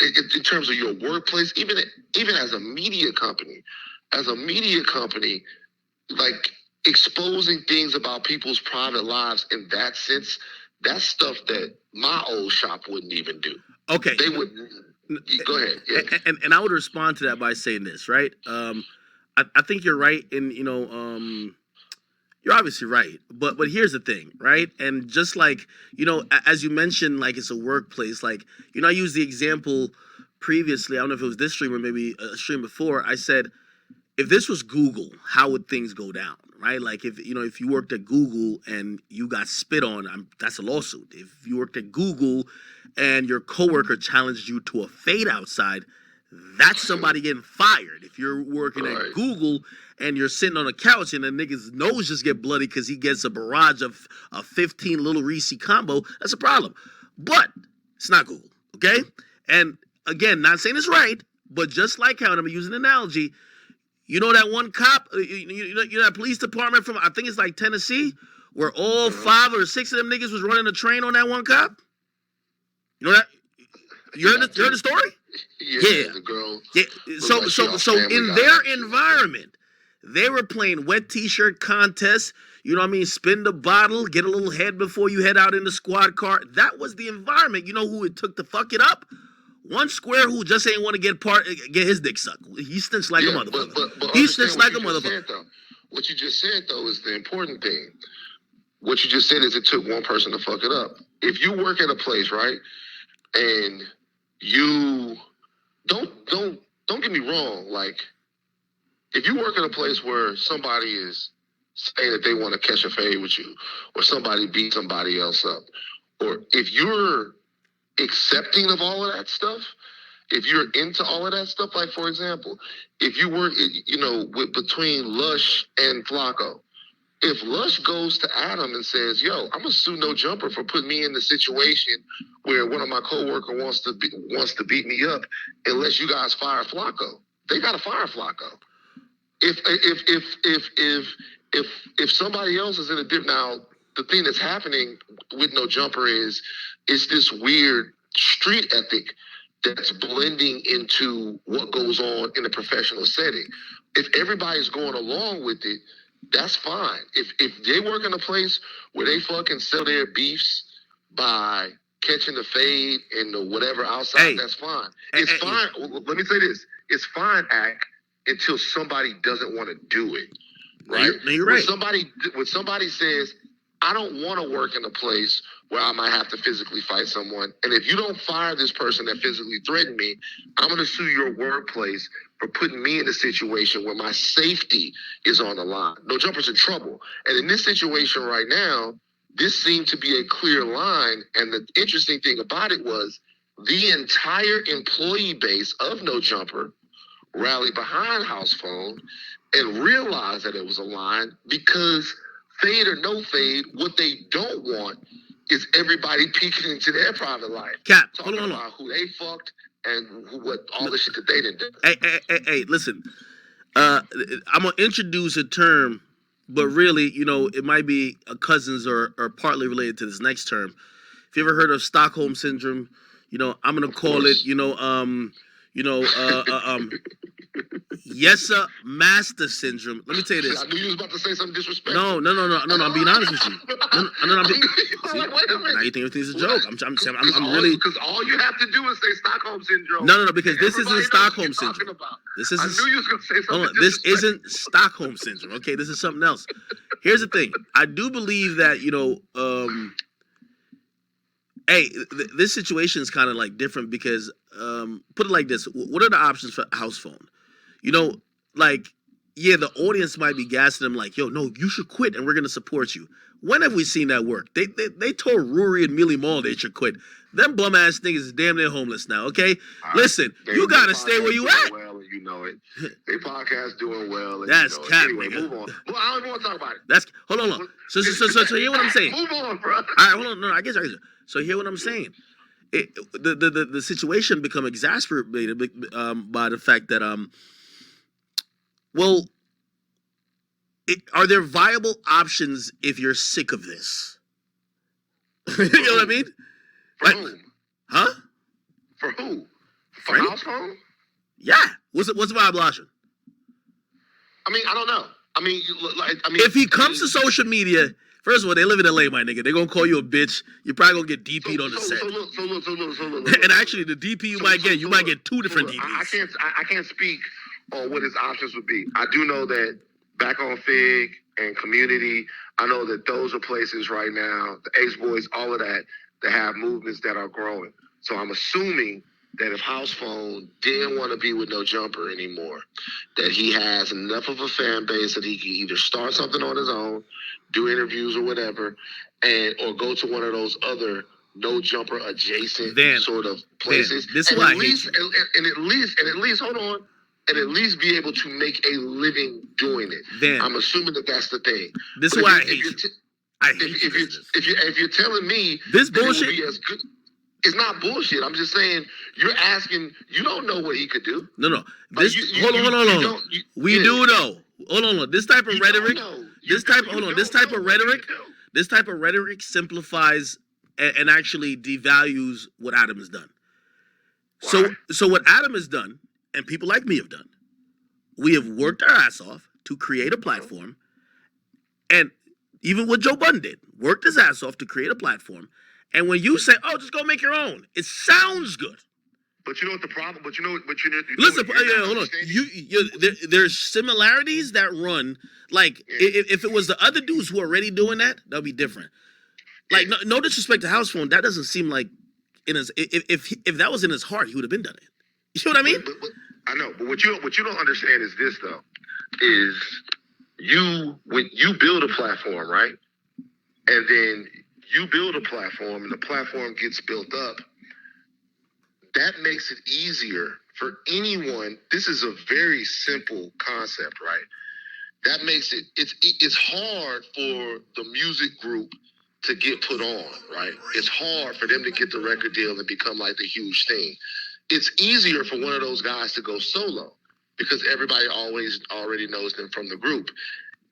in terms of your workplace, even as a media company. As a media company, like exposing things about people's private lives in that sense, that's stuff that my old shop wouldn't even do. Okay. They would. Go ahead. Yeah. And I would respond to that by saying this, right? I think you're right, and you're obviously right. But here's the thing, right? And just like, as you mentioned, like it's a workplace. Like, I used the example previously. I don't know if it was this stream or maybe a stream before. I said, if this was Google, how would things go down, right? Like if you worked at Google and you got spit on, that's a lawsuit. If you worked at Google and your coworker challenged you to a fade outside, that's somebody getting fired. If you're working at Google and you're sitting on a couch and a nigga's nose just get bloody because he gets a barrage of a 15 Little Reese combo, that's a problem. But it's not Google, okay? And again, not saying it's right, but just like how, and I'm using an analogy, that one cop, that police department from, I think it's like Tennessee, where all 5 or 6 of them niggas was running a train on that one cop? You know that? You heard the story? Yeah. The girl. Yeah. So in their environment, they were playing wet t-shirt contests. You know what I mean? Spin the bottle, get a little head before you head out in the squad car. That was the environment. You know who it took to fuck it up? One square who just ain't want to get his dick sucked. He stinks like a motherfucker. But he stinks like a motherfucker. What you just said, though, is the important thing. What you just said is it took one person to fuck it up. If you work at a place, right, and you don't get me wrong, like if you work in a place where somebody is saying that they want to catch a fade with you, or somebody beat somebody else up, or if you're accepting of all of that stuff, if you're into all of that stuff, like for example, if you work, between Lush and Flacco, if Lush goes to Adam and says, yo, I'm gonna sue No Jumper for putting me in the situation where one of my coworkers wants to beat me up, unless you guys fire Flacco, they gotta fire Flacco. If somebody else is in a different, now the thing that's happening with No Jumper is it's this weird street ethic that's blending into what goes on in a professional setting. If everybody's going along with it, that's fine. If they work in a place where they fucking sell their beefs by catching the fade and the whatever outside, that's fine. It's fine. Let me say this. It's fine, Act, until somebody doesn't want to do it. Right? You're right. When somebody says, I don't want to work in a place where I might have to physically fight someone, and if you don't fire this person that physically threatened me, I'm going to sue your workplace for putting me in a situation where my safety is on the line. No Jumper's in trouble. And in this situation right now, this seemed to be a clear line. And the interesting thing about it was the entire employee base of No Jumper rallied behind House Phone and realized that it was a line because fade or no fade, what they don't want is everybody peeking into their private life. Cap, talking hold on. about who they fucked and what all the shit that they didn't do. Hey, listen. I'm gonna introduce a term, but really, it might be a cousins or partly related to this next term. If you ever heard of Stockholm syndrome, I'm gonna call it, Yesa Master syndrome. Let me tell you this. I knew you was about to say something disrespectful. No. I'm being honest with you. No. See, wait a minute. Now you think everything's a joke. I'm really. Because all you have to do is say Stockholm syndrome. No, because this isn't Stockholm syndrome. syndrome. This isn't. I knew you was gonna say something. This isn't Stockholm syndrome. Okay, this is something else. Here's the thing. I do believe that this situation is kind of like different because put it like this: what are the options for House Phone? The audience might be gassing them like, yo, no, you should quit and we're gonna support you. When have we seen that work? They told Rory and Millie Mall they should quit. Them bum ass niggas is damn near homeless now, okay? Listen, you gotta stay where you at. Well, you know it. They podcast doing well. And That's cap, anyway, nigga. move on. Well, I don't even want to talk about it. That's hold on. So hear what I'm saying. Move on, bro. All right, hold on. No, I get you. So hear what I'm saying. The situation become exacerbated by the fact that are there viable options if you're sick of this? You know what I mean? For whom? Huh? For who? For House Phone? Yeah. What's the viable option? I mean, I don't know. If he comes to social media, first of all, they live in LA, my nigga. They're gonna call you a bitch. You're probably gonna get DP'd on the set. Look. And actually, the DP you might get two different DPs. I can't speak on what his options would be. I do know that back on Fig and Community, I know that those are places right now, the Ace Boys, all of that have movements that are growing. So I'm assuming that if House Phone didn't want to be with No Jumper anymore, that he has enough of a fan base that he can either start something on his own, do interviews or whatever, or go to one of those other No Jumper adjacent sort of places. This is why I hate you. And at least, hold on, and at least be able to make a living doing it. I'm assuming that that's the thing. This is why I hate you. If you're telling me this bullshit, it will be as good, it's not bullshit. I'm just saying you're asking. You don't know what he could do. No. Hold on. We do know. Hold on. This type of rhetoric. This type of rhetoric simplifies and actually devalues what Adam has done. Why? So what Adam has done, and people like me have done, we have worked our ass off to create a platform, and even what Joe Budden did, worked his ass off to create a platform. And when you say, "Oh, just go make your own," it sounds good. But you know what the problem? Listen, hold on. There's similarities that run. Like if it was the other dudes who are already doing that, that'd be different. Like no disrespect to House Phone, that doesn't seem like in his. If that was in his heart, he would have been done it. You know what I mean? But I know. But what you don't understand is this though, is when you build a platform, right, and then you build a platform and the platform gets built up, that makes it easier for anyone. This is a very simple concept, right? That makes it's hard for the music group to get put on, right? It's hard for them to get the record deal and become like the huge thing. It's easier for one of those guys to go solo because everybody already knows them from the group.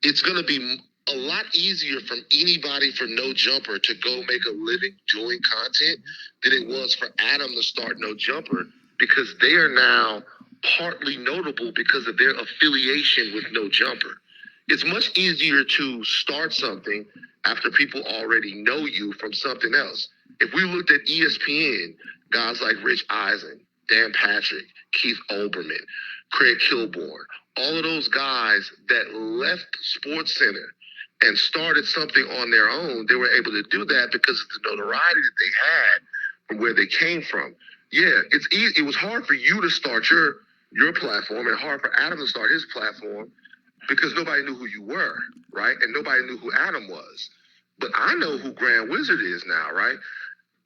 It's going to be a lot easier from anybody for No Jumper to go make a living doing content than it was for Adam to start No Jumper, because they are now partly notable because of their affiliation with No Jumper. It's much easier to start something after people already know you from something else. If we looked at ESPN, guys like Rich Eisen, Dan Patrick, Keith Olbermann, Craig Kilborn, all of those guys that left SportsCenter and started something on their own, they were able to do that because of the notoriety that they had from where they came from. Yeah, it's easy. It was hard for you to start your platform and hard for Adam to start his platform because nobody knew who you were, right? And nobody knew who Adam was. But I know who Grand Wizard is now, right?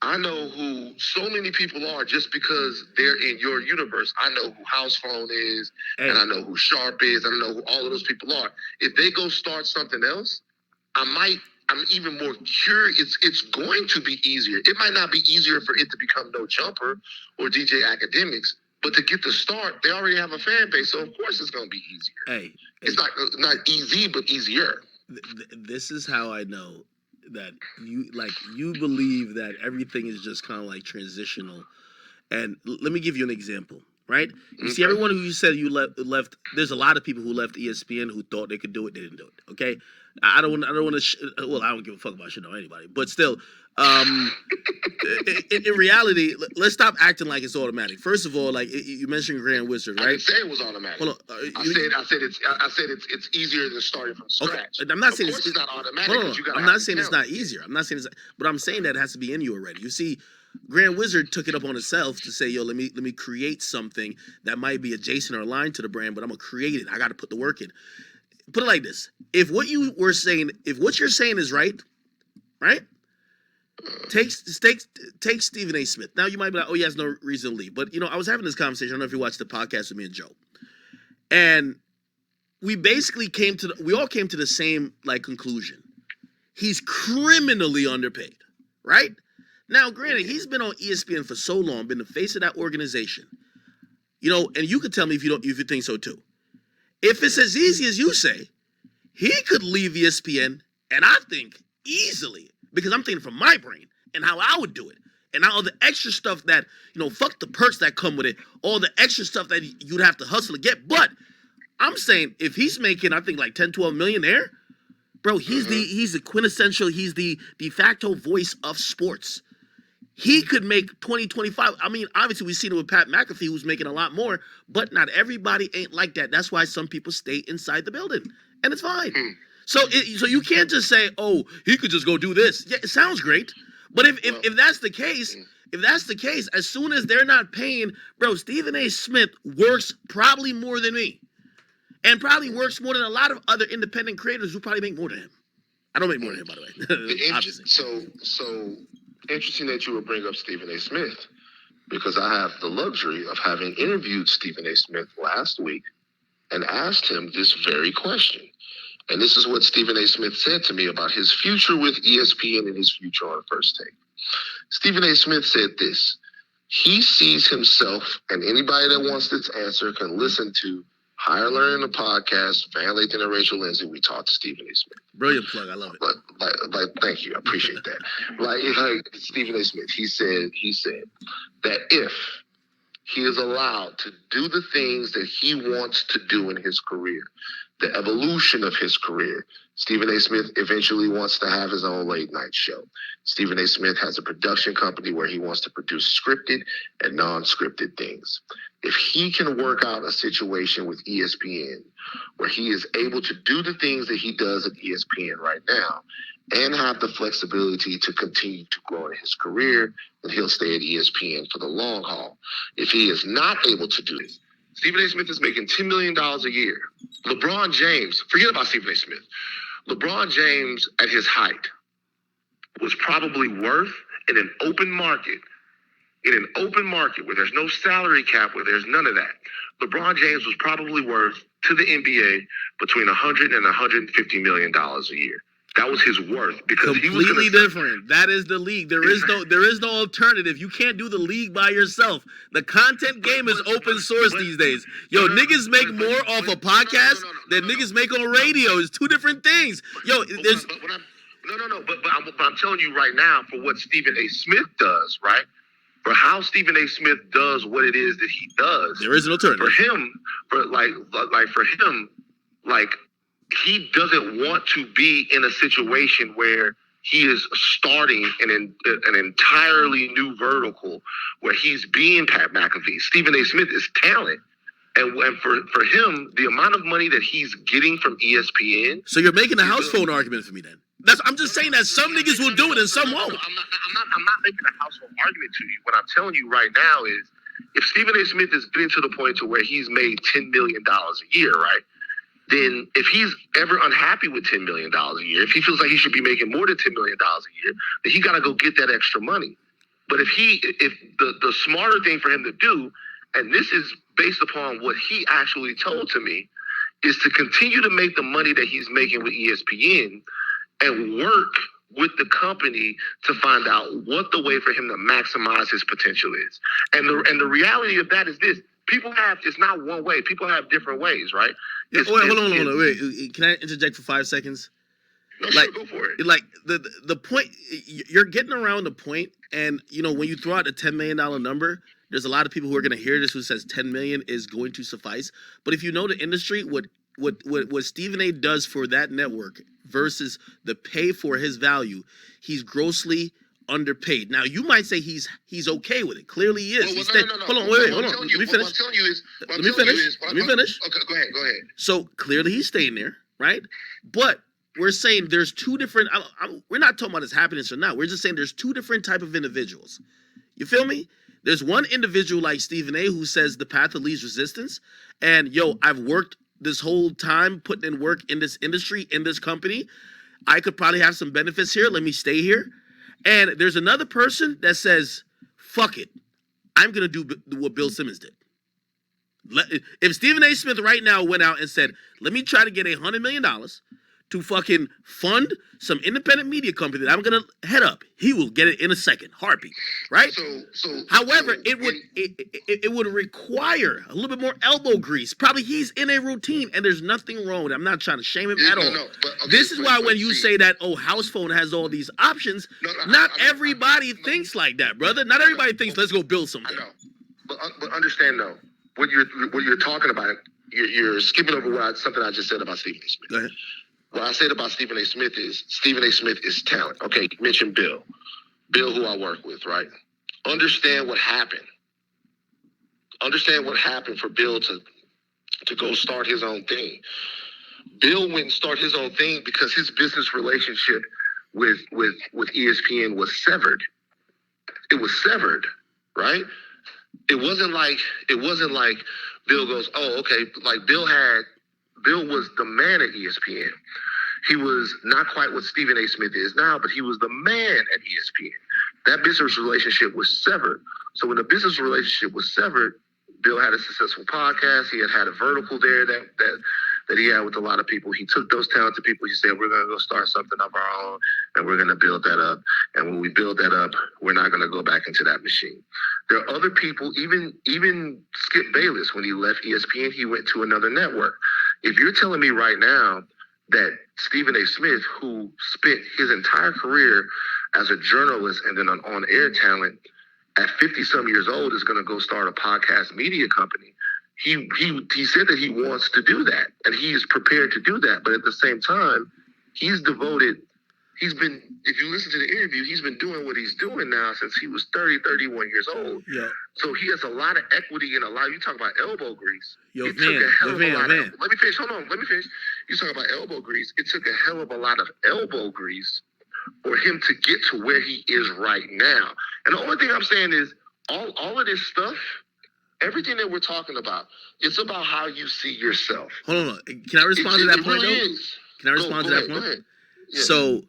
I know who so many people are just because they're in your universe. I know who House Phone is, and I know who Sharp is, and I know who all of those people are. If they go start something else, I'm even more curious. It's going to be easier. It might not be easier for it to become No Jumper or DJ Akademiks, but to get the start, they already have a fan base, so of course it's going to be easier. It's not easy, but easier. This is how I know that you believe that everything is just kind of like transitional. And let me give you an example, right? You see, everyone who you said you left. There's a lot of people who left ESPN who thought they could do it, they didn't do it. Okay, I don't want to. Well, I don't give a fuck about shit on anybody, but still, in reality, let's stop acting like it's automatic. First of all, like you mentioned Grand Wizard, right? I didn't say it was automatic. Hold on, I said it's easier than starting from scratch. Okay. I'm not of saying course it's not automatic. Hold on. I'm not saying it's not easier. I'm not saying but I'm saying that it has to be in you already. You see, Grand Wizard took it up on himself to say, yo, let me create something that might be adjacent or aligned to the brand, but I'm gonna create it. I got to put the work in. Put it like this: if what you're saying is right, take Stephen A. Smith. Now you might be like, oh, he has no reason to leave, but I was having this conversation. I don't know if you watched the podcast with me and Joe, and we basically we all came to the same conclusion. He's criminally underpaid, right? Now, granted, he's been on ESPN for so long, been the face of that organization, and you could tell me if you think so too. If it's as easy as you say, he could leave ESPN, and I think easily, because I'm thinking from my brain and how I would do it, and all the extra stuff that, fuck the perks that come with it, all the extra stuff that you'd have to hustle to get. But I'm saying if he's making, I think 10, 12 million there, bro, he's the quintessential, he's the de facto voice of sports. He could make 20, 25. I mean, obviously we've seen it with Pat McAfee, who's making a lot more, but not everybody ain't like that. That's why some people stay inside the building, and it's fine. So you can't just say, oh, he could just go do this. Yeah, it sounds great, but if that's the case, as soon as they're not paying, bro, Stephen A. Smith works probably more than me, and probably works more than a lot of other independent creators who probably make more than him. I don't make more than him, by the way. Obviously. So interesting that you would bring up Stephen A. Smith, because I have the luxury of having interviewed Stephen A. Smith last week and asked him this very question. And this is what Stephen A. Smith said to me about his future with ESPN and his future on First Take. Stephen A. Smith said this: he sees himself, and anybody that wants this answer can listen to Higher Learning, the podcast, Van Lathan and Rachel Lindsay. We talked to Stephen A. Smith. Brilliant plug. I love it. Thank you. I appreciate that. like Stephen A. Smith, he said that if he is allowed to do the things that he wants to do in his career, the evolution of his career, Stephen A. Smith eventually wants to have his own late night show. Stephen A. Smith has a production company where he wants to produce scripted and non-scripted things. If he can work out a situation with ESPN where he is able to do the things that he does at ESPN right now and have the flexibility to continue to grow in his career, then he'll stay at ESPN for the long haul. If he is not able to do it, Stephen A. Smith is making $10 million a year. LeBron James, forget about Stephen A. Smith. LeBron James at his height was probably worth in an open market where there's no salary cap, where there's none of that. LeBron James was probably worth to the NBA between $100 and $150 million a year. That was his worth, because completely different. That is the league. There is no alternative. You can't do the league by yourself. The content game is open source these days. Yo, niggas make more off a podcast than niggas make on radio. It's two different things. Yo, there's but I'm telling you right now, for what Stephen A. Smith does, right? For how Stephen A. Smith does what it is that he does, there is an alternative. For him, he doesn't want to be in a situation where he is starting an entirely new vertical where he's being Pat McAfee. Stephen A. Smith is talent. And for him, the amount of money that he's getting from ESPN. So you're making a house phone argument for me then? I'm just saying that some niggas will do it and some won't. I'm not making a house phone argument to you. What I'm telling you right now is, if Stephen A. Smith is getting to the point to where he's made $10 million a year, right? then if he's ever unhappy with $10 million a year, if he feels like he should be making more than $10 million a year, then he got to go get that extra money. But if the smarter thing for him to do, and this is based upon what he actually told to me, is to continue to make the money that he's making with ESPN and work with the company to find out what the way for him to maximize his potential is. And the reality of that is this: it's not one way. People have different ways, right? Wait, hold on. Wait, can I interject for 5 seconds? No, sure, go for it. Like the point, you're getting around the point, and when you throw out the $10 million number, there's a lot of people who are going to hear this who says 10 million is going to suffice. But if you know the industry, what Stephen A does for that network versus the pay for his value, he's grossly underpaid. Now you might say he's okay with it. Clearly he is. No. Hold on, wait. Hold on. Let me finish. Let me finish. Okay, go ahead. So clearly he's staying there, right? But we're saying there's two different. We're not talking about his happiness or not. We're just saying there's two different type of individuals. You feel me? There's one individual like Stephen A who says the path of least resistance, and I've worked this whole time putting in work in this industry, in this company. I could probably have some benefits here. Let me stay here. And there's another person that says, fuck it. I'm going to do what Bill Simmons did. If Stephen A. Smith right now went out and said, let me try to get $100 million to fucking fund some independent media company that I'm going to head up, he will get it in a second, heartbeat, right? However, it would require a little bit more elbow grease. Probably he's in a routine, and there's nothing wrong with it. I'm not trying to shame him at all. This is why when you say that, House Phone has all these options, not everybody thinks like that, brother. Not everybody thinks, let's go build something. I know, but understand though, what you're talking about, you're skipping over something I just said about Stephen A. Smith. Go ahead. What I said about Stephen A. Smith is Stephen A. Smith is talent. Okay, you mentioned Bill, who I work with, right? Understand what happened. Understand what happened for Bill to go start his own thing. Bill went and started his own thing because his business relationship with ESPN was severed. It was severed, right? It wasn't like Bill goes, oh, okay, like Bill was the man at ESPN. He was not quite what Stephen A. Smith is now, but he was the man at ESPN. That business relationship was severed. So when the business relationship was severed, Bill had a successful podcast. He had a vertical there that he had with a lot of people. He took those talented people. He said, we're going to go start something of our own, and we're going to build that up. And when we build that up, we're not going to go back into that machine. There are other people, even Skip Bayless, when he left ESPN, he went to another network. If you're telling me right now that Stephen A. Smith, who spent his entire career as a journalist and then an on-air talent, at 50-some years old is going to go start a podcast media company, he said that he wants to do that, and he is prepared to do that. But at the same time, if you listen to the interview, he's been doing what he's doing now since he was 31 years old. Yeah. So he has a lot of equity in a lot. You talk about elbow grease. Man. Let me finish. Hold on. Let me finish. You talk about elbow grease. It took a hell of a lot of elbow grease for him to get to where he is right now. And the only thing I'm saying is all of this stuff, everything that we're talking about, it's about how you see yourself. Hold on. Can I respond to that point, though? Can I respond to that point? Go ahead. Yeah. So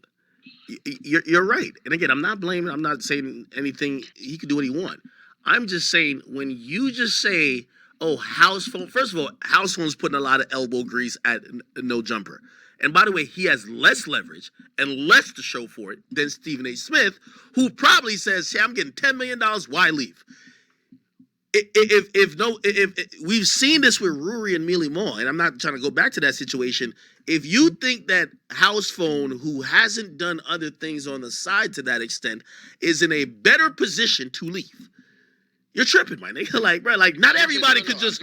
you're right. And again, I'm not blaming. I'm not saying anything. He can do what he wants. I'm just saying when you just say, House Phone. First of all, House Phone's putting a lot of elbow grease at No Jumper. And by the way, he has less leverage and less to show for it than Stephen A. Smith, who probably says, hey, I'm getting $10 million. Why leave? If we've seen this with Rory and Mealy Mall, and I'm not trying to go back to that situation. If you think that House Phone, who hasn't done other things on the side to that extent, is in a better position to leave, you're tripping, my nigga. Like, bro, like not everybody could just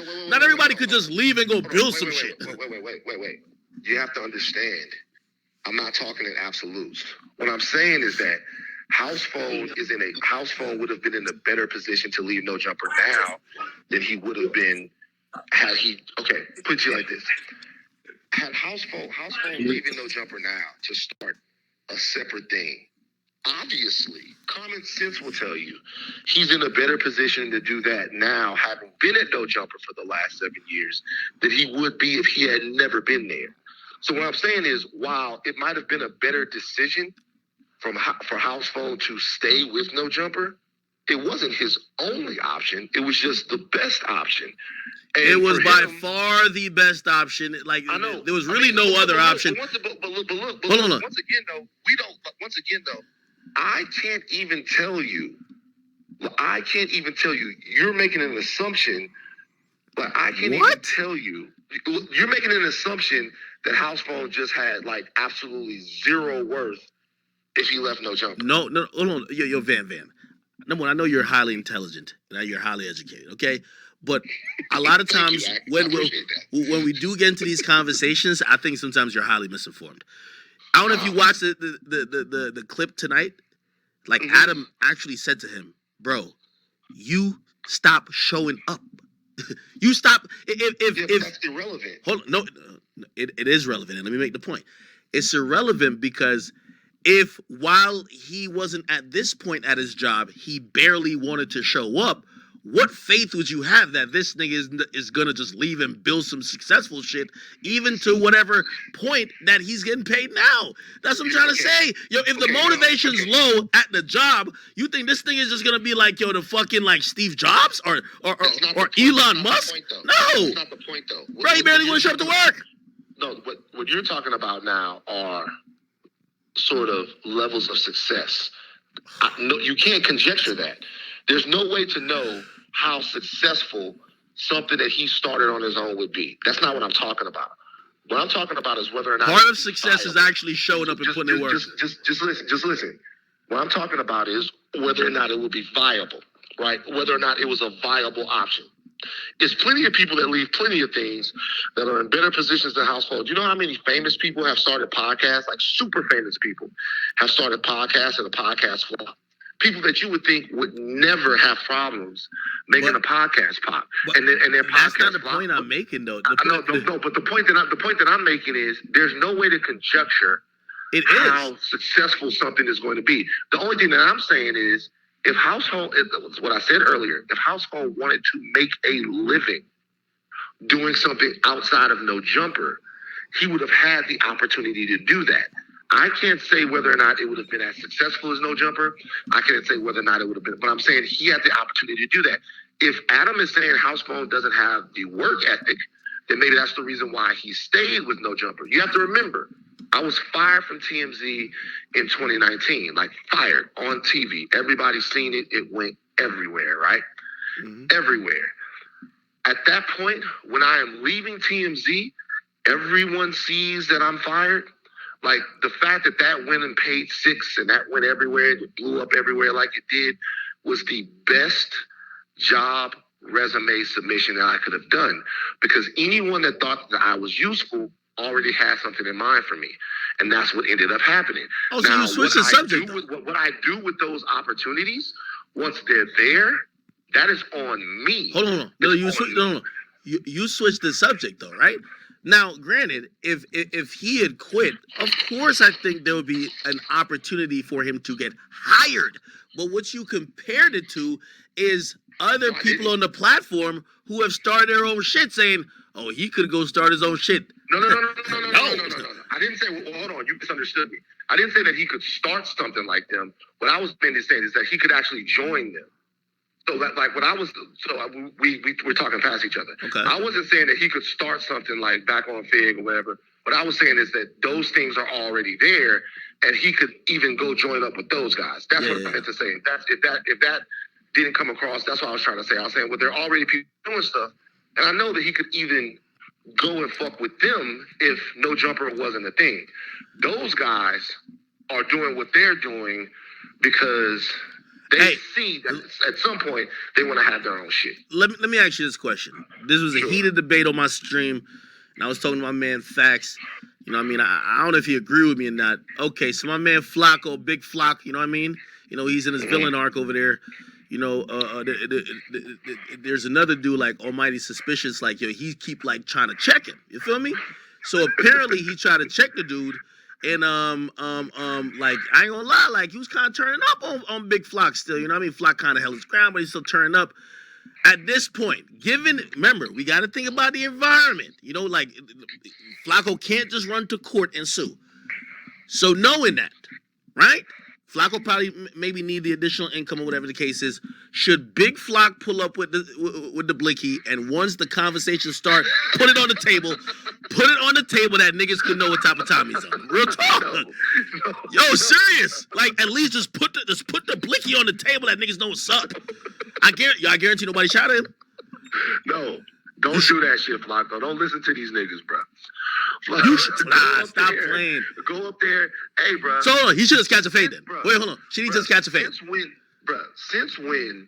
leave and go build some shit. Wait. You have to understand. I'm not talking in absolutes. What I'm saying is that House Phone would have been in a better position to leave No Jumper now than he would have been had he. Okay, put you like this: had House Phone leaving No Jumper now to start a separate thing, Obviously, common sense will tell you he's in a better position to do that now, having been at No Jumper for the last 7 years, than he would be if he had never been there. So what I'm saying is, while it might have been a better decision for House Phone to stay with No Jumper, it wasn't his only option. It was just the best option. And it was by him, far the best option. Like, I know. there was really no other option. But look, Hold on. once again, though, I can't even tell you. You're making an assumption, but I can't even tell you. You're making an assumption that House Phone just had like absolutely zero worth if he left No Jumper. No, hold on. Yo, Van. Number one, I know you're highly intelligent and you're highly educated, okay? But a lot of times when we do get into these conversations, I think sometimes you're highly misinformed. I don't know if you watched the clip tonight. Like, Adam actually said to him, bro, you stop showing up. You stop. If that's irrelevant. Hold on, no, it is relevant. And let me make the point. It's irrelevant because if while he wasn't at this point at his job, he barely wanted to show up, what faith would you have that this nigga is gonna just leave and build some successful shit, even to whatever point that he's getting paid now? That's what I'm trying to say. Yo, if the motivation's low at the job, you think this thing is just gonna be like, yo, the fucking like Steve Jobs or Elon Musk? No, that's not the point though. Bro, he barely want to show up to work. No, what you're talking about now are sort of levels of success. No, you can't conjecture that. There's no way to know how successful something that he started on his own would be. That's not what I'm talking about. What I'm talking about is whether or not part of success is actually showing up and putting in work. Just listen. What I'm talking about is whether or not it would be viable, right? Whether or not it was a viable option. There's plenty of people that leave plenty of things that are in better positions than House Phone. Do you know how many famous people have started podcasts? Like super famous people have started podcasts and a podcast flop. People that you would think would never have problems making a podcast pop, and their podcast. That's not the point I'm making, though. But the point that I'm making is there's no way to conjecture how successful something is going to be. The only thing that I'm saying is if House Phone, what I said earlier, if House Phone wanted to make a living doing something outside of No Jumper, he would have had the opportunity to do that. I can't say whether or not it would have been as successful as No Jumper. I can't say whether or not it would have been, but I'm saying he had the opportunity to do that. If Adam is saying House Phone doesn't have the work ethic, then maybe that's the reason why he stayed with No Jumper. You have to remember, I was fired from TMZ in 2019, like fired on TV. Everybody's seen it. It went everywhere, right? Everywhere. At that point, when I am leaving TMZ, everyone sees that I'm fired. Like the fact that went and paid 6 and that went everywhere, it blew up everywhere like it did, was the best job resume submission that I could have done, because anyone that thought that I was useful already had something in mind for me, and that's what ended up happening. Oh, so you switched the subject. What I do with those opportunities once they're there, that is on me. Hold on. No, you switched the subject though, right? Now, granted, if he had quit, of course I think there would be an opportunity for him to get hired. But what you compared it to is other people on the platform who have started their own shit saying, oh, he could go start his own shit. No. I didn't say, well, hold on, you misunderstood me. I didn't say that he could start something like them. What I was saying is that he could actually join them. So that, like, we're talking past each other. Okay. I wasn't saying that he could start something like back on Fig or whatever. What I was saying is that those things are already there, and he could even go join up with those guys. That's what I meant to say. If that didn't come across, that's what I was trying to say. I was saying, well, there are already people doing stuff, and I know that he could even go and fuck with them if No Jumper wasn't a thing. Those guys are doing what they're doing because they see that at some point they want to have their own shit. Let me ask you this question. This was a heated debate on my stream, and I was talking to my man Fax. You know what I mean? I don't know if he agreed with me or not. Okay, so my man Flacco, Big Flock, you know what I mean? You know, he's in his villain arc over there. You know, there's another dude like Almighty Suspicious, like, yo, he keep like trying to check him. You feel me? So apparently he tried to check the dude, And like I ain't gonna lie, like he was kind of turning up on Big Flock still. You know what I mean? Flock kind of held his ground, but he's still turning up. At this point, remember, we got to think about the environment. You know, like Flacco can't just run to court and sue. So knowing that, right? Flacco probably maybe need the additional income or whatever the case is. Should Big Flock pull up with the blicky, and once the conversation start, put it on the table. Put it on the table that niggas could know what type of time he's on. Real talk. Yo, serious. Like at least just put the blicky on the table that niggas know what's up. I guarantee nobody shot at him. No, don't do that shit, Flacco. Don't listen to these niggas, bro. You should stop playing. Go up there, hey, bro. So hold on, he should just catch a fade then. Bro, Wait, hold on. Should he just catch a fade? Since when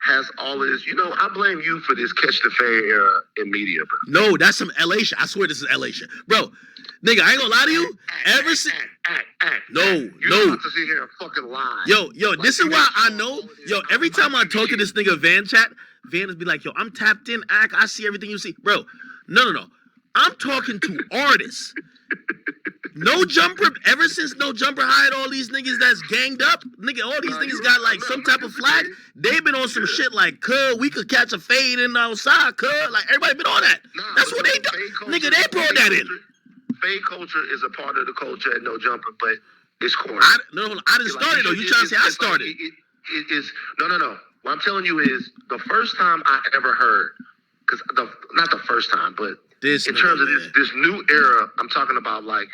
has all of this? You know, I blame you for this catch the fade era in media, bro. No, that's some LA shit. I swear this is LA shit, bro. Nigga, I ain't gonna lie to you. Ever since you about to sit here and fucking lie. Yo, like, this is why I know. Yo, every time I talk to this nigga Van chat, Van is be like, yo, I'm tapped in, I see everything you see. Bro, no. I'm talking to artists. No Jumper, ever since No Jumper hired all these niggas that's ganged up, nigga, all these niggas got like some type of flag. They been on some shit like, we could catch a fade in outside, like everybody been on that. That's what they do. Nigga, they brought that in. Fade culture is a part of the culture at No Jumper, but it's corny. I didn't start it though. You trying to say I started? It is no. What I'm telling you is the first time I ever heard, because not the first time, but in terms of this new era, I'm talking about like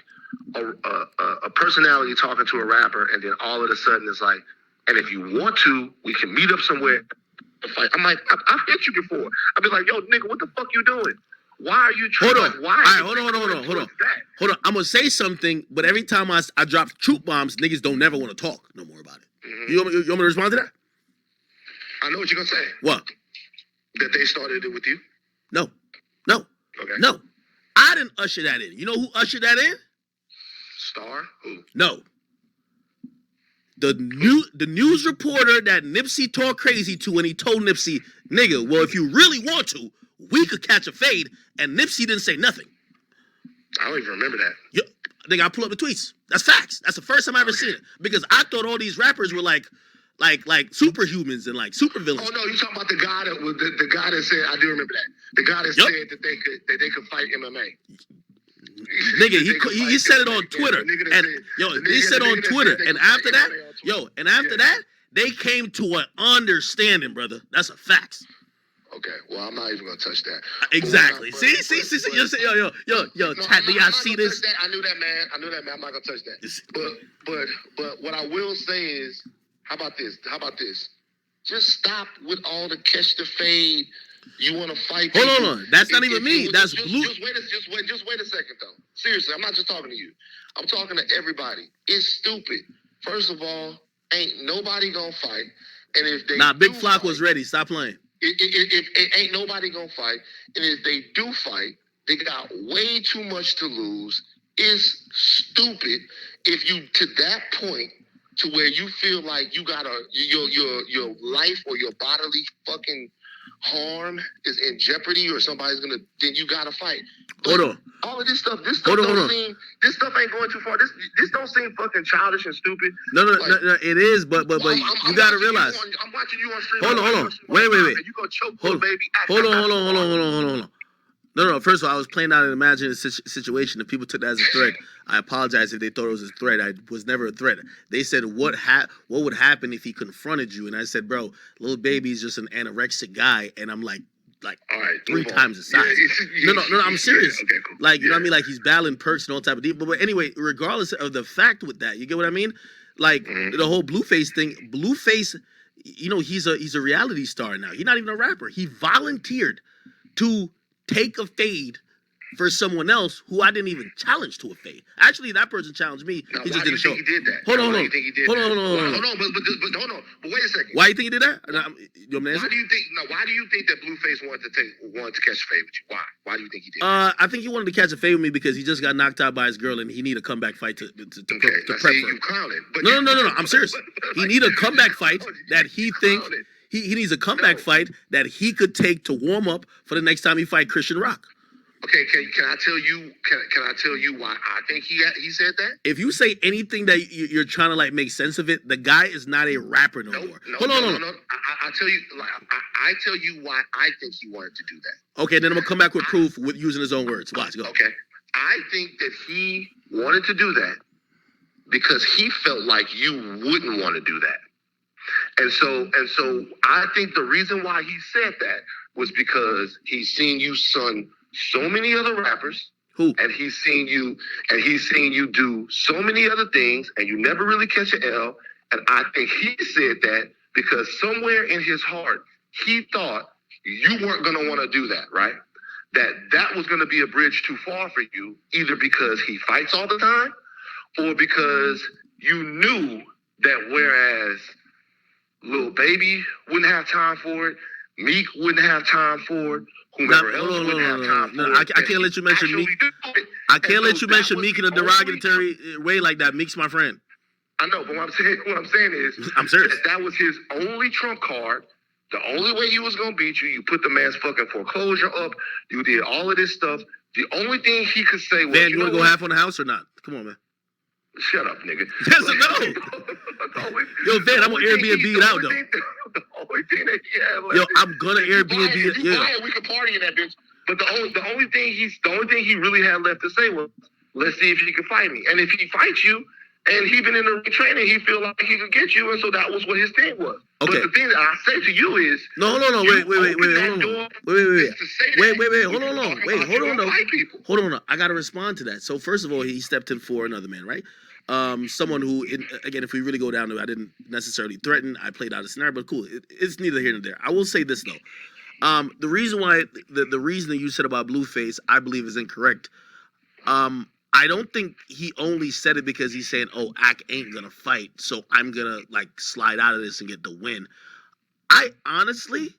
a personality talking to a rapper, and then all of a sudden it's like, and if you want to, we can meet up somewhere to fight. I'm like, I've hit you before. I've been like, yo, nigga, what the fuck you doing? Why are you trying? Hold on. All right, hold on. I'm gonna say something, but every time I drop truth bombs, niggas don't never want to talk no more about it. Mm-hmm. You want me to respond to that? I know what you're gonna say. What? That they started it with you? No. Okay. No. I didn't usher that in. You know who ushered that in? Star? Who? No. The news reporter that Nipsey talked crazy to when he told Nipsey, nigga, well, if you really want to, we could catch a fade, and Nipsey didn't say nothing. I don't even remember that. Yeah, nigga, I pull up the tweets. That's facts. That's the first time I ever seen it. Because I thought all these rappers were like superhumans and like supervillains. Oh no, you talking about the guy that was the guy that said, I do remember that. The guy that said that they could fight MMA. Nigga, he said it on Twitter. He said on Twitter. And after that, they came to an understanding, brother. That's a fact. Okay, well, I'm not even gonna touch that. Exactly. See. Yo, chat. Do y'all see this? I knew that, man. I'm not gonna touch that. But what I will say is, how about this? Just stop with all the catch the fade. You want to fight? Hold on. That's not even me. That's Blue. Just wait a second, though. Seriously, I'm not just talking to you. I'm talking to everybody. It's stupid. First of all, ain't nobody gonna fight. And if they Big Flock was ready. Stop playing. If ain't nobody gonna fight, and if they do fight, they got way too much to lose. It's stupid if you to that point to where you feel like you got your life or your bodily fucking harm is in jeopardy, or somebody's gonna, then you gotta fight. But hold on. All of this stuff this stuff ain't going too far. This don't seem fucking childish and stupid. No, it is, but you gotta realize. I'm watching you on stream. Hold on. Wait. You gonna choke poor baby. Hold on. No. First of all, I was playing out an imaginary situation. If people took that as a threat, I apologize if they thought it was a threat. I was never a threat. They said, what would happen if he confronted you? And I said, bro, Lil Baby's just an anorexic guy. And I'm like all right, 3 times his size. No, I'm serious. Okay, cool. Like, you know what I mean? Like, he's battling perks and all type of deal. But anyway, regardless of the fact with that, you get what I mean? Like, the whole Blueface thing, Blueface, you know, he's a reality star now. He's not even a rapper. He volunteered to take a fade for someone else who I didn't even challenge to a fade. Actually, that person challenged me. Now, he just why do you didn't show think he did that? Hold on. Hold on. But wait a second. Why do you think he did that? You want me to answer? Why do you think that Blueface wanted to catch a fade with you? Why do you think he did that? I think he wanted to catch a fade with me because he just got knocked out by his girl and he needed a comeback fight to prep for it. You clowning. No. I'm serious. He needed a comeback fight that he thinks he needs a comeback fight that he could take to warm up for the next time he fight Christian Rock. Okay, can I tell you? Can I tell you why I think he said that? If you say anything that you're trying to like make sense of it, the guy is not a rapper no more. Hold on. I tell you, like, I tell you why I think he wanted to do that. Okay, then I'm gonna come back with proof with using his own words. Watch, go. Okay, I think that he wanted to do that because he felt like you wouldn't want to do that. And so I think the reason why he said that was because he's seen you son so many other rappers. Who? And he's seen you do so many other things, and you never really catch an L. And I think he said that because somewhere in his heart, he thought you weren't gonna want to do that, right? That was gonna be a bridge too far for you, either because he fights all the time, or because you knew that whereas Lil Baby wouldn't have time for it, Meek wouldn't have time for it, whomever else wouldn't have time for it. I can't let you mention Meek. I can't let you mention Meek in a derogatory way like that. Meek's my friend. I know, but what I'm saying is, I'm serious. That was his only trump card. The only way he was gonna beat you, you put the man's fucking foreclosure up. You did all of this stuff. The only thing he could say was, Van, you want to go half on the house or not? Come on, man. Shut up, nigga. Yes or no? Yo, Van, I'm gonna Airbnb it out, though. The only thing that he had left. Yo, I'm gonna Airbnb it. Yeah. We can party in that bitch. But the only thing he really had left to say was, let's see if he can fight me. And if he fights you, and he been in the training, he feel like he could get you, and so that was what his thing was. Okay. But the thing that I say to you is, wait, hold on. Hold on. I gotta respond to that. So first of all, he stepped in for another man, right? Someone who, again, if we really go down to it, I didn't necessarily threaten. I played out a scenario, but cool. It's neither here nor there. I will say this though. The reason why the reason that you said about Blueface, I believe, is incorrect. I don't think he only said it because he's saying, "Oh, Ak ain't gonna fight, so I'm gonna like slide out of this and get the win." I honestly,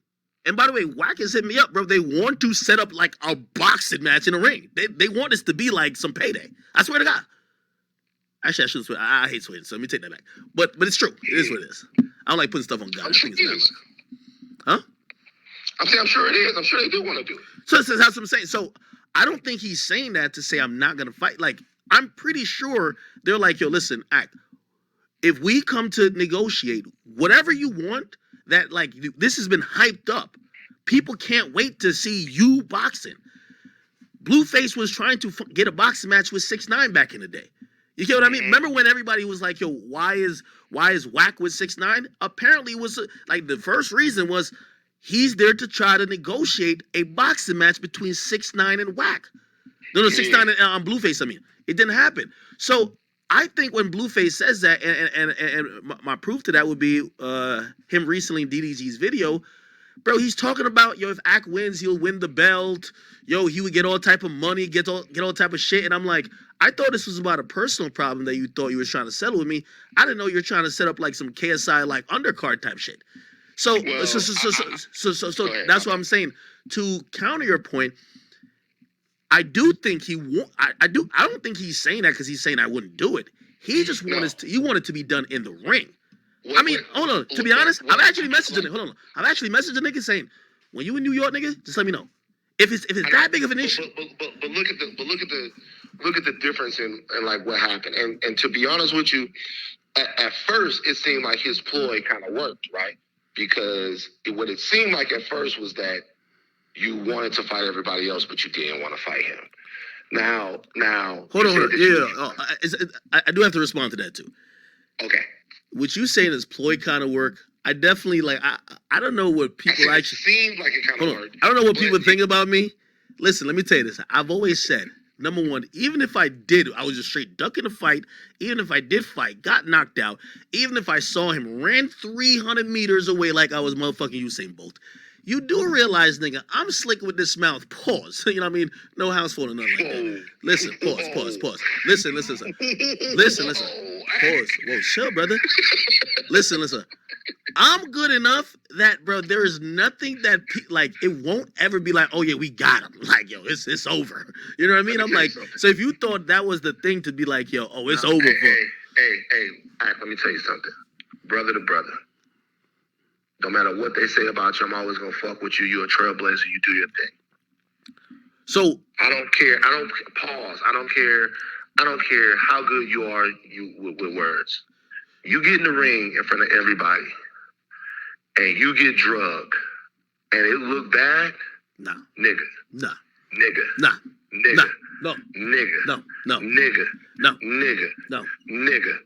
and by the way, Wack has hit me up, bro. They want to set up like a boxing match in the ring. They want this to be like some payday. I swear to God. Actually, I shouldn't swear. I hate swearing, so let me take that back. But it's true. It is what it is. I don't like putting stuff on God. I think it's bad luck. Huh? I'm sure it is. I'm sure they do want to do it. So that's what I'm saying. So I don't think he's saying that to say I'm not gonna fight. Like, I'm pretty sure they're like, yo, listen, Ak, if we come to negotiate, whatever you want, that like this has been hyped up. People can't wait to see you boxing. Blueface was trying to get a boxing match with 6ix9ine back in the day. You get what I mean? Remember when everybody was like, yo, why is Wack with 6ix9ine? Apparently it was like the first reason was he's there to try to negotiate a boxing match between 6ix9ine and Wack. No, 6ix9ine and Blueface, I mean. It didn't happen. So I think when Blueface says that, and my proof to that would be him recently in DDG's video, bro, he's talking about, yo, if Ak wins, he'll win the belt. Yo, he would get all type of money, get all type of shit. And I'm like, I thought this was about a personal problem that you thought you were trying to settle with me. I didn't know you were trying to set up like some KSI like undercard type shit. So that's what I'm saying. To counter your point, I do think I don't think he's saying that because he's saying I wouldn't do it. He just wanted to be done in the ring. I mean, hold on. To be honest, I've actually messaged a nigga. Hold on. I've actually messaged a nigga saying, when you in New York, nigga, just let me know. If it's that big of an issue. But look at the difference in like what happened. And to be honest with you, at first it seemed like his ploy kind of worked, right? Because what it seemed like at first was that you wanted to fight everybody else, but you didn't want to fight him. Now. Hold on. Yeah. I do have to respond to that too. Okay. What you saying is ploy kind of work. I definitely like. I don't know what people actually seemed like it kind of worked. I don't know what people think about me. Listen, let me tell you this. I've always said, number one, even if I was just straight ducking the fight. Even if I did fight, got knocked out. Even if I saw him ran 300 meters away like I was motherfucking Usain Bolt. You do realize, nigga, I'm slick with this mouth. Pause. You know what I mean? No house phone or nothing like that. Listen, pause. Listen. Pause. Whoa, chill, brother. Listen. I'm good enough that, bro, there is nothing that, like, it won't ever be like, oh, yeah, we got him. Like, yo, it's over. You know what I mean? I'm like, so if you thought that was the thing to be like, yo, oh, it's over. Hey, let me tell you something. Brother to brother. No matter what they say about you, I'm always going to fuck with you. You're a trailblazer. You do your thing. So I don't care. I don't pause. I don't care. I don't care how good you are with words. You get in the ring in front of everybody, and you get drugged, and it look bad. Nah. Nigga. Nah. Nigga. Nah. Nigga. Nah. No. Nigga. No. No. Nigga. No. Nigga. No. Nigga.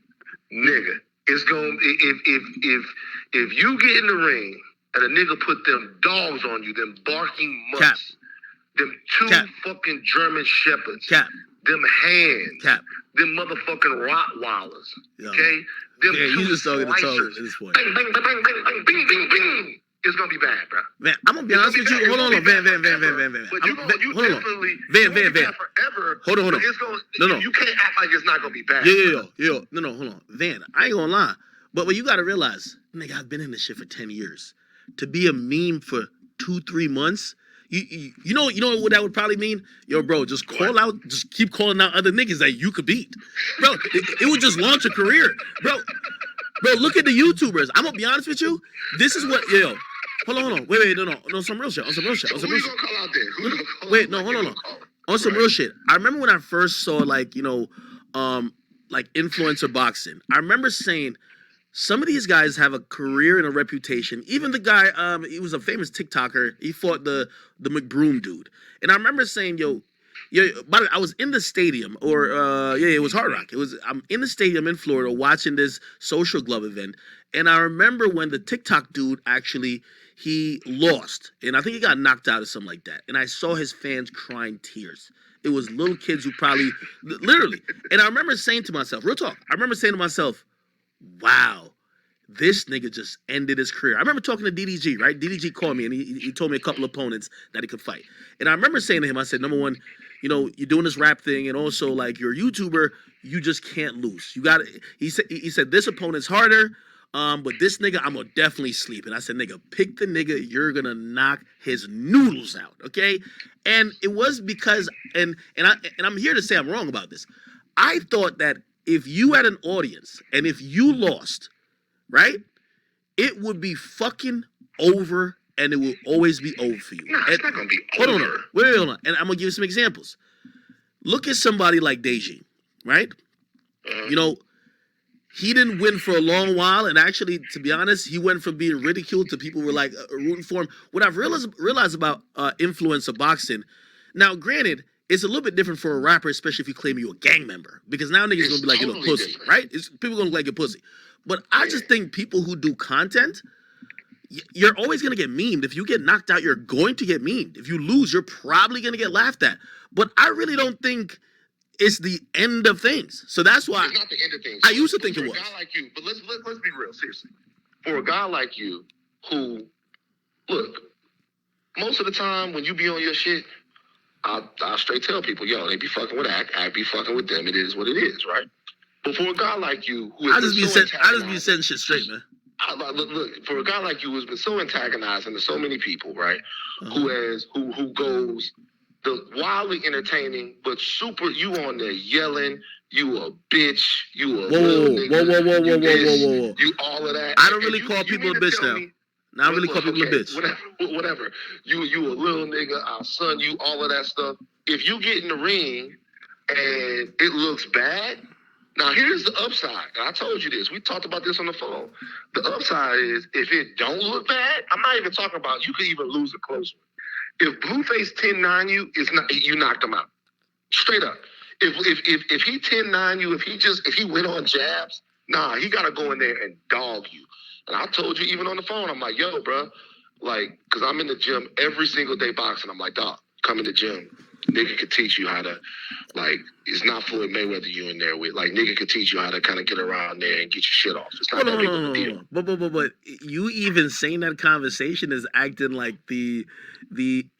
Nigga. It's going if you get in the ring and a nigga put them dogs on you, them barking mutts, Cap. them two Cap. fucking German shepherds, Cap. them hands, Cap. them motherfucking Rottweilers, Yo. okay? Them Yeah, two you just talking to talk slicers. at this point. Bang, bang, bang, bang, bang, bang, bing, bing, bing. It's gonna be bad, bro. Man, I'm gonna be honest with you. Hold on, Van. But you Hold on. definitely Van. forever. Hold on. But it's gonna, No. You can't act like it's not gonna be bad. Yeah. No, hold on. Van, I ain't gonna lie. But what you gotta realize, nigga, I've been in this shit for 10 years. To be a meme for 2-3 months, you know what that would probably mean? Yo, bro, just keep calling out other niggas that you could beat. Bro, it would just launch a career. Bro, look at the YouTubers. I'm gonna be honest with you. This is what, hold on. Wait, no, some real shit. Who you gonna call out there? Who you gonna call Wait, out? no, hold on. On some real shit. I remember when I first saw like influencer boxing. I remember saying some of these guys have a career and a reputation. Even the guy, he was a famous TikToker. He fought the McBroom dude. And I remember saying, by the way, I was in the stadium, it was Hard Rock. I'm in the stadium in Florida watching this Social Glove event. And I remember when the TikTok dude he lost. And I think he got knocked out or something like that. And I saw his fans crying tears. It was little kids who probably, literally. And I remember saying to myself, real talk, wow, this nigga just ended his career. I remember talking to DDG, right? DDG called me and he told me a couple opponents that he could fight. And I remember saying to him, I said, number one, you're doing this rap thing and also like you're a YouTuber, you just can't lose. He said this opponent's harder, but this nigga, I'm gonna definitely sleep. And I said, nigga, pick the nigga, you're gonna knock his noodles out, okay? And it was because, and I'm here to say I'm wrong about this. I thought that if you had an audience and if you lost, right, it would be fucking over and it will always be over for you. Nah, it's not gonna be hold over. on. Wait, hold on. And I'm gonna give you some examples. Look at somebody like Deji, right? He didn't win for a long while, and actually, to be honest, he went from being ridiculed to people were like rooting for him. What I've realized about influencer boxing, now granted, it's a little bit different for a rapper, especially if you claim you're a gang member, because now niggas gonna be like, you're a pussy, different. Right? People gonna look like a pussy. But I just think people who do content, you're always gonna get memed. If you get knocked out, you're going to get memed. If you lose, you're probably gonna get laughed at. But I really don't think it's the end of things. So that's why it's not the end of things. I used to think it was. For a guy like you, but let's be real, seriously. For a guy like you, who, look, most of the time when you be on your shit, I'll straight tell people, yo, they be fucking with Act be fucking with them. It is what it is, right? But for a guy like you, who I just be setting shit straight, man. Look, for a guy like you who's been so antagonizing to so many people, right? Who goes the wildly entertaining, but super, you on there yelling, you a bitch, you a little nigga, whoa. You all of that. I don't really call people a bitch now. Now I really call people a bitch. Whatever. You a little nigga, I'll son you, all of that stuff. If you get in the ring and it looks bad, now here's the upside. And I told you this. We talked about this on the phone. The upside is if it don't look bad, I'm not even talking about you could even lose a close one. If Blueface 10-9 you knocked him out. Straight up. If he 10-9 you, if he went on jabs, nah, he gotta go in there and dog you. And I told you even on the phone, I'm like, yo, bro, like, cause I'm in the gym every single day boxing. I'm like, dog, come in the gym. Nigga could teach you how to, like, it's not Floyd Mayweather you in there with. Like, nigga could teach you how to kind of get around there and get your shit off. It's not that big of a deal. But you even saying that conversation is acting like the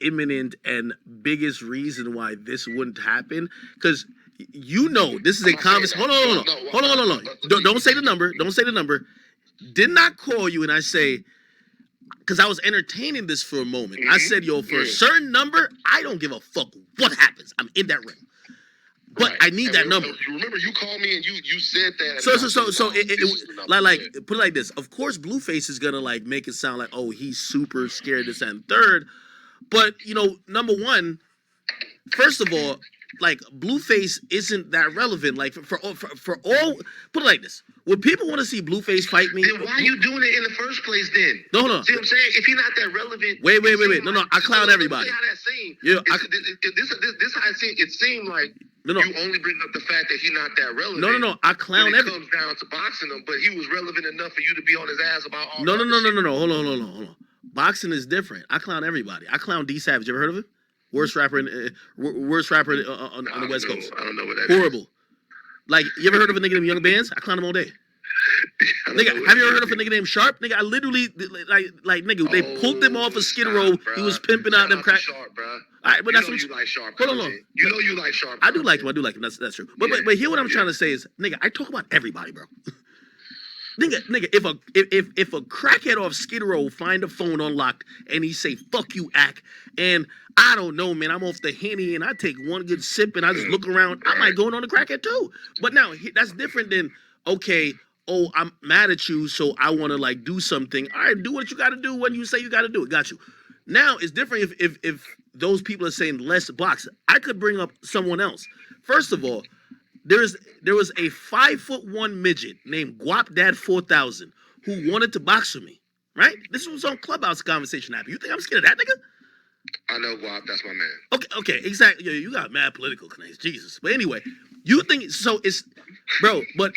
imminent and biggest reason why this wouldn't happen. Because this is a conversation. Hold on. Don't say the number. Don't say the number. Did not call you and I say, because I was entertaining this for a moment. I said, yo, for a certain number, I don't give a fuck what happens. I'm in that ring. But I need that number. You remember you called me and you said that. So like put it like this. Of course, Blueface is gonna like make it sound like, oh, he's super scared, this and third. But number one, first of all, like Blueface isn't that relevant. Like for all, put it like this: when people want to see Blueface fight me, Then why are you doing it in the first place? Then no, hold on. See what I'm saying? If he's not that relevant, Wait. No. I clown everybody. How that seemed. Yeah, This how it seemed. It seemed like no. You only bring up the fact that he's not that relevant. No. I clown everybody. It comes down to boxing him, but he was relevant enough for you to be on his ass about all. No. Hold on. Boxing is different. I clown everybody. I clown D Savage. You ever heard of him? Worst rapper on the West Coast. I don't know what that Horrible. is. Like, you ever heard of a nigga named Young Bands? I clown him all day. Nigga, have you ever heard of a nigga named Sharp? Nigga, I literally like nigga, they pulled him off of Skid Row. He was pimping out them crack. Sharp, bro. All right, but that's what you like Sharp. Hold on. You know you like Sharp. I do like him. That's true. But here what I'm trying to say is, nigga, I talk about everybody, bro. Nigga, if a crackhead off Skid Row find a phone unlocked and he say "fuck you, Ak," and I don't know, man, I'm off the Henny and I take one good sip and I just look around, I might go on the crackhead too. But now that's different than okay. Oh, I'm mad at you, so I want to like do something. All right, do what you got to do when you say you got to do it. Got you. Now it's different if those people are saying less box. I could bring up someone else. First of all, there was a 5'1" midget named Guap Dad 4000 who wanted to box with me. Right? This was on Clubhouse conversation app. You think I'm scared of that nigga? I know Guap. That's my man. Okay, exactly. Yeah, you got mad political connections. Jesus. But anyway, you think so? It's bro, but.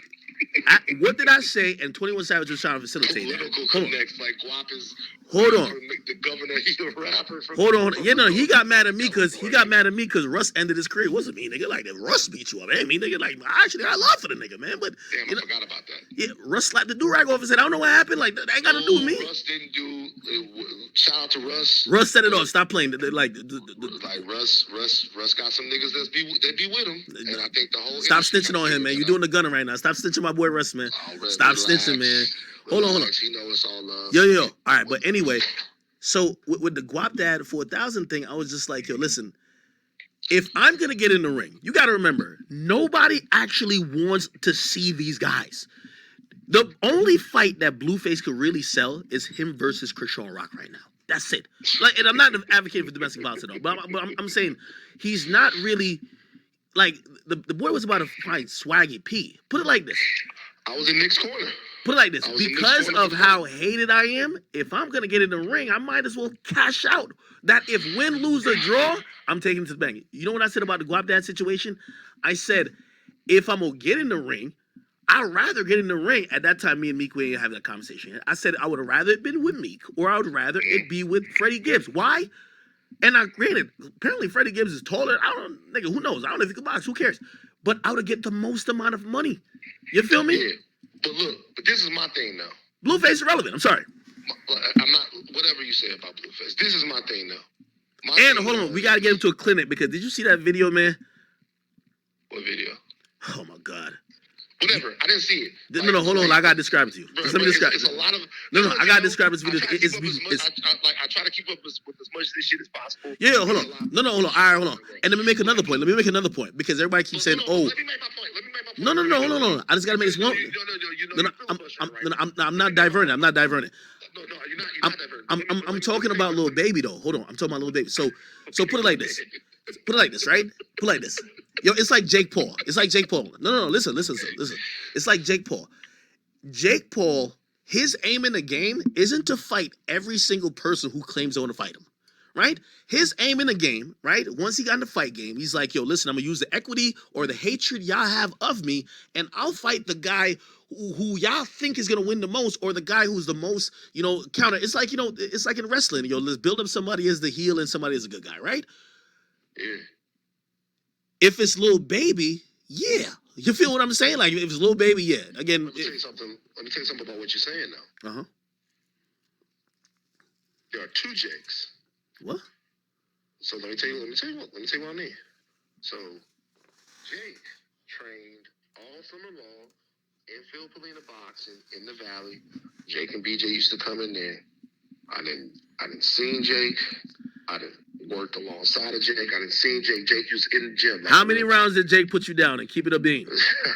What did I say? And 21 Savage was trying to facilitate that. Political connects, like Guap is. Hold on. The governor, he's a rapper. Hold on. Yeah, no, he got mad at me because Russ ended his career. It wasn't me, nigga. Like, if Russ beat you up, it ain't me, nigga. Like, actually, I love for the nigga, man. But damn, I forgot about that. Yeah, Russ slapped the do-rag off and said, I don't know what happened. Like, that ain't got to do with me. Russ didn't do. Shout out to Russ. Russ set it off. Stop playing. Like Russ got some niggas that be with him, and I think the whole. Stop snitching on him, man. You're doing the gunner right now. Stop snitching my boy Russ, man. Stop snitching, man. Hold on. He know it's all love. Yo. All right, but anyway, so with the Guap Dad 4000 thing, I was just like, yo, listen, if I'm going to get in the ring, you got to remember, nobody actually wants to see these guys. The only fight that Blueface could really sell is him versus Krishan Rock right now. That's it. Like, and I'm not advocating for domestic violence at all, but I'm saying he's not really, like, the boy was about to fight Swaggy P. Put it like this. I was in Nick's corner. Put it like this. Because of how hated I am, if I'm going to get in the ring, I might as well cash out. That if win, lose, or draw, I'm taking it to the bank. You know what I said about the Guap Dad situation? I said, if I'm going to get in the ring, I'd rather get in the ring. At that time, me and Meek, we ain't having that conversation. I said I would have rather it been with Meek, or I would rather it be with Freddie Gibbs. Why? And granted, apparently Freddie Gibbs is taller. Nigga, who knows? I don't know if he can box. Who cares? But I would get the most amount of money. You feel me? Yeah. But this is my thing now. Blueface is relevant. I'm sorry. I'm not, whatever you say about Blueface. This is my thing now. Hold on, we gotta get him to a clinic because did you see that video, man? What video? Oh my God. Whatever. I didn't see it. No, hold on. I gotta describe it to you. Let me describe it. It's a lot of. No, I gotta describe this video. I try to keep up with as much of this shit as possible. Yeah, hold on. No, hold on. All right, hold on. And let me make another point. Because everybody keeps saying, "Oh." Let me make my point. No. Hold on. I just gotta make this one. I'm not diverting. No, you're not. You're not diverting. I'm talking about Lil Baby though. Hold on. I'm talking about Lil Baby. So put it like this. Right? Put it like this. Yo, it's like Jake Paul. No. Listen. It's like Jake Paul. Jake Paul, his aim in the game isn't to fight every single person who claims they want to fight him. Right? His aim in the game, right? Once he got in the fight game, he's like, yo, listen, I'm gonna use the equity or the hatred y'all have of me, and I'll fight the guy who y'all think is gonna win the most, or the guy who's the most, counter. It's like, it's like in wrestling, let's build up somebody as the heel and somebody as a good guy, right? Yeah. If it's Lil Baby, yeah. You feel what I'm saying? Like, if it's Lil Baby, yeah. Again, Let me tell you something about what you're saying now. Uh-huh. There are two Jakes. What? So let me tell you what I mean. So Jake trained all summer long in Philippine boxing in the Valley. Jake and BJ used to come in there. I didn't see Jake. I didn't worked alongside of Jake. I didn't see Jake. Jake was in the gym. How many rounds did Jake put you down and keep it a bean?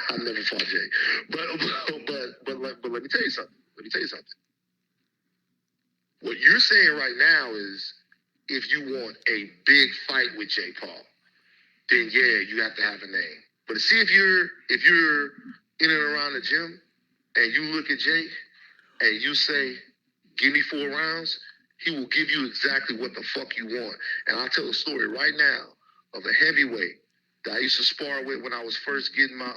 I never fought Jake. But let me tell you something. What you're saying right now is if you want a big fight with Jake Paul, then yeah, you have to have a name. But see, if you're in and around the gym and you look at Jake and you say, "Give me 4 rounds," he will give you exactly what the fuck you want. And I'll tell a story right now of a heavyweight that I used to spar with when I was first getting my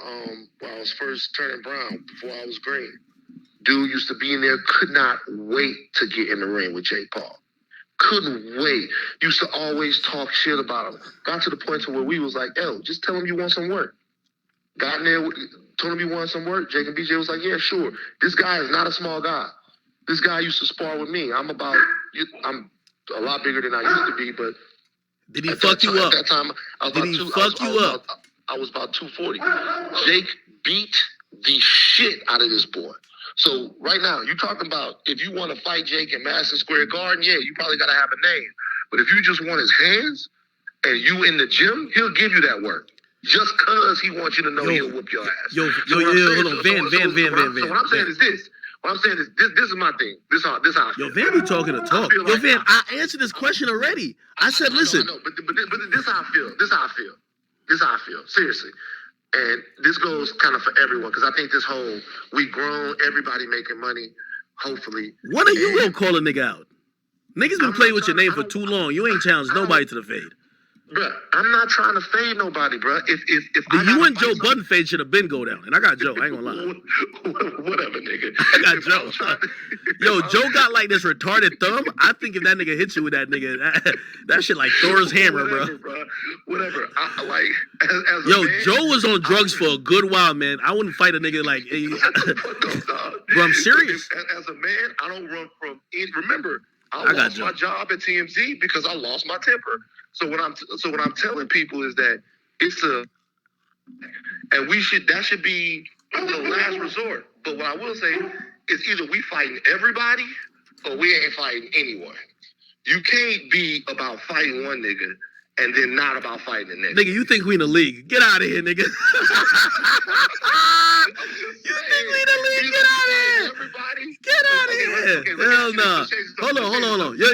when I was first turning brown before I was green. Dude used to be in there, could not wait to get in the ring with Jake Paul. Couldn't wait. Used to always talk shit about him. Got to the point to where we was like, "Yo, just tell him you want some work." Got in there, told him you want some work. Jake and BJ was like, "Yeah, sure." This guy is not a small guy. This guy used to spar with me. I'm a lot bigger than I used to be, but did he fuck you up? At that time, I was about 240. Jake beat the shit out of this boy. So right now, you're talking about if you want to fight Jake in Madison Square Garden, yeah, you probably got to have a name. But if you just want his hands and you in the gym, he'll give you that work. Just because he wants you to know he'll whoop your ass. Hold on. Van. So what I'm saying is this. What I'm saying is this is my thing. This how I feel. Yo, Van be talking to talk. Yo, Van, I answered this question already. I said, listen. I know, but this how I feel. This how I feel. Seriously. And this goes kind of for everyone, because I think this whole, we grown, everybody making money, hopefully. When are you gonna call a nigga out? Niggas been playing with your name for too long. You ain't challenged nobody to the fade. Bruh, I'm not trying to fade nobody, bruh. If you and Joe Budden fade should have been go down. And I got Joe. I ain't gonna lie. Whatever, nigga. I got Joe. Yo, Joe got like this retarded thumb. I think if that nigga hits you with that nigga, that shit like Thor's hammer, whatever, bro. Whatever. I like as yo, man, Joe was on drugs for a good while, man. I wouldn't fight a nigga like. Bro, I'm serious. As a man, I don't run from it. Remember, I lost my job at TMZ because I lost my temper. So what I'm telling people is that that should be the last resort. But what I will say is either we fighting everybody or we ain't fighting anyone. You can't be about fighting one nigga and then not about fighting the next. Nigga, you think we in the league? Get out of here, nigga. You think we in the league? Get out of here. Everybody? Get out of here. Hell no. Hold on. Yo. I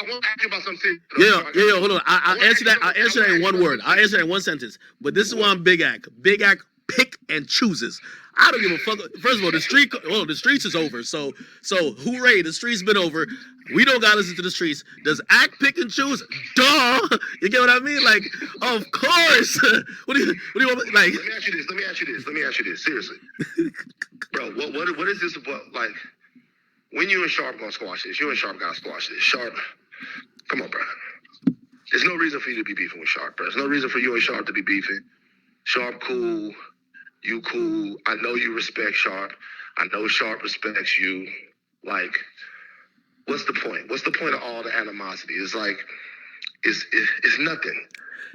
want to ask you about something. Yo, hold on. I'll answer that in one word. I'll answer that in one sentence. But this is why I'm Big Act. Big Act pick and chooses. I don't give a fuck. First of all, the streets is over. So hooray, the streets been over. We don't gotta listen to the streets. Does Act pick and choose? Duh. You get what I mean? Like, of course. What do you want? Like, let me ask you this. Seriously, bro. What is this about? Like, when you and Sharp gonna squash this? You and Sharp gotta squash this. Sharp, come on, bro. There's no reason for you to be beefing with Sharp, bro. There's no reason for you and Sharp to be beefing. Sharp cool. You cool. I know you respect Sharp. I know Sharp respects you. Like, what's the point? What's the point of all the animosity? It's like, it's nothing.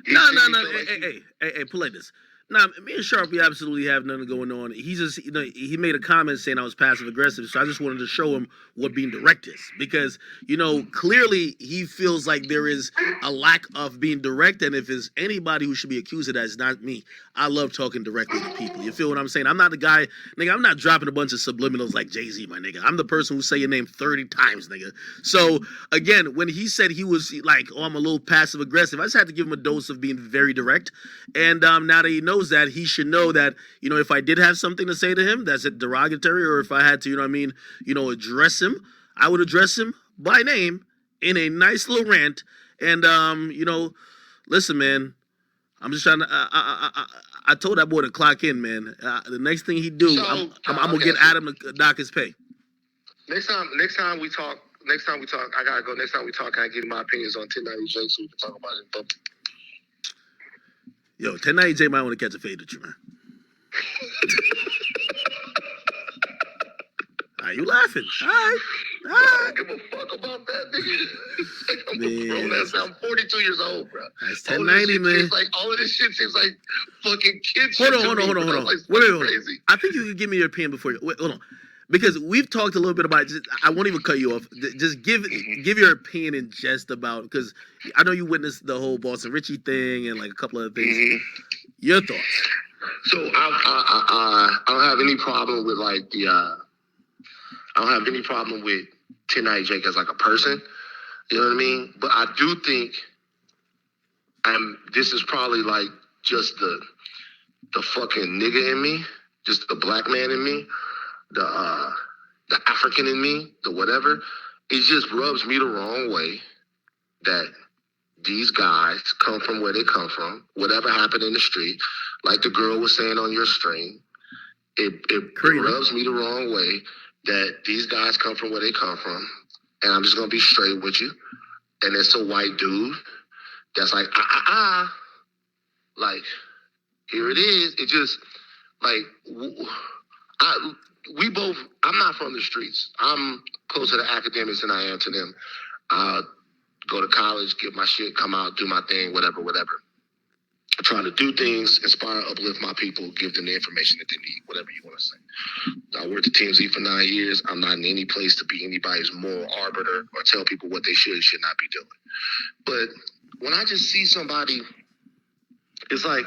No. Hey, pull like this. Nah, me and Sharp, we absolutely have nothing going on. He's just, he made a comment saying I was passive aggressive, so I just wanted to show him what being direct is, because clearly he feels like there is a lack of being direct, and if there's anybody who should be accused of that, it's not me. I love talking directly to people. You feel what I'm saying? I'm not the guy, nigga. I'm not dropping a bunch of subliminals like Jay-Z, my nigga. I'm the person who say your name 30 times, nigga. So again, when he said he was like, oh, I'm a little passive aggressive, I just had to give him a dose of being very direct. And now that he knows that, he should know that, if I did have something to say to him that's derogatory, or if I had to, address him, I would address him by name in a nice little rant. And, listen, man, I'm just trying to, I told that boy to clock in, man. The next thing he do, I'm going to get Adam to dock his pay. Next time we talk, I gotta go. Next time we talk, can I give you my opinions on 1090 Jake so we can talk about it in public? Yo, 1090 J might want to catch a fade with you, man. Are you laughing? All right. I don't give a fuck about that, nigga. I'm a grown ass. I'm 42 years old, bro. That's 1090, man. All of this shit seems like fucking kids. Hold on. Like, wait. Crazy. I think you can give me your opinion before you. Wait, hold on. Because we've talked a little bit about it. I won't even cut you off. Just give your opinion in just about, because I know you witnessed the whole Boston Richie thing and like a couple other things. Mm-hmm. Your thoughts? So I don't have any problem with like I don't have any problem with 1090 Jake as like a person. You know what I mean? But I do think this is probably like just the fucking nigga in me, just the black man in me, the African in me, the whatever. It just rubs me the wrong way that these guys come from where they come from. Whatever happened in the street, like the girl was saying on your stream, it rubs me the wrong way that these guys come from where they come from. And I'm just gonna be straight with you. And it's a white dude that's like, like, here it is. It just, like, I'm not from the streets. I'm closer to Akademiks than I am to them. I go to college, get my shit, come out, do my thing, whatever. I'm trying to do things, inspire, uplift my people, give them the information that they need, whatever you want to say. I worked at TMZ for 9 years. I'm not in any place to be anybody's moral arbiter or tell people what they should and should not be doing. But when I just see somebody, it's like,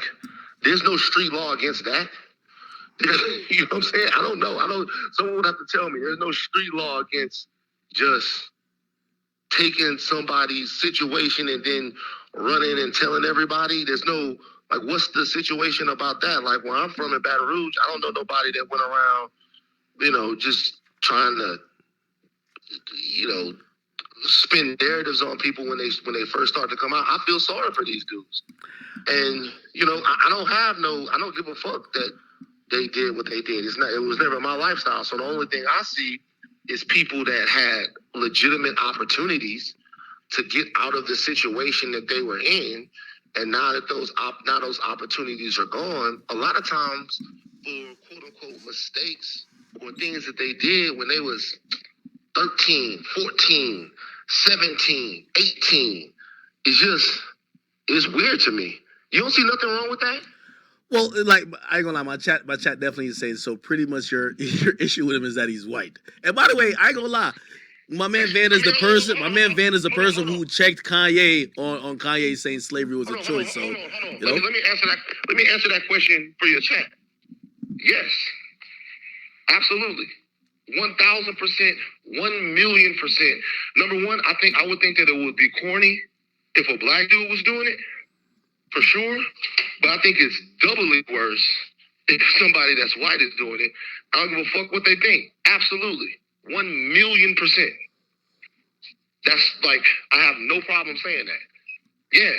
there's no street law against that. You know what I'm saying? I don't know. Someone would have to tell me. There's no street law against just taking somebody's situation and then running and telling everybody. There's no, like, what's the situation about that? Like, where I'm from in Baton Rouge, I don't know nobody that went around, just trying to, spin narratives on people when they first start to come out. I feel sorry for these dudes. And, I don't give a fuck that they did what they did. It was never my lifestyle. So the only thing I see is people that had legitimate opportunities to get out of the situation that they were in. And now that those opportunities are gone, a lot of times for quote unquote mistakes or things that they did when they was 13, 14, 17, 18, it's weird to me. You don't see nothing wrong with that? Well, like, I ain't gonna lie, my chat definitely is saying, so pretty much your issue with him is that he's white. And by the way, I ain't gonna lie, my man Van is the person who checked Kanye on Kanye saying slavery was a choice. Hold on. Let me answer that question for your chat. Yes, absolutely. 1,000%, 1,000,000%. Number one, I would think that it would be corny if a black dude was doing it, for sure. But I think it's doubly worse if somebody that's white is doing it. I don't give a fuck what they think. Absolutely. 1,000,000%. That's like, I have no problem saying that. Yeah,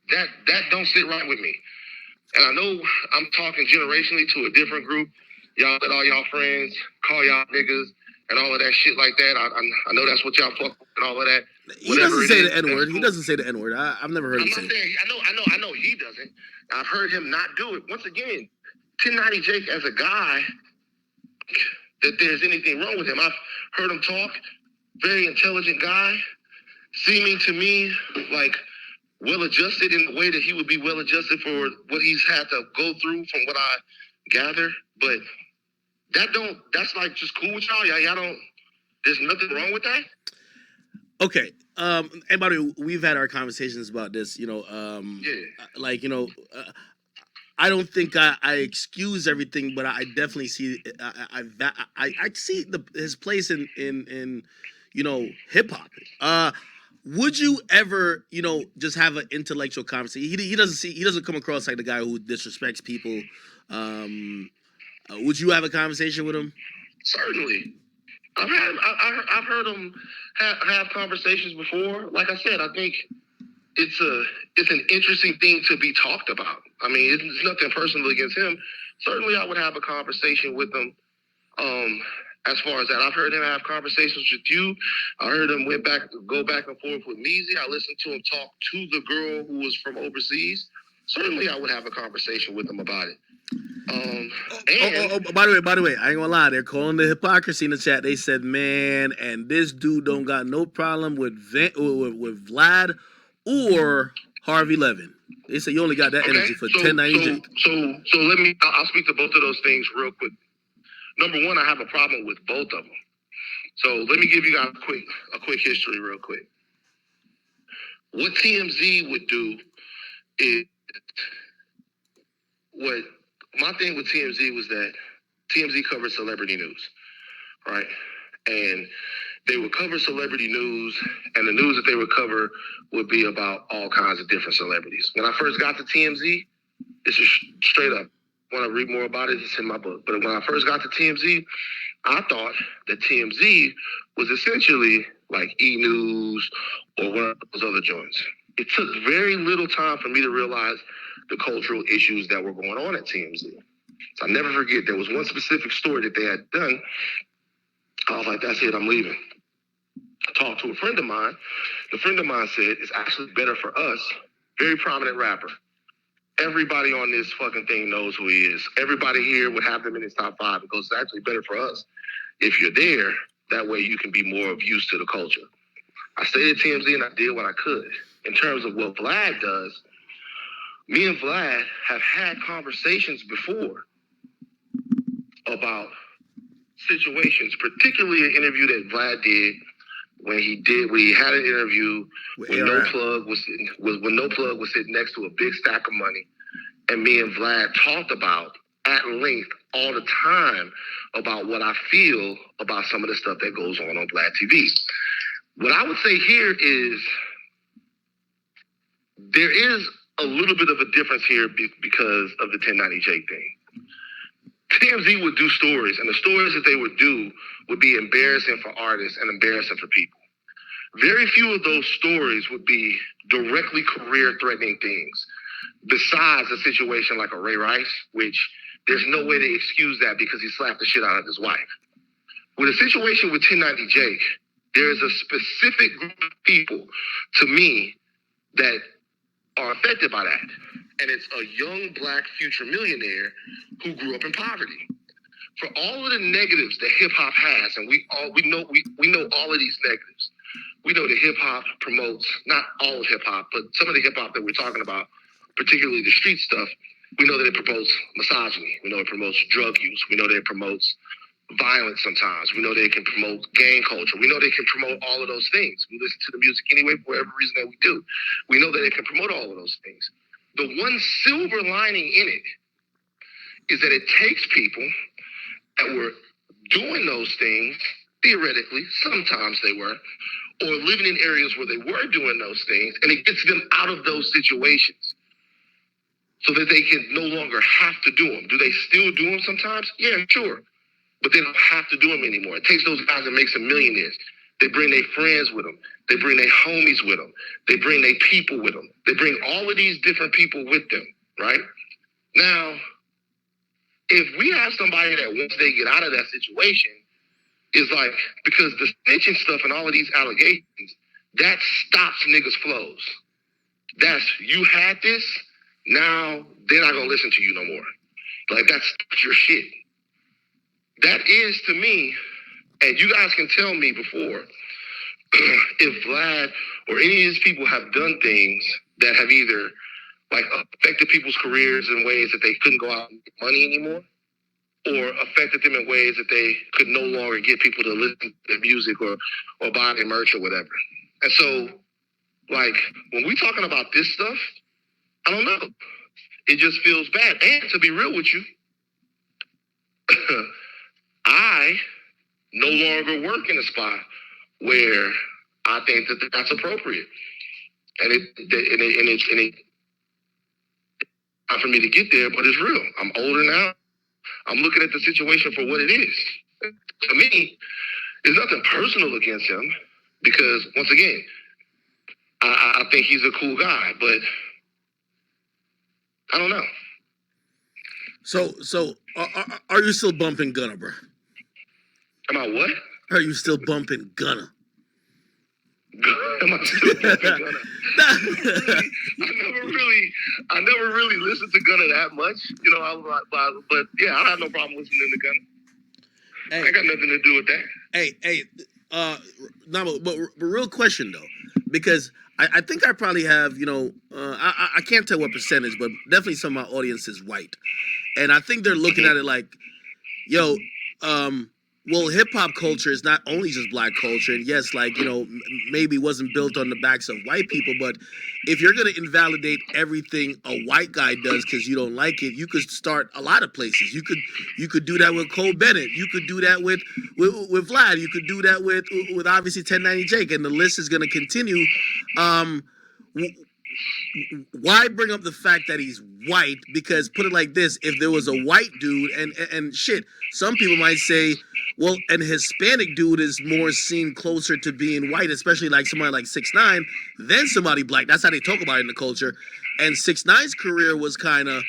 that don't sit right with me. And I know I'm talking generationally to a different group. Y'all let all y'all friends call y'all niggas and all of that shit like that. I know that's what y'all fuck with and all of that. He doesn't say the N-word. He doesn't say the N-word. I've never heard him say it. I know he doesn't. I've heard him not do it. Once again, 1090 Jake as a guy, that there's anything wrong with him. I've heard him talk. Very intelligent guy. Seeming to me like well-adjusted in the way that he would be well-adjusted for what he's had to go through from what I gather. But that's like just cool with y'all. Y'all don't, there's nothing wrong with that? Okay. And by the way, we've had our conversations about this, I don't think I excuse everything, but I definitely see I see his place in hip hop. Would you ever, just have an intellectual conversation? He doesn't come across like the guy who disrespects people. Would you have a conversation with him? Certainly. I've heard him have conversations before. Like I said, I think it's an interesting thing to be talked about. I mean, it's nothing personal against him. Certainly, I would have a conversation with him. As far as that, I've heard him have conversations with you. I heard him go back and forth with Meezy. I listened to him talk to the girl who was from overseas. Certainly, I would have a conversation with him about it. By the way, I ain't gonna lie. They're calling the hypocrisy in the chat. They said, "Man, and this dude don't got no problem with Vlad or Harvey Levin." They said you only got that energy for 1090. So I'll speak to both of those things real quick. Number one, I have a problem with both of them. So let me give you guys a quick history real quick. What TMZ would do is what my thing with TMZ was that TMZ covered celebrity news, right? And they would cover celebrity news, and the news that they would cover would be about all kinds of different celebrities. When I first got to TMZ, this is straight up. Want to read more about it? It's in my book. But when I first got to TMZ, I thought that TMZ was essentially like E! News or one of those other joints. It took very little time for me to realize the cultural issues that were going on at TMZ. So I never forget, there was one specific story that they had done. I was like, that's it, I'm leaving. I talked to a friend of mine. The friend of mine said, it's actually better for us, very prominent rapper. Everybody on this fucking thing knows who he is. Everybody here would have them in his top 5 because it's actually better for us if you're there. That way you can be more of use to the culture. I stayed at TMZ and I did what I could. In terms of what Vlad does, me and Vlad have had conversations before about situations, particularly an interview that Vlad did when he had an interview when No Plug was sitting next to a big stack of money, and me and Vlad talked about at length all the time about what I feel about some of the stuff that goes on Vlad TV. What I would say here is there is a little bit of a difference here because of the 1090J thing. TMZ would do stories, and the stories that they would do would be embarrassing for artists and embarrassing for people. Very few of those stories would be directly career-threatening things, besides a situation like a Ray Rice, which there's no way to excuse that because he slapped the shit out of his wife. With a situation with 1090J, there's a specific group of people, to me, that are affected by that. And it's a young black future millionaire who grew up in poverty. For all of the negatives that hip hop has, and we know all of these negatives. We know that hip hop promotes, not all of hip hop, but some of the hip hop that we're talking about, particularly the street stuff, we know that it promotes misogyny. We know it promotes drug use. We know that it promotes violence sometimes. We know that it can promote gang culture. We know that it can promote all of those things. We listen to the music anyway for whatever reason that we do. We know that it can promote all of those things. The one silver lining in it is that it takes people that were doing those things, theoretically, sometimes they were, or living in areas where they were doing those things, and it gets them out of those situations so that they can no longer have to do them. Do they still do them sometimes? Yeah, sure. But they don't have to do them anymore. It takes those guys and makes them millionaires. They bring their friends with them. They bring their homies with them. They bring their people with them. They bring all of these different people with them, right? Now, if we have somebody that once they get out of that situation is like, because the snitching stuff and all of these allegations, that stops niggas' flows. That's, you had this, now they're not gonna listen to you no more. Like, that's your shit. That is, to me, and you guys can tell me before, if Vlad or any of these people have done things that have either like affected people's careers in ways that they couldn't go out and get money anymore, or affected them in ways that they could no longer get people to listen to their music or buy their merch or whatever. And so, like, when we're talking about this stuff, I don't know. It just feels bad. And to be real with you, I no longer work in a spot where I think that that's appropriate. And it's not for me to get there, but it's real. I'm older now. I'm looking at the situation for what it is. To me, there's nothing personal against him because, once again, I think he's a cool guy, but I don't know. So are you still bumping Gunna, bro? Am I what? Are you still bumping Gunna? Am I still bumping Gunna? I never really listened to Gunna that much. You know, but yeah, I have no problem listening to Gunna. Hey, I got nothing to do with that. No, but real question though, because I think I probably have, you know, I can't tell what percentage, but definitely some of my audience is white, and I think they're looking at it like, yo, Well, hip hop culture is not only just black culture, and yes, like, maybe wasn't built on the backs of white people, but if you're gonna invalidate everything a white guy does because you don't like it, you could start a lot of places. You could do that with Cole Bennett. You could do that with Vlad. You could do that with obviously 1090 Jake, and the list is gonna continue. Why bring up the fact that he's white? Because put it like this: if there was a white dude, and shit, some people might say, well, an Hispanic dude is more seen closer to being white, especially like somebody like 6ix9ine, than somebody black. That's how they talk about it in the culture. And 6ix9ine's career was kind of,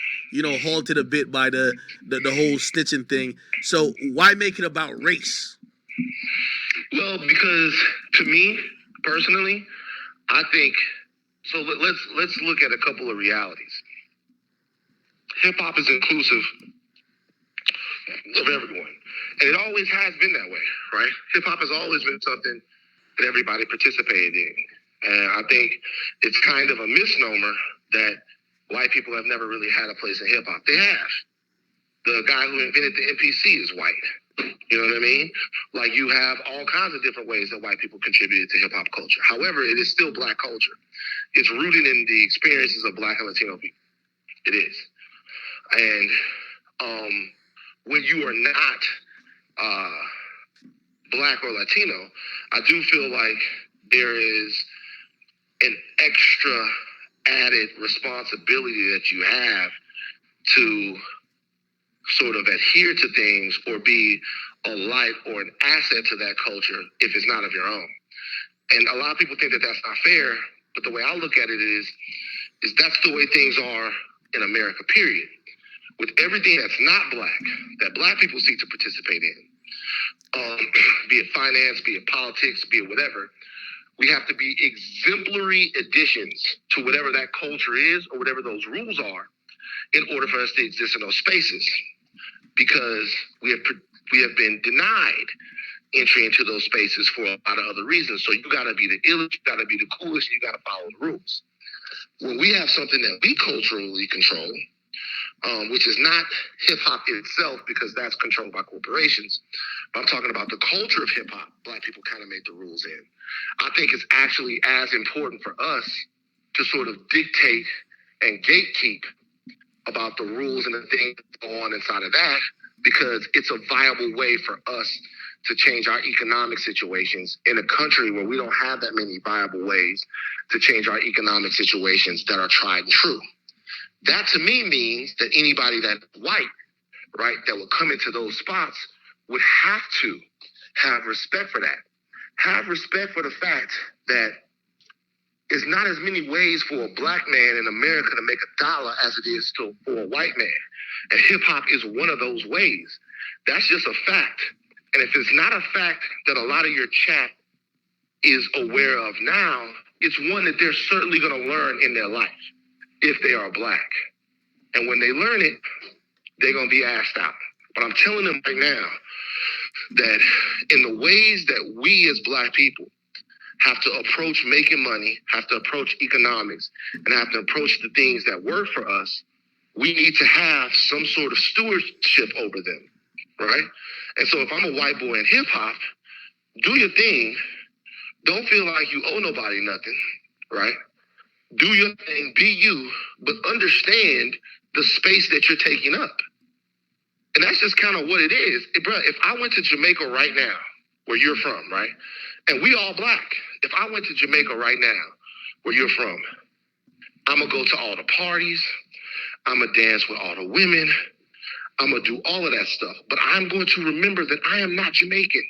halted a bit by the whole snitching thing. So why make it about race? Well, because to me personally, I think so. Let's look at a couple of realities. Hip hop is inclusive of everyone, and it always has been that way, right? Hip hop has always been something that everybody participated in, and I think it's kind of a misnomer that white people have never really had a place in hip hop. They have. The guy who invented the MPC is white. You know what I mean? Like, you have all kinds of different ways that white people contributed to hip hop culture. However, it is still black culture. It's rooted in the experiences of black and Latino people. It is. And when you are not black or Latino, I do feel like there is an extra added responsibility that you have to sort of adhere to things or be a light or an asset to that culture if it's not of your own. And a lot of people think that that's not fair, but the way I look at it is that's the way things are in America, period. With everything that's not black, that black people seek to participate in, be it finance, be it politics, be it whatever, we have to be exemplary additions to whatever that culture is or whatever those rules are in order for us to exist in those spaces. Because we have been denied entry into those spaces for a lot of other reasons. So you got to be the illest, you got to be the coolest, you got to follow the rules. When we have something that we culturally control, which is not hip hop itself, because that's controlled by corporations, but I'm talking about the culture of hip hop. Black people kind of made the rules in. I think it's actually as important for us to sort of dictate and gatekeep about the rules and the things that go on inside of that, because it's a viable way for us to change our economic situations in a country where we don't have that many viable ways to change our economic situations that are tried and true. That to me means that anybody that's white, right, that would come into those spots would have to have respect for that. Have respect for the fact that there's not as many ways for a black man in America to make $1 as it is for a white man. And hip hop is one of those ways. That's just a fact. And if it's not a fact that a lot of your chat is aware of now, it's one that they're certainly going to learn in their life if they are black. And when they learn it, they're going to be asked out. But I'm telling them right now that in the ways that we as black people have to approach making money, have to approach economics, and have to approach the things that work for us, we need to have some sort of stewardship over them, right? And so if I'm a white boy in hip hop, do your thing. Don't feel like you owe nobody nothing, right? Do your thing, be you, but understand the space that you're taking up. And that's just kind of what it is. Bro, if I went to Jamaica right now, where you're from, right? And we all black. If I went to Jamaica right now, where you're from, I'm going to go to all the parties. I'm going to dance with all the women. I'm going to do all of that stuff. But I'm going to remember that I am not Jamaican.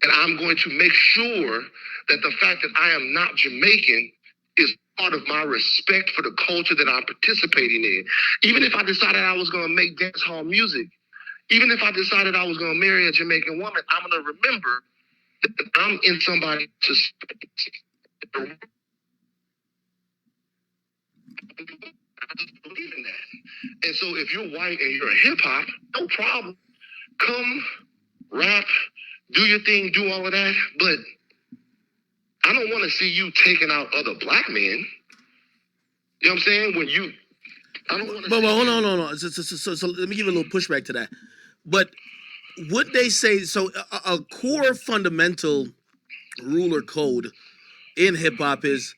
And I'm going to make sure that the fact that I am not Jamaican is part of my respect for the culture that I'm participating in. Even if I decided I was going to make dance hall music, even if I decided I was going to marry a Jamaican woman, I'm going to remember that I'm in somebody to believe in that. And so if you're white and you're a hip hop, no problem. Come, rap, do your thing, do all of that. But I don't want to see you taking out other black men. You know what I'm saying? When you, I don't want to. But hold on. So let me give you a little pushback to that. But would they say so? A core fundamental rule or code in hip hop is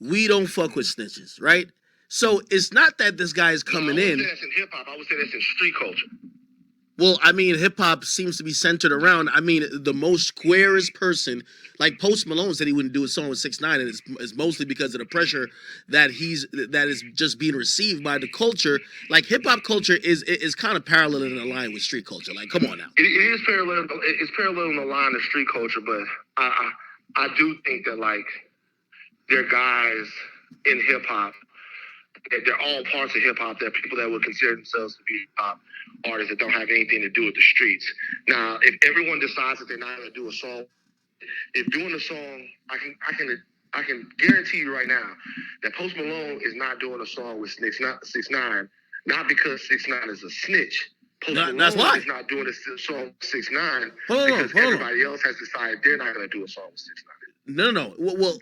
we don't fuck with snitches, right? So it's not that this guy is coming in. I wouldn't say that's in hip hop. I would say that's in street culture. Well, I mean, hip hop seems to be centered around. I mean, the most squarest person, like Post Malone, said he wouldn't do a song with 6ix9ine, and it's mostly because of the pressure that is just being received by the culture. Like hip hop culture is kind of parallel in the line with street culture. Like, come on now. It is parallel. It's parallel in the line of street culture, but I do think that like there are guys in hip hop. They're all parts of hip hop. They're people that would consider themselves to be hip hop artists that don't have anything to do with the streets. Now, if everyone decides that they're not going to do a song, if doing a song, I can guarantee you right now that Post Malone is not doing a song with 6ix9ine, not because 6ix9ine is a snitch. Post Malone is not doing a song with 6ix9ine because everybody else has decided they're not going to do a song with 6ix9ine. No. Well,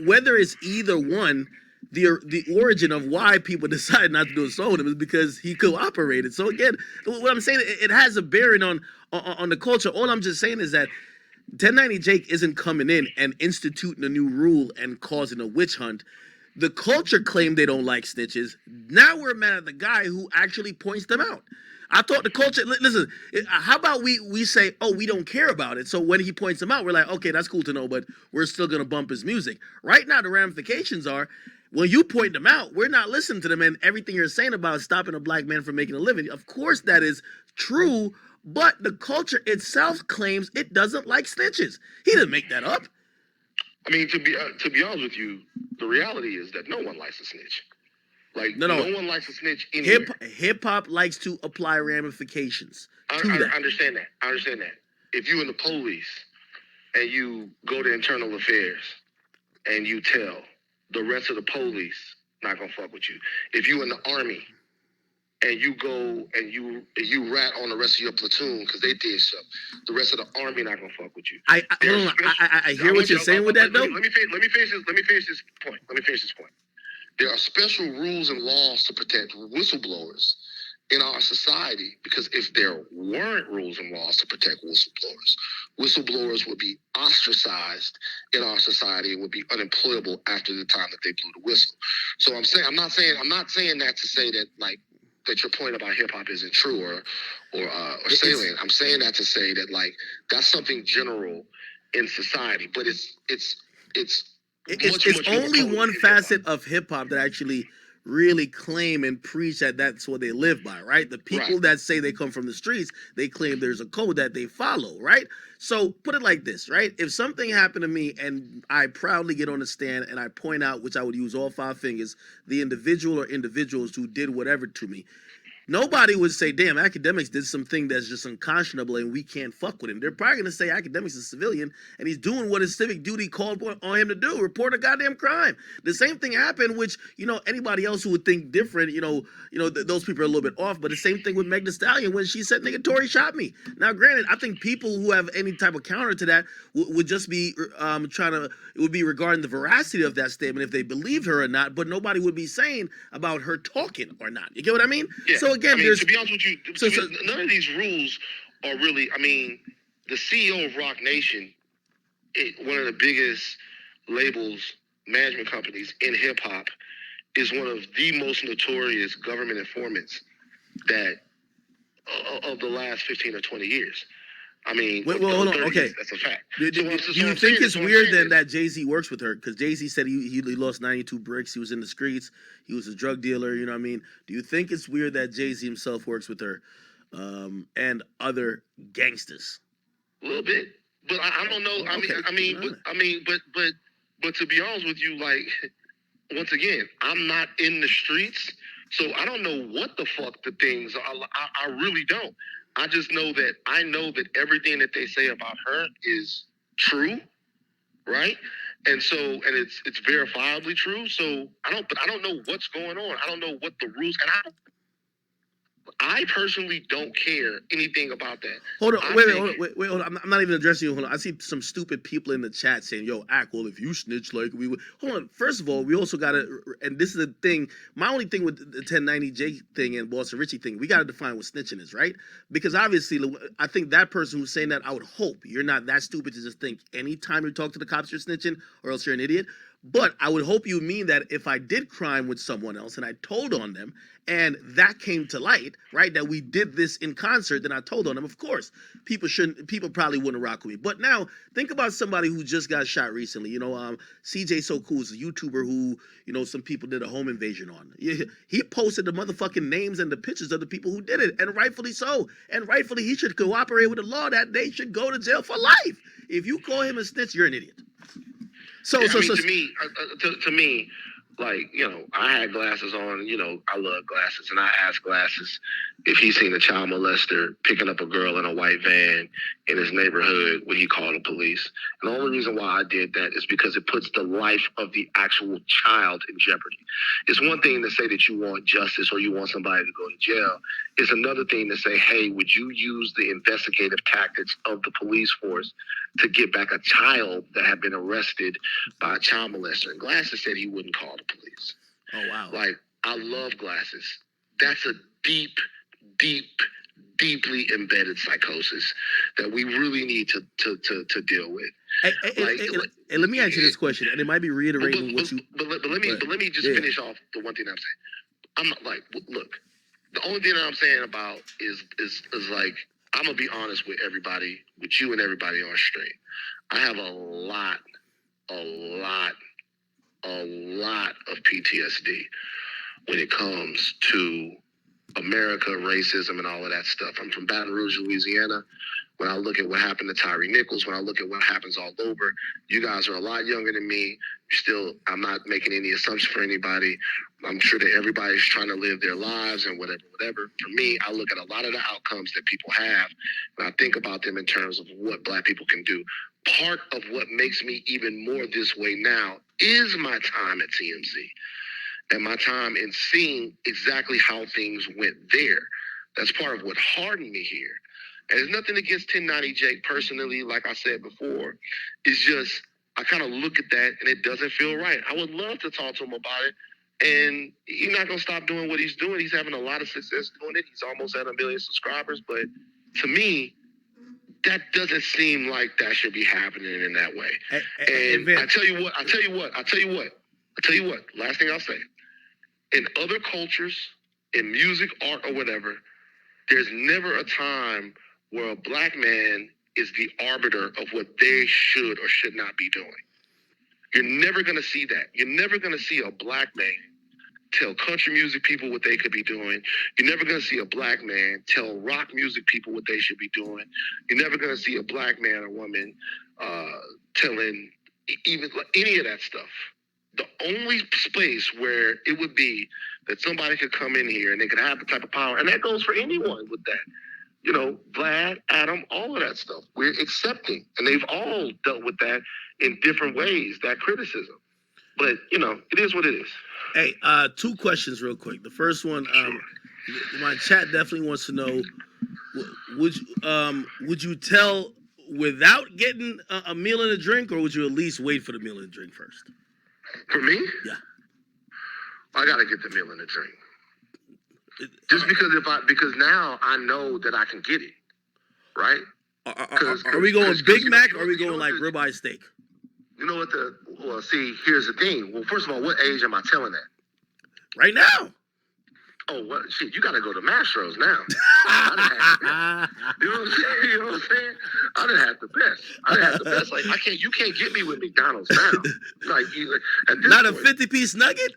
whether it's either one, the origin of why people decide not to do a song with him is because he cooperated. So again, what I'm saying, it has a bearing on the culture. All I'm just saying is that 1090 Jake isn't coming in and instituting a new rule and causing a witch hunt. The culture claimed they don't like snitches. Now we're mad at the guy who actually points them out. I thought the culture, listen, how about we say, oh, we don't care about it. So when he points them out, we're like, okay, that's cool to know, but we're still going to bump his music. Right now, the ramifications are, when you point them out, we're not listening to them, and everything you're saying about stopping a black man from making a living, of course that is true, but the culture itself claims it doesn't like snitches. He didn't make that up. I mean, to be honest with you, the reality is that no one likes a snitch. Like, no one likes a snitch anywhere. Hip hop likes to apply ramifications to that. I understand that. I understand that. If you in the police and you go to internal affairs and you tell the rest of the police not gonna fuck with you. If you in the army and you go and you rat on the rest of your platoon because they did something, the rest of the army not gonna fuck with you. I hear what you're saying with that though. Let me finish this point. There are special rules and laws to protect whistleblowers in our society, because if there weren't rules and laws to protect whistleblowers would be ostracized in our society and would be unemployable after the time that they blew the whistle. So I'm not saying that to say that like that your point about hip hop isn't true or salient. I'm saying that to say that like that's something general in society, but it's only one facet of hip hop that actually really claim and preach that that's what they live by, right? The people that say they come from the streets, they claim there's a code that they follow, right? So put it like this, right? If something happened to me and I proudly get on the stand and I point out, which I would use all 5 fingers, the individual or individuals who did whatever to me, nobody would say, damn, Akademiks did something that's just unconscionable and we can't fuck with him. They're probably going to say Akademiks is a civilian and he's doing what his civic duty called on him to do, report a goddamn crime. The same thing happened, which, anybody else who would think different, those people are a little bit off, but the same thing with Meg Thee Stallion when she said, nigga, Tory shot me. Now, granted, I think people who have any type of counter to that would just be it would be regarding the veracity of that statement if they believed her or not, but nobody would be saying about her talking or not. You get what I mean? Yeah. So again, to be honest with you, none of these rules are really. I mean, the CEO of Rock Nation, one of the biggest labels, management companies in hip hop, is one of the most notorious government informants that of the last 15 or 20 years. I mean, hold on. Okay, that's a fact. Do you think it's weird then that Jay-Z works with her? Because Jay-Z said he lost 92 bricks. He was in the streets. He was a drug dealer. You know what I mean? Do you think it's weird that Jay-Z himself works with her and other gangsters? A little bit, but I don't know. But to be honest with you, like once again, I'm not in the streets, so I don't know what the fuck the things are. I really don't. I just know that everything that they say about her is true, right? And it's verifiably true. So I don't know what's going on. I don't know what the rules. And I personally don't care anything about that. Hold on, I wait, think- hold on. I'm not even addressing you. Hold on. I see some stupid people in the chat saying, "Yo, well, if you snitch like we would." Hold on. First of all, we also gotta, and this is the thing. My only thing with the 1090J thing and Boston Richie thing, we gotta define what snitching is, right? Because obviously, I think that person who's saying that, I would hope you're not that stupid to just think anytime you talk to the cops you're snitching, or else you're an idiot. But I would hope you mean that if I did crime with someone else and I told on them and that came to light, right, that we did this in concert, then I told on them, of course, people probably wouldn't rock with me. But now think about somebody who just got shot recently. CJ So Cool is a YouTuber who, some people did a home invasion on. He posted the motherfucking names and the pictures of the people who did it, and rightfully so. And rightfully he should cooperate with the law that they should go to jail for life. If you call him a snitch, you're an idiot. To me, like, I had glasses on, I love glasses, and I asked Glasses if he seen a child molester picking up a girl in a white van in his neighborhood, would he call the police? And the only reason why I did that is because it puts the life of the actual child in jeopardy. It's one thing to say that you want justice or you want somebody to go to jail. It's another thing to say, hey, would you use the investigative tactics of the police force to get back a child that had been arrested by a child molester? And Glasses said he wouldn't call the police. Oh, wow. Like, I love Glasses. That's a deeply embedded psychosis that we really need to deal with. Hey, let me ask you this question, and it might be reiterating what you. But let me just finish off the one thing I'm saying. I'm not like, look, the only thing that I'm saying about is like, I'm gonna be honest with everybody, with you and everybody on stream. I have a lot of PTSD when it comes to America, racism, and all of that stuff. I'm from Baton Rouge, Louisiana. When I look at what happened to Tyree Nichols, when I look at what happens all over, you guys are a lot younger than me. I'm not making any assumptions for anybody. I'm sure that everybody's trying to live their lives and whatever. For me, I look at a lot of the outcomes that people have, and I think about them in terms of what Black people can do. Part of what makes me even more this way now is my time at TMZ and my time in seeing exactly how things went there. That's part of what hardened me here. And there's nothing against 1090J personally, like I said before. It's just, I kind of look at that and it doesn't feel right. I would love to talk to him about it. And he's not going to stop doing what he's doing. He's having a lot of success doing it. He's almost at 1 million subscribers. But to me, that doesn't seem like that should be happening in that way. And I tell you what, last thing I'll say. In other cultures, in music, art, or whatever, there's never a time where a Black man is the arbiter of what they should or should not be doing. You're never going to see that. You're never going to see a Black man tell country music people what they could be doing. You're never going to see a Black man tell rock music people what they should be doing. You're never going to see a Black man or woman telling even any of that stuff. The only space where it would be that somebody could come in here and they could have the type of power, and that goes for anyone with that. Vlad, Adam, all of that stuff. We're accepting, and they've all dealt with that in different ways, that criticism. But, it is what it is. Hey, 2 questions real quick. The first one, my chat definitely wants to know, would you tell without getting a meal and a drink, or would you at least wait for the meal and drink first? For me? Yeah. I got to get the meal and the drink. Just because now I know that I can get it, right? Are we going Big Mac, or are we going like ribeye steak? You know what here's the thing. Well, first of all, what age am I telling that? Right now. Oh, well, shit, you got to go to Mastro's now. I done had the best. You know what I'm saying? I done had the best. Like, you can't get me with McDonald's now. Not a 50-piece nugget?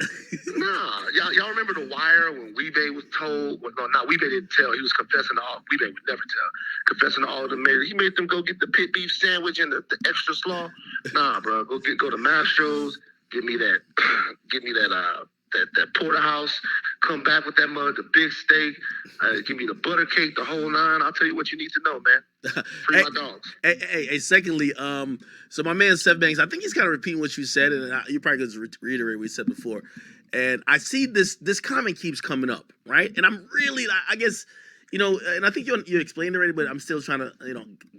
Nah. Y'all remember The Wire when Weebay was told? Well, no, not Weebay didn't tell. He was confessing to all. Weebay would never tell. Confessing to all of them. He made them go get the pit beef sandwich and the extra slaw. Nah, bro. Go to Mastro's. Give me that porterhouse, come back with that mug, the big steak, give me the butter cake, the whole nine. I'll tell you what you need to know, man. Free my dogs. Hey, secondly, so my man Seth Banks, I think he's kind of repeating what you said, and you probably could reiterate what we said before. And I see this comment keeps coming up, right? And I'm really, I guess, and I think you explained it already, but I'm still trying to,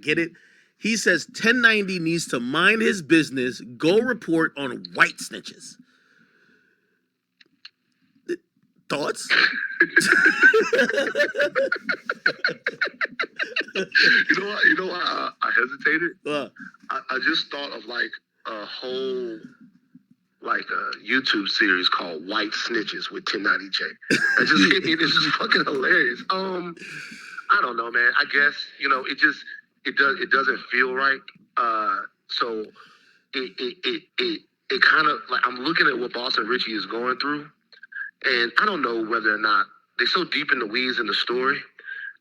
get it. He says 1090 needs to mind his business, go report on white snitches. Thoughts? You know why I hesitated? I just thought of like a whole YouTube series called White Snitches with 1090J. It just hit me. This is fucking hilarious. I don't know, man. I guess it doesn't feel right. So it kind of like I'm looking at what Boss and Richie is going through. And I don't know whether or not they're so deep in the weeds in the story.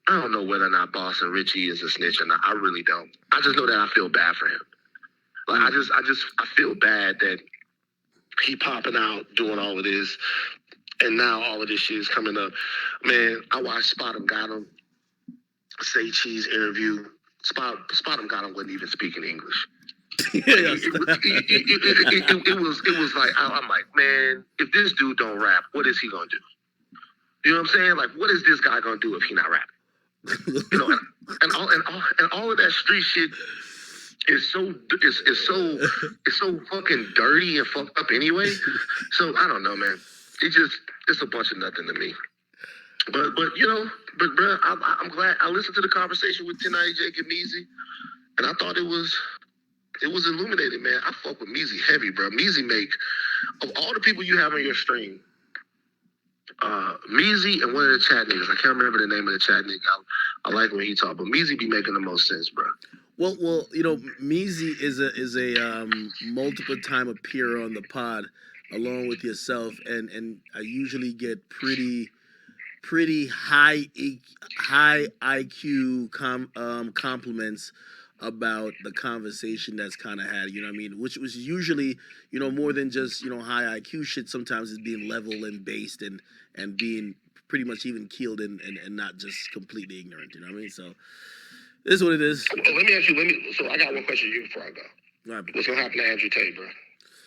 I don't know whether or not Boss and Richie is a snitch or not. I really don't. I just know that I feel bad for him. Like I feel bad that he popping out doing all of this, and now all of this shit is coming up. Man, I watched Spot 'em Got 'em Say Cheese interview. Spot 'em Got 'em wasn't even speaking English. It was like I'm like, man, if this dude don't rap, what is he gonna do? You know what I'm saying? Like, what is this guy gonna do if he not rapping? And all of that street shit is so fucking dirty and fucked up anyway. So I don't know, man. It's a bunch of nothing to me. But bro, I'm glad I listened to the conversation with 1090J and Meezy, and I thought it was illuminated, man. I fuck with Meezy heavy, bro. Meezy make, of all the people you have on your stream, Meezy and one of the chat niggas, I can't remember the name of the chat nigga. I like when he talk, but Meezy be making the most sense, bro. Well, Meezy is a multiple time appearer on the pod, along with yourself, and I usually get pretty high IQ compliments about the conversation that's kind of had, you know what I mean? Which was usually, more than just, high IQ shit. Sometimes it's being level and based and being pretty much even keeled and not just completely ignorant, you know what I mean? So this is what it is. Let me ask you, so I got one question to you before I go. Right. What's gonna happen to Andrew Tate, bro?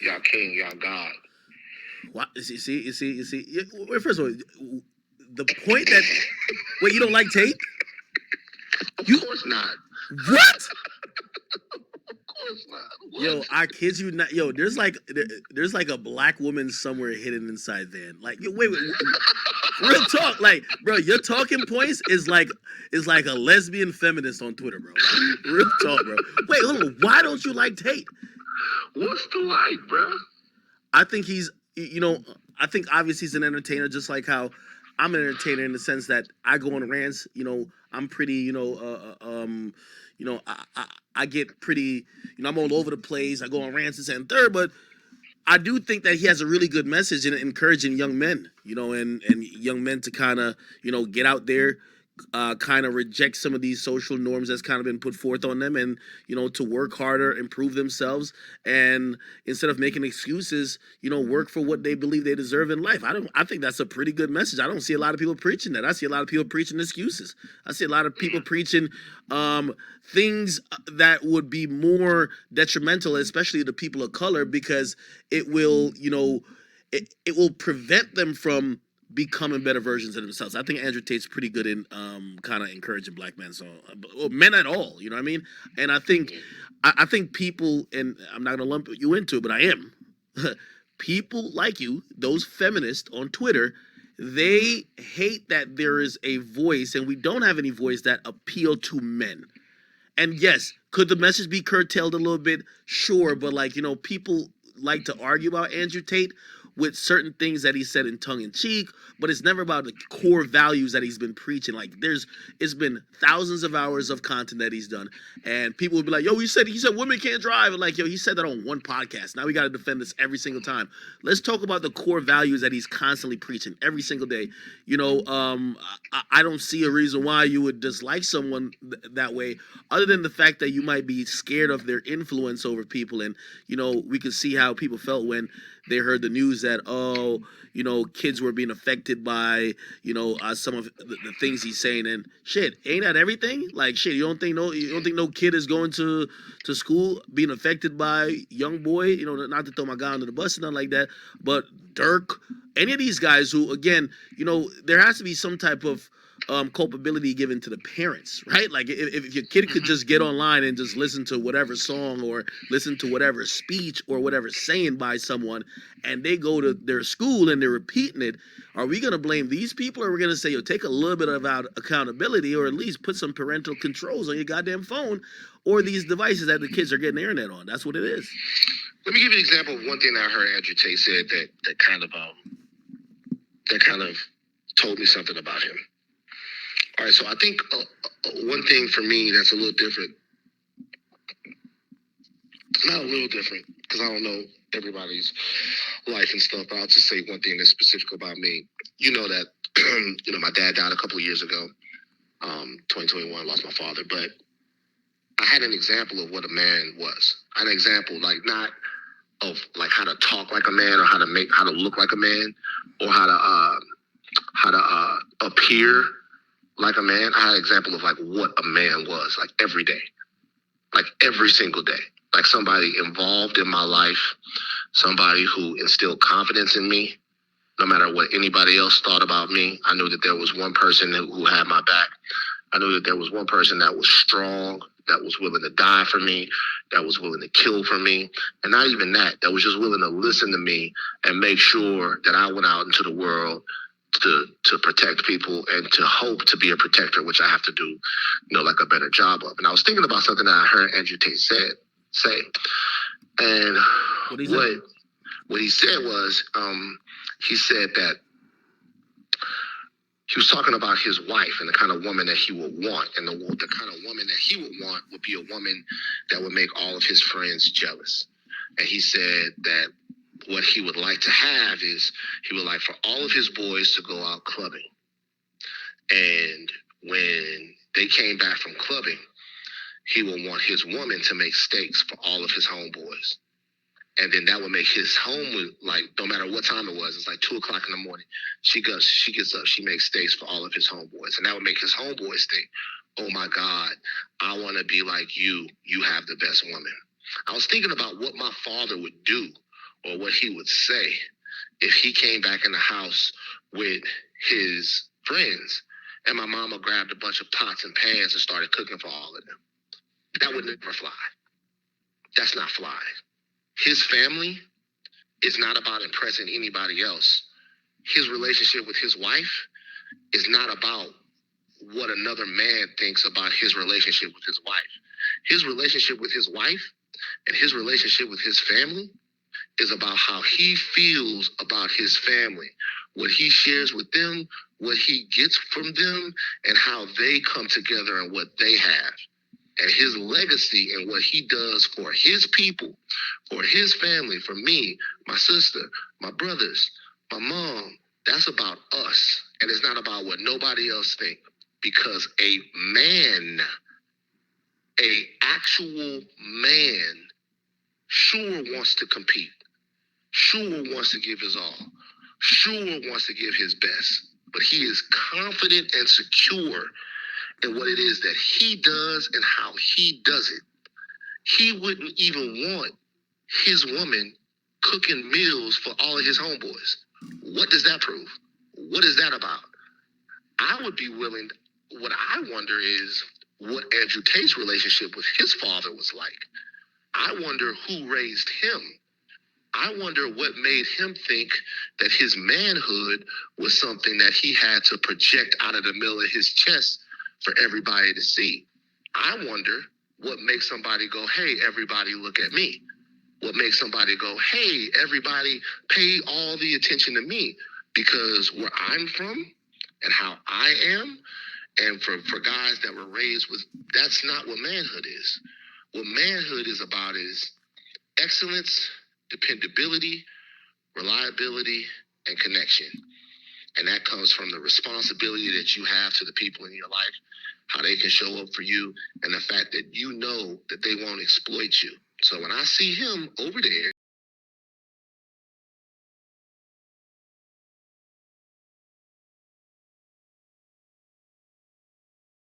Y'all king, y'all God. What? You see. Wait, first of all, the point that, wait, you don't like Tate? Of course not. What? Of course not. What? Yo, I kid you not. Yo, there's like a black woman somewhere hidden inside there. Like, yo, wait. Real talk, like, bro, your talking points is like a lesbian feminist on Twitter, bro. Like, real talk, bro. Wait, hold on. Why don't you like Tate? What's the like, bro? I think he's, I think obviously he's an entertainer, just like how I'm an entertainer in the sense that I go on rants. I'm pretty, I get pretty, I'm all over the place. I go on rants and third, but I do think that he has a really good message in encouraging young men, and young men to kind of, get out there, kind of reject some of these social norms that's kind of been put forth on them, and to work harder, improve themselves, and instead of making excuses, work for what they believe they deserve in life. I think that's a pretty good message. I don't see a lot of people preaching that. I see a lot of people preaching excuses. I see a lot of people preaching things that would be more detrimental, especially to people of color, because it will it will prevent them from becoming better versions of themselves. I think Andrew Tate's pretty good in kind of encouraging black men, so men at all, you know what I mean? And I think people, and I'm not gonna lump you into it, but I am. People like you, those feminists on Twitter, they hate that there is a voice, and we don't have any voice that appeal to men. And yes, could the message be curtailed a little bit? Sure, but people like to argue about Andrew Tate with certain things that he said in tongue in cheek, but it's never about the core values that he's been preaching. Like it's been thousands of hours of content that he's done, and people would be like, yo, he said women can't drive, and he said that on one podcast. Now we got to defend this every single time. Let's talk about the core values that he's constantly preaching every single day. I don't see a reason why you would dislike someone that way, other than the fact that you might be scared of their influence over people. And we could see how people felt when they heard the news that, oh, you know, kids were being affected by, you know, some of the things he's saying, and shit, ain't that everything? Like, shit, you don't think no kid is going to school being affected by Young Boy? You know, not to throw my guy under the bus and nothing like that, but Dirk, any of these guys who, again, you know, there has to be some type of culpability given to the parents, right? Like if your kid could just get online and just listen to whatever song or listen to whatever speech or whatever saying by someone, and they go to their school and they're repeating it, are we going to blame these people, or are we going to say, yo, take a little bit of accountability, or at least put some parental controls on your goddamn phone or these devices that the kids are getting the internet on? That's what it is. Let me give you an example of one thing that I heard Andrew Tate said that kind of told me something about him. All right, so I think one thing for me that's a little different, not a little different, because I don't know everybody's life and stuff, but I'll just say one thing that's specific about me. You know that, you know, my dad died a couple of years ago, 2021, lost my father, but I had an example of what a man was. I had an example, like, not of like how to talk like a man or how to look like a man or how to appear like a man. I had an example of like what a man was, like every day, like every single day, like somebody involved in my life, somebody who instilled confidence in me, no matter what anybody else thought about me. I knew that there was one person who had my back. I knew that there was one person that was strong, that was willing to die for me, that was willing to kill for me. And not even that was just willing to listen to me and make sure that I went out into the world to protect people and to hope to be a protector, which I have to do, you know, like a better job of. And I was thinking about something that I heard Andrew Tate say. And what he said was, he said that he was talking about his wife and the kind of woman that he would want. And the kind of woman that he would want would be a woman that would make all of his friends jealous. And he said that what he would like to have is he would like for all of his boys to go out clubbing. And when they came back from clubbing, he would want his woman to make steaks for all of his homeboys. And then that would make his home, like, no matter what time it was, it's like 2 o'clock in the morning. She gets up, she makes steaks for all of his homeboys. And that would make his homeboys think, oh my God, I want to be like you. You have the best woman. I was thinking about what my father would do or what he would say if he came back in the house with his friends and my mama grabbed a bunch of pots and pans and started cooking for all of them. That would never fly. That's not fly. His family is not about impressing anybody else. His relationship with his wife is not about what another man thinks about his relationship with his wife. His relationship with his wife and his relationship with his family is about how he feels about his family, what he shares with them, what he gets from them, and how they come together and what they have. And his legacy and what he does for his people, for his family, for me, my sister, my brothers, my mom, that's about us. And it's not about what nobody else thinks. Because a man, a actual man, sure wants to compete, sure wants to give his all, sure wants to give his best. But he is confident and secure in what it is that he does and how he does it. He wouldn't even want his woman cooking meals for all of his homeboys. What does that prove? What is that about? I would be willing, what I wonder is what Andrew Tate's relationship with his father was like. I wonder who raised him. I wonder what made him think that his manhood was something that he had to project out of the middle of his chest for everybody to see. I wonder what makes somebody go, hey, everybody look at me. What makes somebody go, hey, everybody pay all the attention to me. Because where I'm from and how I am, and for guys that were raised with, that's not what manhood is. What manhood is about is excellence, dependability, reliability, and connection. And that comes from the responsibility that you have to the people in your life, how they can show up for you, and the fact that you know that they won't exploit you. So when I see him over there,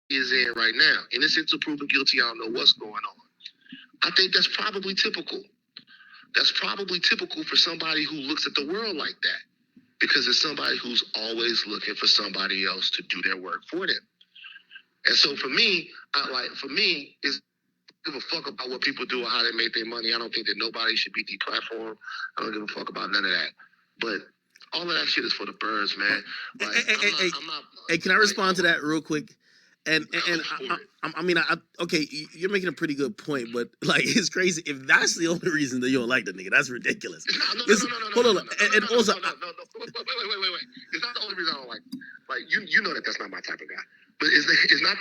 is in right now. Innocent to proven guilty, I don't know what's going on. I think that's probably typical. That's probably typical for somebody who looks at the world like that. Because it's somebody who's always looking for somebody else to do their work for them. And so for me, it's give a fuck about what people do or how they make their money. I don't think that nobody should be deplatformed. I don't give a fuck about none of that. But all of that shit is for the birds, man. Like, Hey, can I respond to that real quick? Okay, you're making a pretty good point, but like, it's crazy if that's the only reason that you don't like the nigga. That's ridiculous. Hold on, and also, wait. It's not the only reason I don't like him. Like, you know that's not my type of guy. But it's not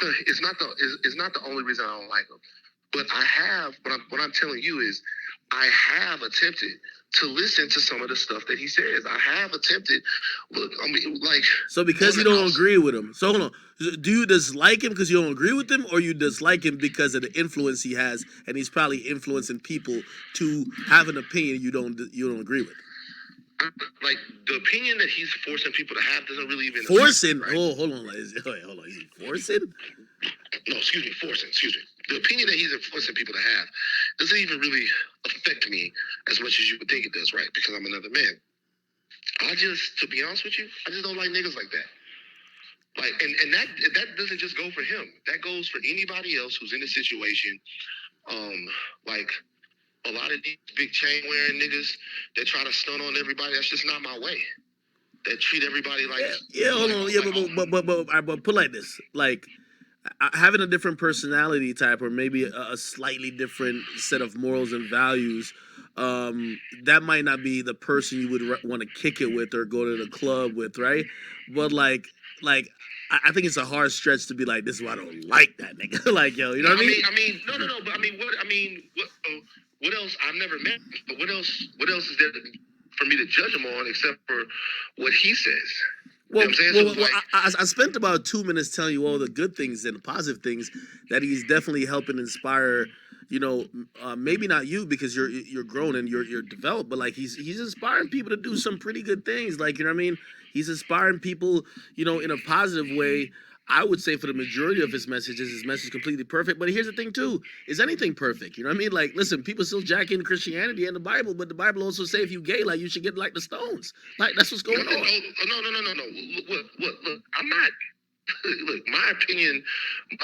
the only reason I don't like him. But I have what I'm telling you is I have attempted to listen to some of the stuff that he says. I have attempted. Look, I mean, like. So because you don't agree with him, so hold on. Do you dislike him because you don't agree with him, or you dislike him because of the influence he has, and he's probably influencing people to have an opinion you don't agree with? Like, the opinion that he's forcing people to have doesn't really even forcing. Right? Oh, hold on. Is he forcing? No, excuse me, forcing. Excuse me. The opinion that he's forcing people to have doesn't even really affect me as much as you would think it does, right? Because I'm another man. To be honest with you, I just don't like niggas like that. Like, and that doesn't just go for him. That goes for anybody else who's in a situation. Like, a lot of these big chain wearing niggas that try to stun on everybody. That's just not my way. That treat everybody like hold on, but put like this, like. Having a different personality type, or maybe a slightly different set of morals and values, that might not be the person you would want to kick it with or go to the club with, right? But like I think it's a hard stretch to be like, this is why I don't like that nigga. Like, yo, you know what I mean? No. But what else? I've never met him, but what else is there for me to judge him on except for what he says? Well, I spent about 2 minutes telling you all the good things and the positive things that he's definitely helping inspire. You know, maybe not you because you're grown and you're developed, but like he's inspiring people to do some pretty good things. Like, you know what I mean? He's inspiring people, you know, in a positive way. I would say for the majority of his message is completely perfect. But here's the thing too: is anything perfect? You know what I mean? Like, listen, people still jack in Christianity and the Bible, but the Bible also say if you gay, like you should get like the stones. Like that's what's going on. No. Look, I'm not. Look, my opinion of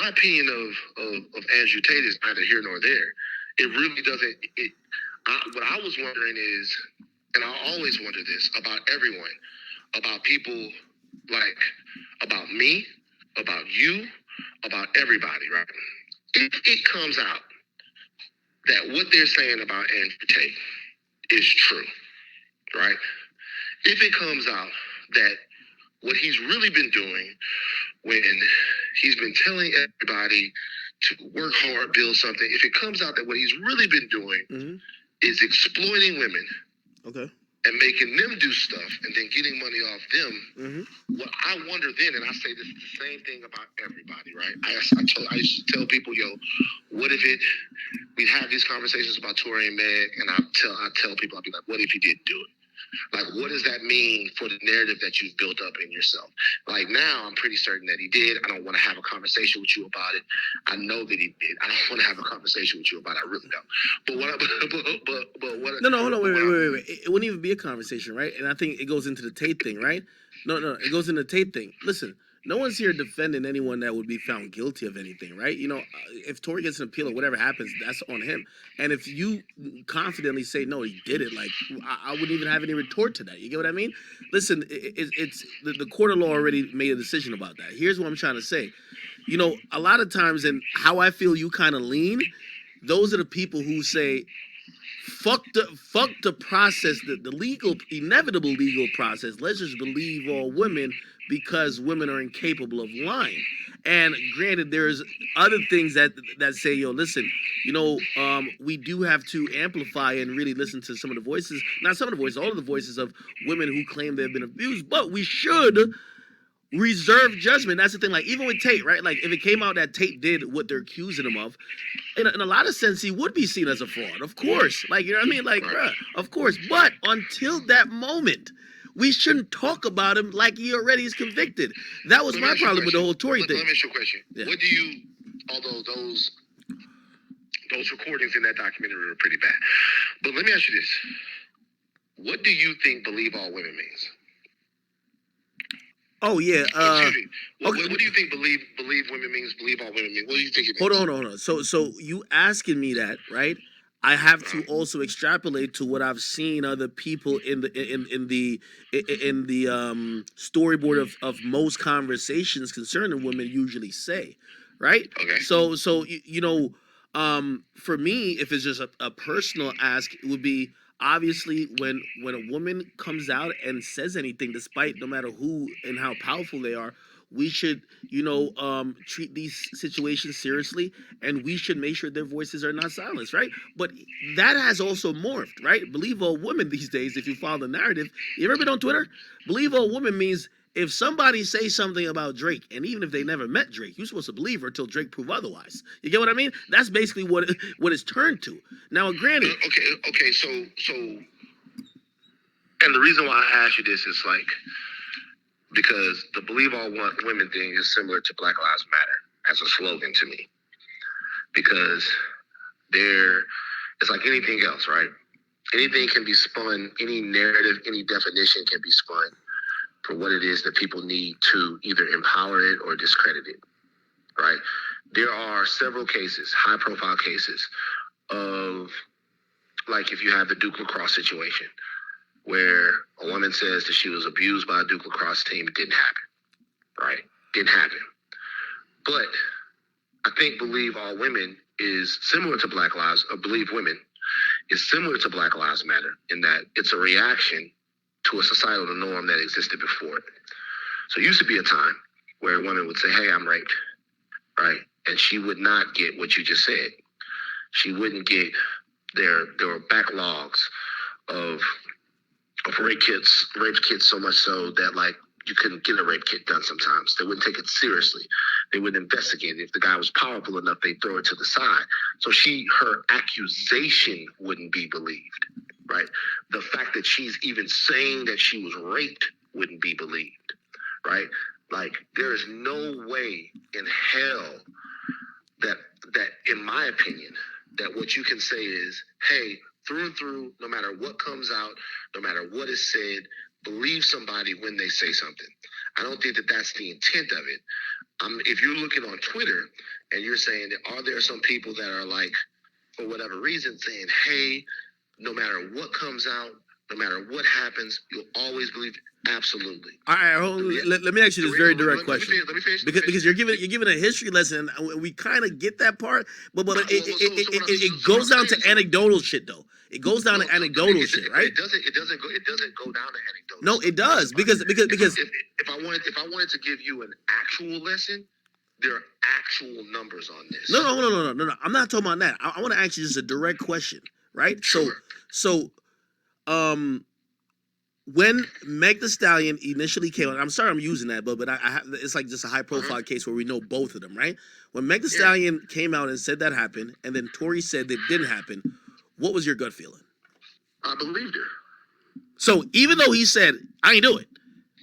Andrew Tate is neither here nor there. It really doesn't. What I was wondering is, and I always wonder this about everyone, about people, like about me, about you, about everybody, right? If it comes out that what they're saying about Andrew Tate is true, right? If it comes out that what he's really been doing when he's been telling everybody to work hard, build something, if it comes out that what he's really been doing is exploiting women, okay, and making them do stuff and then getting money off them, what I wonder then, and I say this is the same thing about everybody, right? I used to tell people, yo, what if we'd have these conversations about Tory and Meg, and I tell people, I'd be like, what if he didn't do it? Like, what does that mean for the narrative that you've built up in yourself? Like, now I'm pretty certain that he did. I don't want to have a conversation with you about it. I know that he did. I don't want to have a conversation with you about it. I really don't. No, hold on, wait. It wouldn't even be a conversation, right? And I think it goes into the Tate thing, right? No, it goes into the Tate thing. Listen, no one's here defending anyone that would be found guilty of anything, right? You know, if Tory gets an appeal or whatever happens, that's on him. And if you confidently say, no, he did it, like, I wouldn't even have any retort to that. You get what I mean? Listen, it's the court of law already made a decision about that. Here's what I'm trying to say. You know, a lot of times, and how I feel you kind of lean, those are the people who say, fuck the process, the inevitable legal process. Let's just believe all women because women are incapable of lying. And granted, there's other things that say, yo, listen, you know, we do have to amplify and really listen to some of the voices, not some of the voices, all of the voices of women who claim they've been abused, but we should reserve judgment. That's the thing. Like, even with Tate, right? Like, if it came out that Tate did what they're accusing him of, in a lot of sense, he would be seen as a fraud, of course. Like, you know what I mean? Like, bruh, of course. But until that moment, we shouldn't talk about him like he already is convicted. That was my problem with the whole Tory thing. Let me ask you a question. Yeah. What do you, although those recordings in that documentary are pretty bad, but let me ask you this. What do you think believe all women means? Oh yeah. Excuse me. Okay. What do you think believe women means? Believe all women means? What do you think it means? Hold on. So you asking me that, right? I have to also extrapolate to what I've seen other people in the storyboard of most conversations concerning women usually say, right? Okay. So for me, if it's just a personal ask, it would be obviously when a woman comes out and says anything, despite no matter who and how powerful they are, we should treat these situations seriously, and we should make sure their voices are not silenced, right? But that has also morphed, right? Believe all women these days, if you follow the narrative, you ever been on Twitter? Believe all women means if somebody says something about Drake, and even if they never met Drake, you're supposed to believe her until Drake prove otherwise. You get what I mean? That's basically what it's turned to. Now, granted, Okay. So, and the reason why I asked you this is like, because the believe all women thing is similar to Black Lives Matter as a slogan to me. Because it's like anything else, right? Anything can be spun, any narrative, any definition can be spun for what it is that people need to either empower it or discredit it, right? There are several cases, high profile cases of, like if you have the Duke lacrosse situation, where a woman says that she was abused by a Duke lacrosse team. It didn't happen, right? Didn't happen. But I think believe all women is similar to Black Lives, or believe women is similar to Black Lives Matter in that it's a reaction to a societal norm that existed before it. So it used to be a time where a woman would say, hey, I'm raped, right? And she would not get what you just said. She wouldn't get, there were backlogs of rape kits so much so that like you couldn't get a rape kit done sometimes. They wouldn't take it seriously. They wouldn't investigate it. If the guy was powerful enough, they'd throw it to the side. So her accusation wouldn't be believed, right? The fact that she's even saying that she was raped wouldn't be believed, right? Like there is no way in hell that in my opinion, that what you can say is, hey, through and through, no matter what comes out, no matter what is said, believe somebody when they say something. I don't think that that's the intent of it. If you're looking on Twitter and you're saying that are there some people that are like, for whatever reason, saying, hey, no matter what comes out, no matter what happens, you'll always believe it. Absolutely. All right, let me ask you this very direct question. Let me finish. Because you're giving a history lesson, and we kind of get that part, but it goes down to anecdotal shit though. It goes down to anecdotal shit, right? It doesn't go down to anecdotal. No, it does because if I wanted to give you an actual lesson, there are actual numbers on this. No. I'm not talking about that. I want to ask you just a direct question, right? Sure. So, when Meg Thee Stallion initially came out, I'm sorry I'm using that, but it's like just a high profile case where we know both of them, right? When Meg Thee Stallion came out and said that happened, and then Tory said that didn't happen, what was your gut feeling? I believed her. So even though he said, I ain't do it,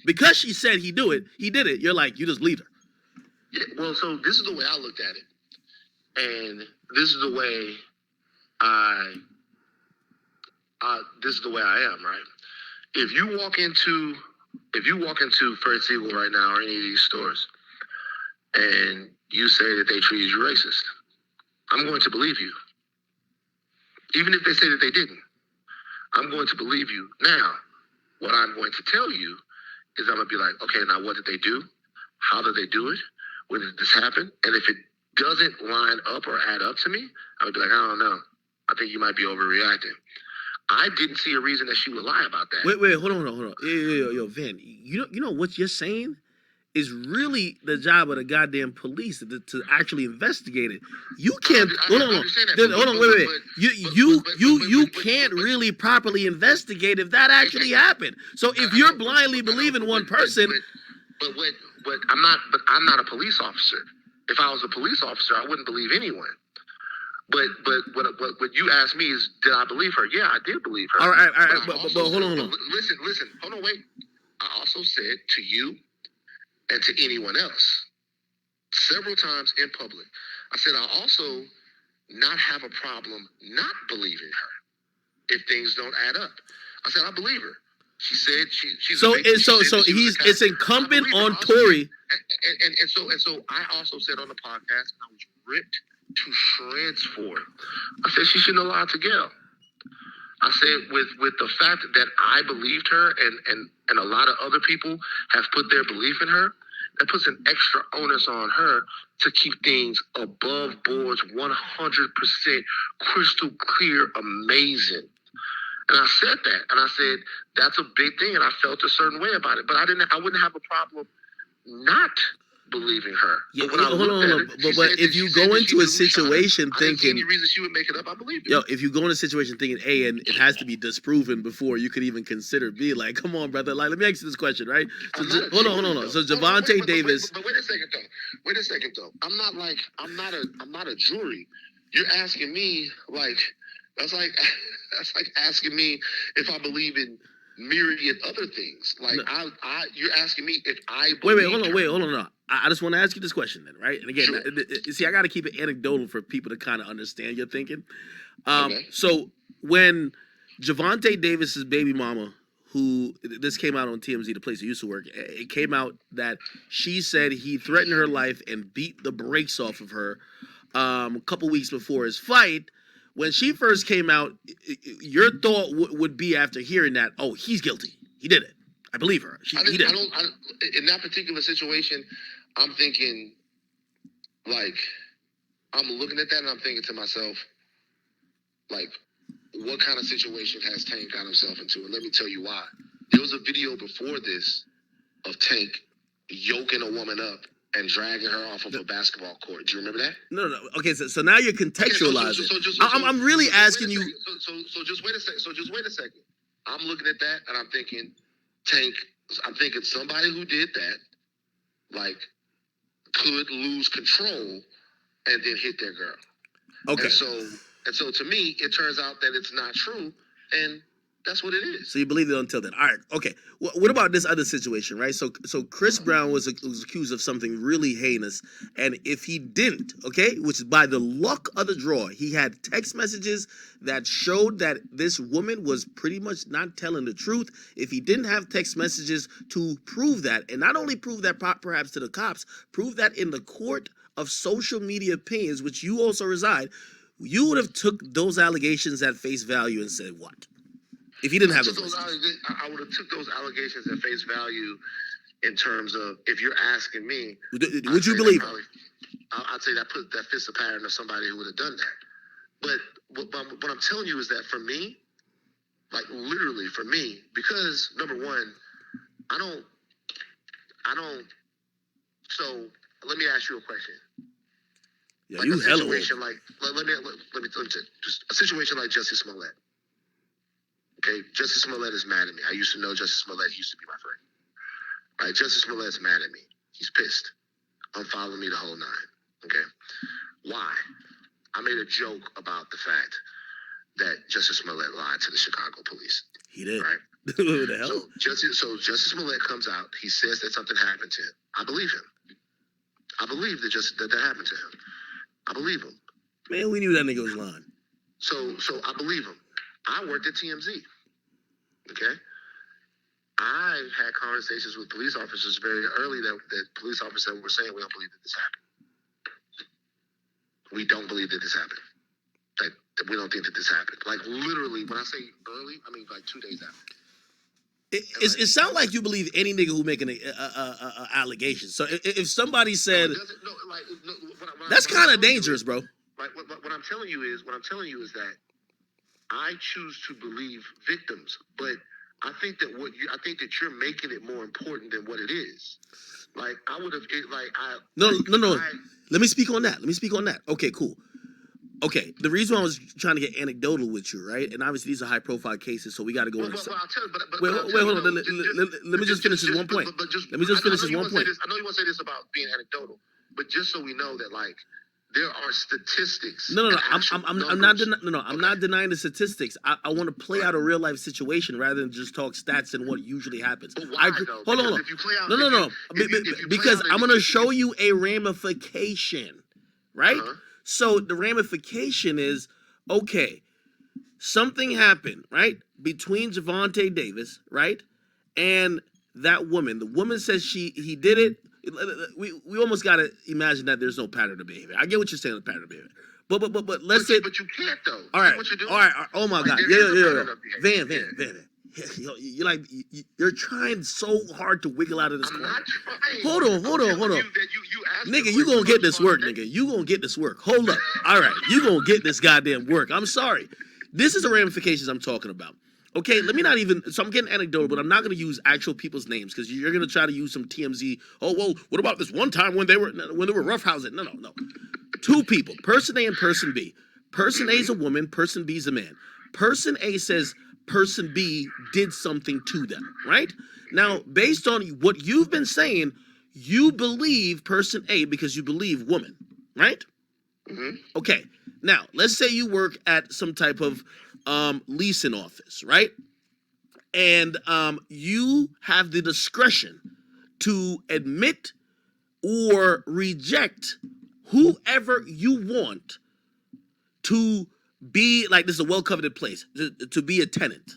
because she said he did it, you're like, you just believed her. Yeah, well, so this is the way I looked at it. And this is the way I am, right? If you walk into First Eagle right now or any of these stores and you say that they treated you racist, I'm going to believe you. Even if they say that they didn't, I'm going to believe you. Now, what I'm going to tell you is I'm going to be like, okay, now what did they do? How did they do it? When did this happen? And if it doesn't line up or add up to me, I would be like, I don't know. I think you might be overreacting. I didn't see a reason that she would lie about that. Wait, hold on. Yo, Van, you know what you're saying is really the job of the goddamn police to actually investigate it. You can't. Hold on. Wait. You can't really properly investigate if that actually happened. So if you're blindly believing one person, but I'm not a police officer. If I was a police officer, I wouldn't believe anyone. But what you asked me is, did I believe her? Yeah, I did believe her. All right. But hold on. Listen. Hold on, wait. I also said to you and to anyone else several times in public, I said I also not have a problem not believing her if things don't add up. I said I believe her. She said she's So a victim. it's incumbent on Tory. And so I also said on the podcast, and I was ripped to shreds for it. I said she shouldn't have lied to Gail. I said with the fact that I believed her and a lot of other people have put their belief in her, that puts an extra onus on her to keep things above boards, 100% crystal clear, amazing. And I said that, and I said that's a big thing, and I felt a certain way about it. But I wouldn't have a problem not believing her. Yeah, But when I looked at it, but if you go into a situation I didn't see any thinking, reason she would make it up. I believe it. yo, if you go in a situation thinking A and it has to be disproven before you could even consider B, like, come on, brother. Like, let me ask you this question, right? So hold on. So Javante Davis. But wait a second though. I'm not a jury. You're asking me like that's like asking me if I believe in myriad other things. Like No. you're asking me if I believe Hold on. No. I just want to ask you this question then, right? And again, Sure. see, I got to keep it anecdotal for people to kind of understand your thinking. Okay. So when Javante Davis's baby mama, who this came out on TMZ, the place he used to work, it came out that she said he threatened her life and beat the brakes off of her a couple weeks before his fight. When she first came out, your thought would be after hearing that, oh, he's guilty. He did it. I believe her. He did it. In that particular situation, I'm thinking, like, I'm looking at that and I'm thinking to myself, like, what kind of situation has Tank got himself into? And let me tell you why. There was a video before this of Tank yoking a woman up and dragging her off of a basketball court. Do you remember that? No. Okay, so now you're contextualizing. I'm really asking you. So just wait a second. I'm looking at that and I'm thinking, Tank. I'm thinking somebody who did that, like, could lose control and then hit their girl. Okay. And so to me, it turns out that it's not true, and that's what it is. So you believe it until then. All right. Okay. What about this other situation, right? So Chris Brown was accused of something really heinous, and if he didn't, okay, which is by the luck of the draw, he had text messages that showed that this woman was pretty much not telling the truth. If he didn't have text messages to prove that, and not only prove that perhaps to the cops, prove that in the court of social media opinions, which you also reside, you would have took those allegations at face value and said what? If he didn't have those I would have took those allegations at face value in terms of, if you're asking me, would you believe it? I'd say that fits the pattern of somebody who would have done that. But what I'm telling you is that for me, like literally for me, because number one, I don't. So let me ask you a question. Yeah, like you a hella situation like let me say, just a situation like Justice Smollett. Okay, Justice Smollett is mad at me. I used to know Justice Smollett. He used to be my friend. Right, Justice Smollett's mad at me. He's pissed. Unfollowing me the whole nine. Okay, why? I made a joke about the fact that Justice Smollett lied to the Chicago police. He did. Right. What the hell? So Justice Smollett comes out. He says that something happened to him. I believe him. I believe that happened to him. I believe him. Man, we knew that nigga was lying. So I believe him. I worked at TMZ. Okay? I had conversations with police officers very early that police officers were saying, we don't believe that this happened. We don't believe that this happened. That we don't think that this happened. Like, literally, when I say early, I mean like 2 days after. It sounds like you believe any nigga who making an allegation. So if somebody said, that's kind of dangerous, bro. Like what I'm telling you is that I choose to believe victims, but I think that you're making it more important than what it is. Like I would have, No. Let me speak on that. Okay, cool. Okay, the reason I was trying to get anecdotal with you, right? And obviously these are high-profile cases, so we got to go into. Wait, hold on. Let me just finish this one point. Let me just finish this one point. I know you want to say this about being anecdotal, but just so we know that, like, there are statistics. No, and I'm actual I'm not numbers. I'm not denying the statistics. I want to play out a real life situation rather than just talk stats and what usually happens. But why, I agree. though? Hold Because on. if you play out, No. if you play Because out I'm and gonna you- show you a ramification, right? Uh-huh. So the ramification is okay. Something happened, right, between Javante Davis, right, and that woman. The woman says he did it. We almost gotta imagine that there's no pattern of behavior. I get what you're saying, the pattern of behavior. But let's say. But you can't though. All See right. what you're doing? All right. Oh my Like, God. there Yeah. is a pattern of behavior. Van. You're like you're trying so hard to wiggle out of this I'm corner. not trying. Hold on. I'm telling you that you asked Nigga, the you gonna question get this about work, today. nigga. You gonna get this work. Hold up. All right. You gonna get this goddamn work. I'm sorry. This is the ramifications I'm talking about. Okay, let me not even. So I'm getting anecdotal, but I'm not gonna use actual people's names because you're gonna try to use some TMZ. Oh well, what about this one time when they were roughhousing? No. Two people, person A and person B. Person A is a woman, person B is a man. Person A says person B did something to them, right? Now, based on what you've been saying, you believe person A because you believe woman, right? Mm-hmm. Okay. Now, let's say you work at some type of leasing office, right? And you have the discretion to admit or reject whoever you want to be, like, this is a well-coveted place, to be a tenant,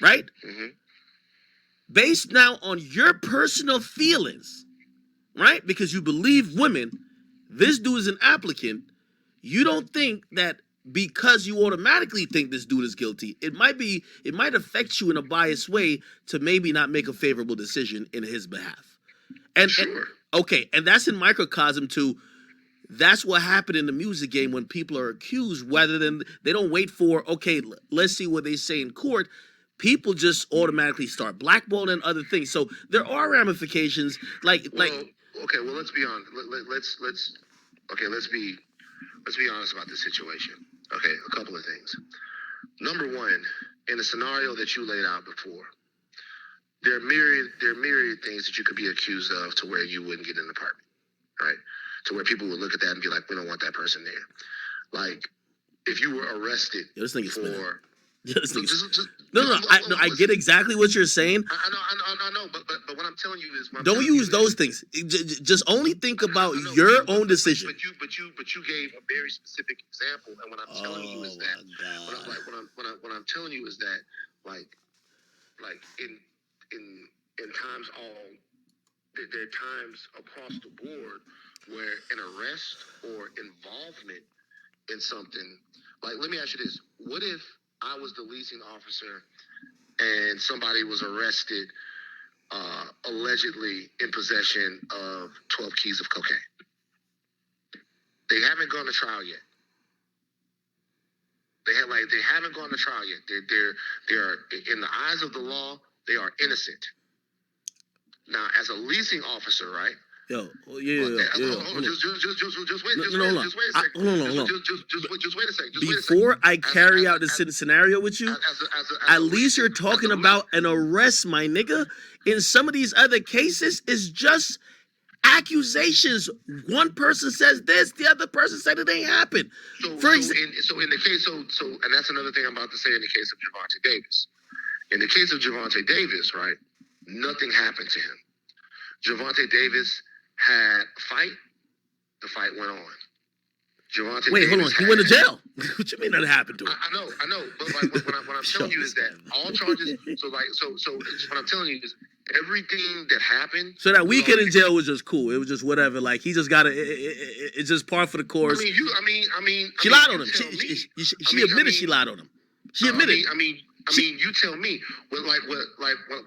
right? Mm-hmm. Based now on your personal feelings, right? Because you believe women, this dude is an applicant. You don't think that because you automatically think this dude is guilty, it might affect you in a biased way to maybe not make a favorable decision in his behalf. And that's in microcosm to that's what happened in the music game when people are accused, rather than they don't wait for, okay, let's see what they say in court. People just automatically start blackballing other things. So there are ramifications. Okay. Well, let's be honest. Let's be honest about this situation. Okay, a couple of things. Number one, in the scenario that you laid out before, there are myriad things that you could be accused of to where you wouldn't get an apartment, right? To where people would look at that and be like, we don't want that person there. Like, if you were arrested for... I get exactly what you're saying. I know, but what I'm telling you is... Don't use those things. Just only think about your own decision. But you gave a very specific example, and what I'm telling you is that... What I'm telling you is that, like in times there are times across the board where an arrest or involvement in something, like, let me ask you this. What if I was the leasing officer and somebody was arrested allegedly in possession of 12 keys of cocaine? They haven't gone to trial yet. They haven't gone to trial yet. They are, in the eyes of the law, they are innocent. Now, as a leasing officer, right? Just wait a second. Before I carry out this scenario with you, at least you're talking about an arrest, my nigga. In some of these other cases, it's just accusations. One person says this, the other person said it ain't happened. So in the case, and that's another thing I'm about to say in the case of Javante Davis. In the case of Javante Davis, right, nothing happened to him. Javante Davis had a fight. The fight went on. Wait, hold on. He went to jail. What you mean that happened to him? I know. But like, what I'm telling you is that all charges. So what I'm telling you is everything that happened. So that weekend in jail was just cool. It was just whatever. Like, he just got to. It's just par for the course. She lied on him. She admitted she lied on him. She admitted. You tell me. What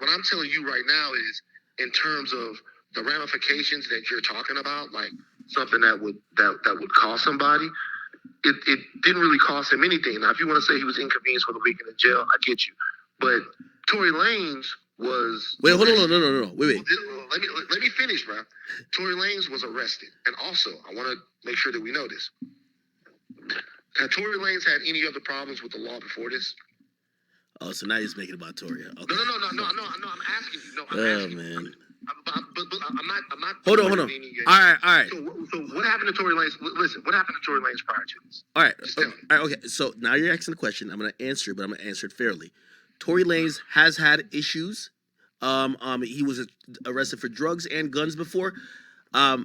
I'm telling you right now is, in terms of the ramifications that you're talking about, like something that would cost somebody, it didn't really cost him anything. Now, if you want to say he was inconvenienced for the weekend in jail, I get you. But Tory Lanez was... Wait, hold on. No. Wait. Let me finish, bro. Tory Lanez was arrested. And also, I want to make sure that we know this. Had Tory Lanez had any other problems with the law before this? Oh, so now you're just making it about Tory. Okay. No, I'm asking you. Oh, man. I'm not. Hold on. intervening in- All right. So what happened to Tory Lanez? Listen, what happened to Tory Lanez prior to this? All right. Just tell me. All right. Okay. So now you're asking a question. I'm gonna answer it, but I'm gonna answer it fairly. Tory Lanez has had issues. He was arrested for drugs and guns before.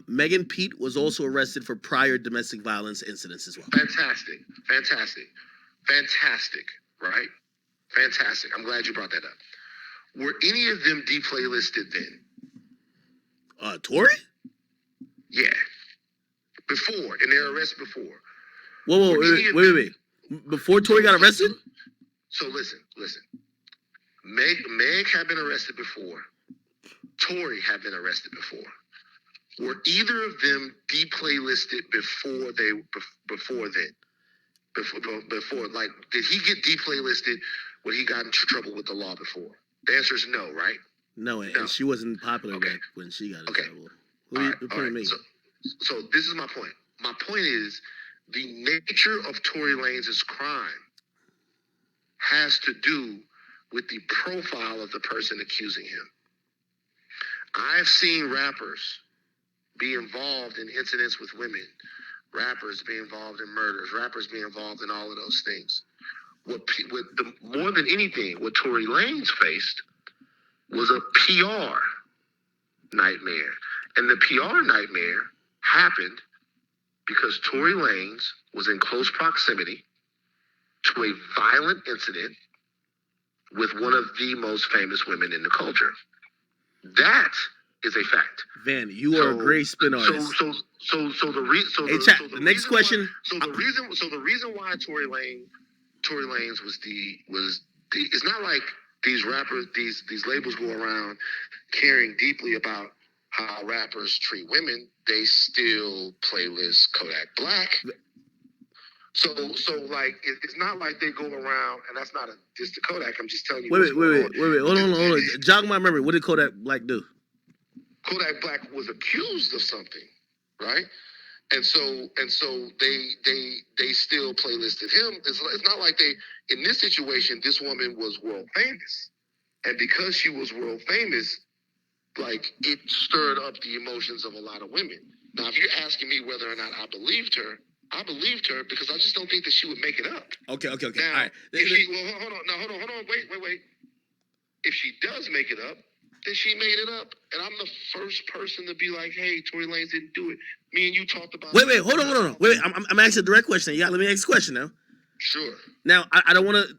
Megan Pete was also arrested for prior domestic violence incidents as well. Fantastic. Right? Fantastic. I'm glad you brought that up. Were any of them deplaylisted then? Tory? Yeah. Before, in their arrest before. Whoa, wait. Before Tory got arrested? So listen. Meg had been arrested before. Tory had been arrested before. Were either of them deplaylisted before then? Before, like, did he get deplaylisted when he got into trouble with the law before? The answer is no, right? No, and she wasn't popular back when she got in trouble. Who All right. me? So this is my point. My point is the nature of Tory Lanez's crime has to do with the profile of the person accusing him. I've seen rappers be involved in incidents with women, rappers be involved in murders, rappers be involved in all of those things. More than anything, what Tory Lanez faced was a PR nightmare. And the PR nightmare happened because Tory Lanez was in close proximity to a violent incident with one of the most famous women in the culture. That is a fact. Van, you are a great spin artist. The next question. The reason why Tory Lanez was it's not like these rappers, these labels go around caring deeply about how rappers treat women. They still playlist Kodak Black. So like it's not like they go around, and that's not a diss to Kodak. I'm just telling you. Wait. Hold on. Jog my memory. What did Kodak Black do? Kodak Black was accused of something, right? And so they still playlisted him. It's not like in this situation, this woman was world famous, and because she was world famous, like it stirred up the emotions of a lot of women. Now, if you're asking me whether or not I believed her because I just don't think that she would make it up. Okay. Now, All right. Hold on. Wait. If she does make it up, then she made it up, and I'm the first person to be like, "Hey, Tory Lanez didn't do it." Me and you talked about. Wait. Hold on. Wait. I'm asking a direct question. Yeah, let me ask a question now. Sure. Now, I don't want to,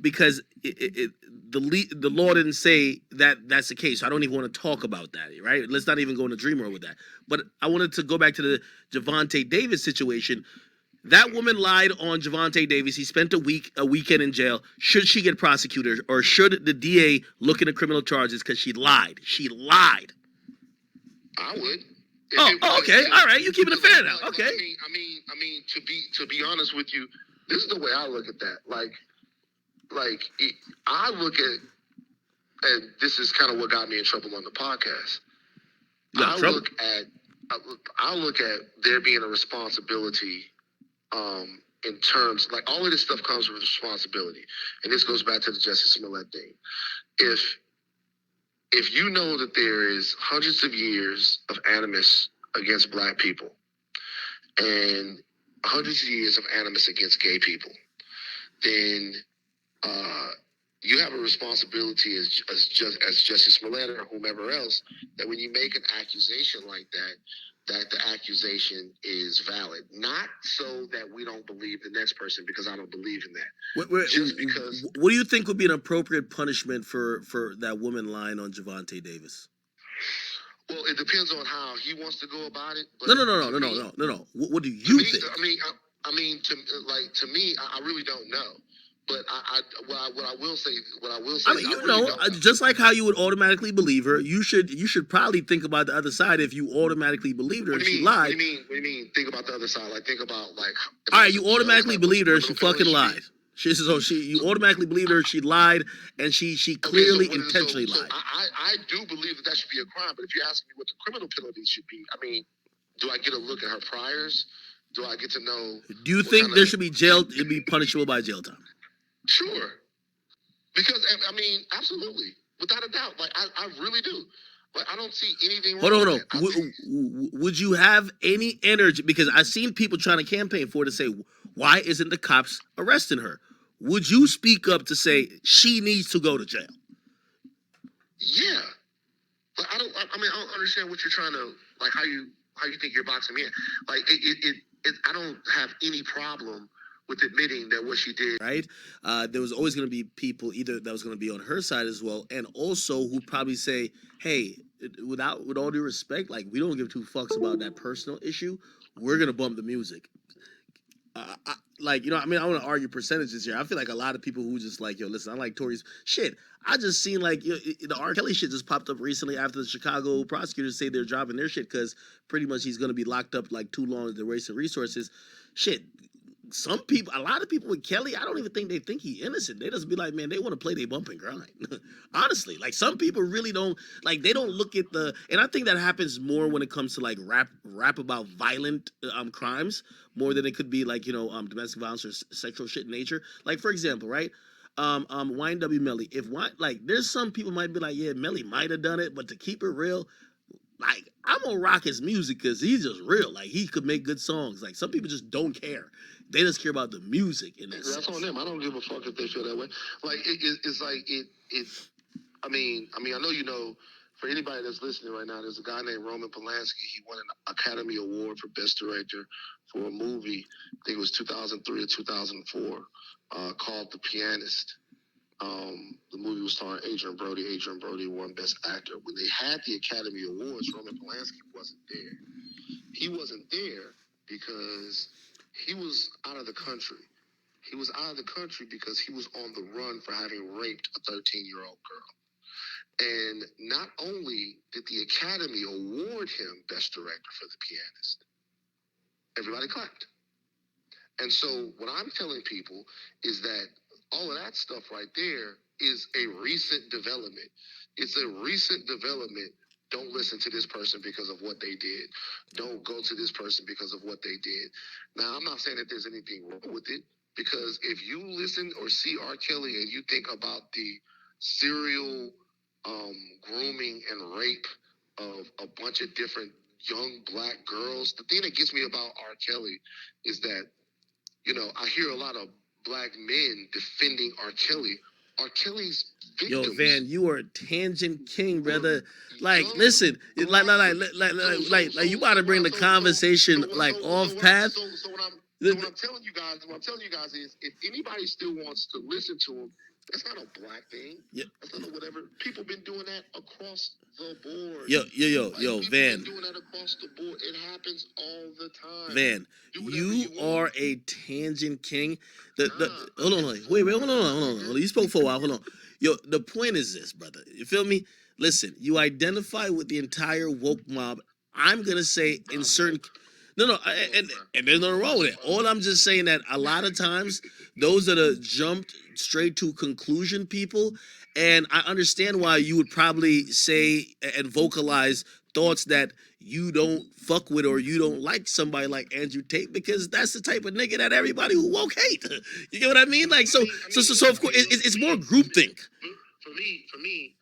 because the law didn't say that that's the case. So I don't even want to talk about that, right? Let's not even go into dream world with that. But I wanted to go back to the Javante Davis situation. That woman lied on Javante Davis. He spent a weekend in jail. Should she get prosecuted, or should the DA look into criminal charges because she lied? She lied. I would. Okay. All right. You keeping it fair now. Okay. I mean, to be honest with you, this is the way I look at that. I look at, and this is kind of what got me in trouble on the podcast. I look at there being a responsibility, in terms, like, all of this stuff comes with responsibility, and this goes back to the Justice Smollett thing. If you know that there is hundreds of years of animus against Black people and hundreds of years of animus against gay people, then you have a responsibility as Justice Smollett or whomever else, that when you make an accusation like that the accusation is valid. Not so that we don't believe the next person, because I don't believe in that. Just because. What do you think would be an appropriate punishment for that woman lying on Javante Davis? Well, it depends on how he wants to go about it. But No. What do you think? To me, I really don't know. But what I will say. I mean, just like how you would automatically believe her, you should probably think about the other side. If you automatically believed her, she lied. What do you mean? Think about the other side. Like, think about, like. All right, you automatically believed her. She fucking lied. You automatically believed her. She lied, and she clearly intentionally lied. I do believe that should be a crime. But if you're asking me what the criminal penalties should be, I mean, do I get a look at her priors? Do I get to know? Do you think there should be jail? It'd be punishable by jail time. Sure. Because, I mean, absolutely. Without a doubt. Like, I really do. But I don't see anything Hold wrong on, with hold that. on. Would you have any energy? Because I've seen people trying to campaign for it to say, why isn't the cops arresting her? Would you speak up to say she needs to go to jail? Yeah, but I don't. I mean, I don't understand what you're trying to like. How you think you're boxing me in? Like I don't have any problem with admitting that what she did. Right? There was always going to be people either that was going to be on her side as well, and also who'd probably say, "Hey, with all due respect, like we don't give two fucks about that personal issue. We're gonna bump the music." Like, you know, I mean, I want to argue percentages here. I feel like a lot of people who just like, yo, listen, I like Tory's shit. I just seen like the R. Kelly shit just popped up recently after the Chicago prosecutors say they're dropping their shit because pretty much he's gonna be locked up like too long. They're wasting resources. Shit. Some people, a lot of people with Kelly, I don't even think they think he innocent. They just be like, man, they want to play they bump and grind. Honestly, like some people really don't, like they don't look at the, and I think that happens more when it comes to like rap about violent crimes more than it could be like, you know, domestic violence or sexual shit in nature. Like for example, right? YNW Melly. If like there's some people might be like, yeah, Melly might have done it, but to keep it real, like I'm gonna rock his music because he's just real. Like he could make good songs. Like some people just don't care. They just care about the music in that sense. That's on them. I don't give a fuck if they feel that way. Like it's like it. I mean, I know you know. For anybody that's listening right now, there's a guy named Roman Polanski. He won an Academy Award for Best Director for a movie. I think it was 2003 or 2004, called The Pianist. The movie was starring Adrian Brody. Adrian Brody won Best Actor. When they had the Academy Awards, Roman Polanski wasn't there. He wasn't there because he was out of the country. He was out of the country because he was on the run for having raped a 13-year-old girl. And not only did the Academy award him Best Director for The Pianist, everybody clapped. And so what I'm telling people is that all of that stuff right there is a recent development. It's a recent development. Don't listen to this person because of what they did. Don't go to this person because of what they did. Now, I'm not saying that there's anything wrong with it, because if you listen or see R. Kelly and you think about the serial grooming and rape of a bunch of different young black girls, the thing that gets me about R. Kelly is that, you know, I hear a lot of black men defending R. Kelly. R. Kelly's victims. Yo, Van, you are a tangent king, brother. Like, listen, like you about to bring the conversation like off path. So what I'm telling you guys is, if anybody still wants to listen to him, that's not a black thing. Yeah. That's not a whatever. People been doing that across the board. Yo, Van. Been doing that across the board. It happens all the time. Van, you are a tangent king. Hold on, wait, hold on. You spoke for a while. Hold on. Yo, the point is this, brother. You feel me? Listen, you identify with the entire woke mob. I'm gonna say in certain. No, and there's nothing wrong with it. All I'm just saying that a lot of times those that are jumped straight to conclusion people, and I understand why you would probably say and vocalize thoughts that you don't fuck with or you don't like somebody like Andrew Tate, because that's the type of nigga that everybody who woke hate. You get what I mean? Like so of course it's more groupthink. For me,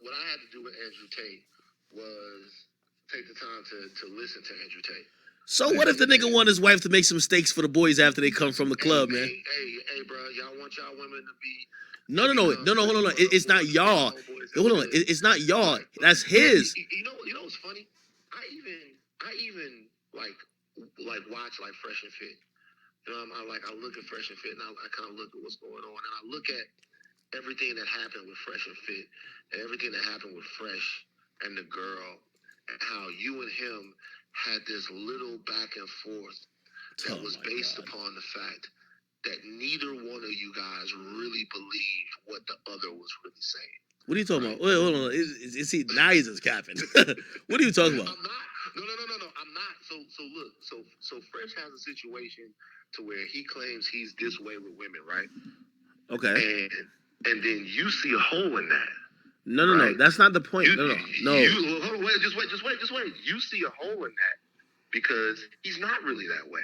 what I had to do with Andrew Tate was take the time to listen to Andrew Tate. So what if the nigga want his wife to make some steaks for the boys after they come from the club, man? Hey, bro, y'all want y'all women to be... No, hold on. It's not y'all. Hold on, it's not y'all. That's his. You know what's funny? I even like watch like Fresh and Fit. You know, I look at Fresh and Fit, and I kind of look at what's going on, and I look at everything that happened with Fresh and Fit, and everything that happened with Fresh and the girl, and how you and him had this little back and forth that was based upon the fact that neither one of you guys really believed what the other was really saying. What are you talking about? Wait, hold on. Is he now he's just capping? What are you talking about? I'm not. No. I'm not. So look. So Fresh has a situation to where he claims he's this way with women, right? Okay. And then you see a hole in that. No. That's not the point. No. Hold on, just wait. You see a hole in that because he's not really that way.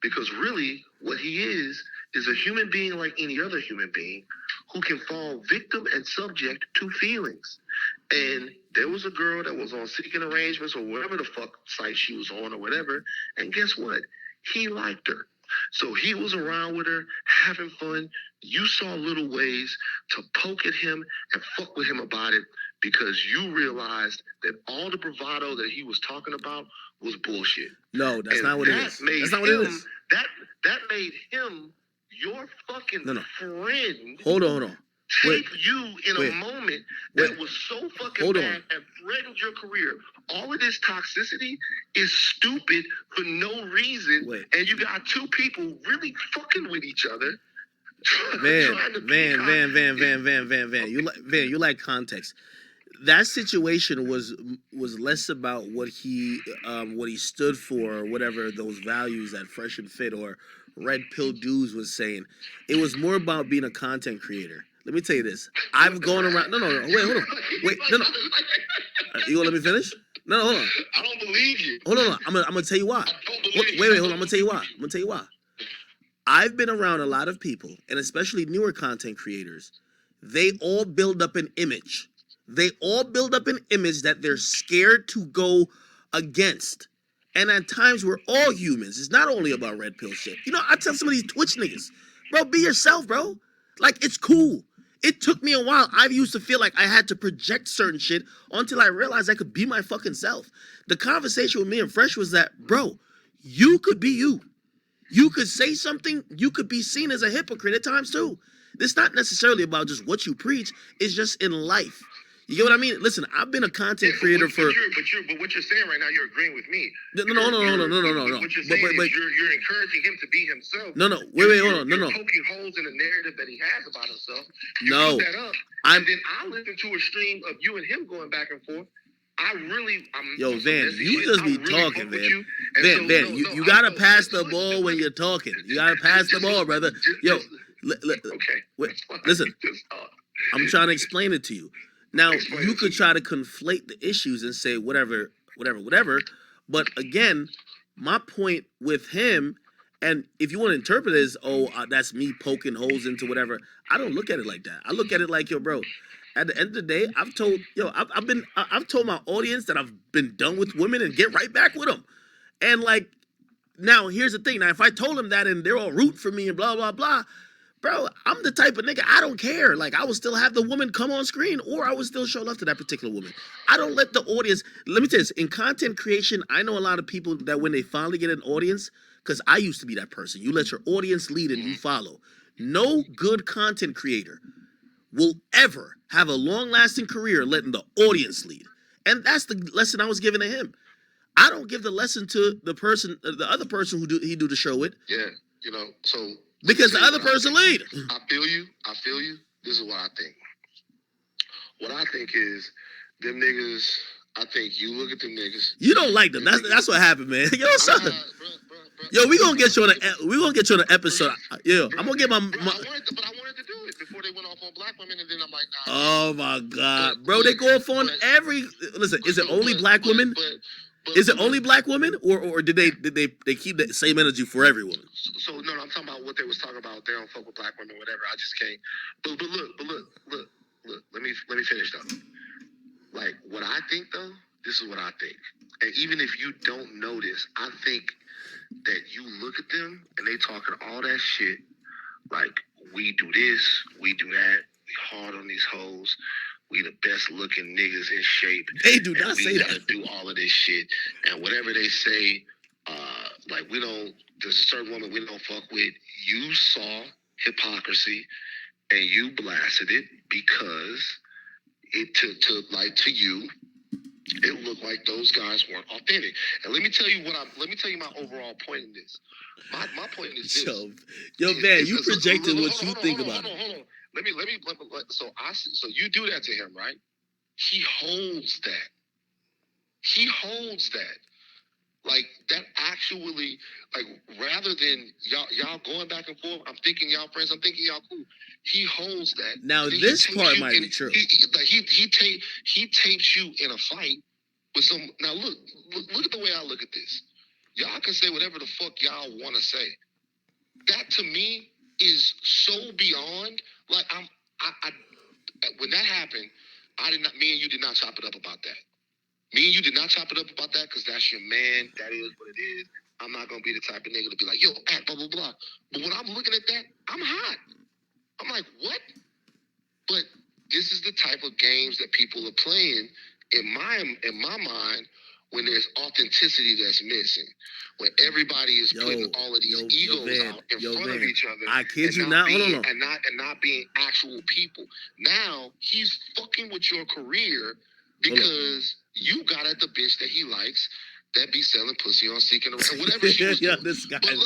Because really, what he is a human being like any other human being who can fall victim and subject to feelings. And There was a girl that was on Seeking Arrangements or whatever the fuck site she was on or whatever, and guess what? He liked her. So he was around with her, having fun. You saw little ways to poke at him and fuck with him about it because you realized that all the bravado that he was talking about was bullshit. No, that's not what it is. That's not what it is. That made him your fucking friend. Hold on. Tape you in a moment that was so fucking bad and threatened your career. All of this toxicity is stupid for no reason, and you got two people really fucking with each other. Van. You like context. That situation was less about what he stood for or whatever those values that Fresh and Fit or Red Pill Dudes was saying. It was more about being a content creator. Let me tell you this. I've gone around. No. Wait, hold on. No. You gonna let me finish? No, hold on. I don't believe you. Hold on. I'm gonna tell you why. Wait, hold on. I'm gonna tell you why. I've been around a lot of people, and especially newer content creators. They all build up an image. That they're scared to go against. And at times, we're all humans. It's not only about red pill shit. You know, I tell some of these Twitch niggas, bro, be yourself, bro. Like, it's cool. It took me a while. I used to feel like I had to project certain shit until I realized I could be my fucking self. The conversation with me and Fresh was that, bro, you could be you. You could say something. You could be seen as a hypocrite at times, too. It's not necessarily about just what you preach. It's just in life. You get what I mean? Listen, I've been a content creator for. But what you're saying right now, you're agreeing with me. No. What you're saying is you're encouraging him to be himself. No. Wait, hold on. No. You're poking holes in the narrative that he has about himself. You No. put that up, and then I listen to a stream of you and him going back and forth. I'm Yo, Van, you just be talking, Van. Van, you gotta pass the ball when you're talking. You gotta pass the ball, brother. Yo, okay. Wait, listen. I'm trying to explain it to you. Now, you could try to conflate the issues and say whatever. But again, my point with him, and if you want to interpret it as, that's me poking holes into whatever, I don't look at it like that. I look at it like, yo, bro, at the end of the day, I've told my audience that I've been done with women and get right back with them. And like, now here's the thing. Now, if I told them that and they're all rooting for me and blah, blah, blah, bro, I'm the type of nigga, I don't care. Like, I will still have the woman come on screen or I will still show love to that particular woman. I don't let the audience, let me tell you this, in content creation, I know a lot of people that when they finally get an audience, because I used to be that person, you let your audience lead and you follow. No good content creator will ever have a long-lasting career letting the audience lead. And that's the lesson I was giving to him. I don't give the lesson to the other person who he do the show with. Yeah, so... Because the other person lead. I feel you. This is what I think. What I think is, them niggas, I think you look at them niggas. You don't like them. That's what happened, man. Yo, son. Yo, we gonna get you on an episode. Yo, I'm gonna get my. But I wanted to do it before they went off on black women, and then I'm like, nah. Oh my God, bro, they go off on every. Listen, is it only black women? Is it only black women, or did they keep the same energy for every woman? So no, I'm talking about what they was talking about. They don't fuck with black women, whatever. I just can't. But look. Let me finish though. Like what I think though, this is what I think. And even if you don't know this, I think that you look at them and they talking all that shit. Like we do this, we do that. We hard on these hoes. We the best looking niggas in shape. They do not say that. We gotta do all of this shit. And whatever they say, like there's a certain woman we don't fuck with. You saw hypocrisy and you blasted it because it to you, it looked like those guys weren't authentic. And let me tell you my overall point in this. My point is this. Yo, man, you projected what you think about it. Hold on. Let me. So you do that to him, right? He holds that. Like that actually, like rather than y'all going back and forth, I'm thinking y'all friends, I'm thinking y'all cool. He holds that. Now this part might be true. He tapes you in a fight with some. Now look at the way I look at this. Y'all can say whatever the fuck y'all want to say. That to me is so beyond. Like I when that happened, Me and you did not chop it up about that. Me and you did not chop it up about that because that's your man. That is what it is. I'm not gonna be the type of nigga to be like, yo, blah blah blah. But when I'm looking at that, I'm hot. I'm like, what? But this is the type of games that people are playing in my mind when there's authenticity that's missing. When everybody is putting all of these egos out in front of each other. I kid you not. Hold on. And not being actual people. Now he's fucking with your career because you got at the bitch that he likes that be selling pussy on Seeking or whatever she was doing. This guy. But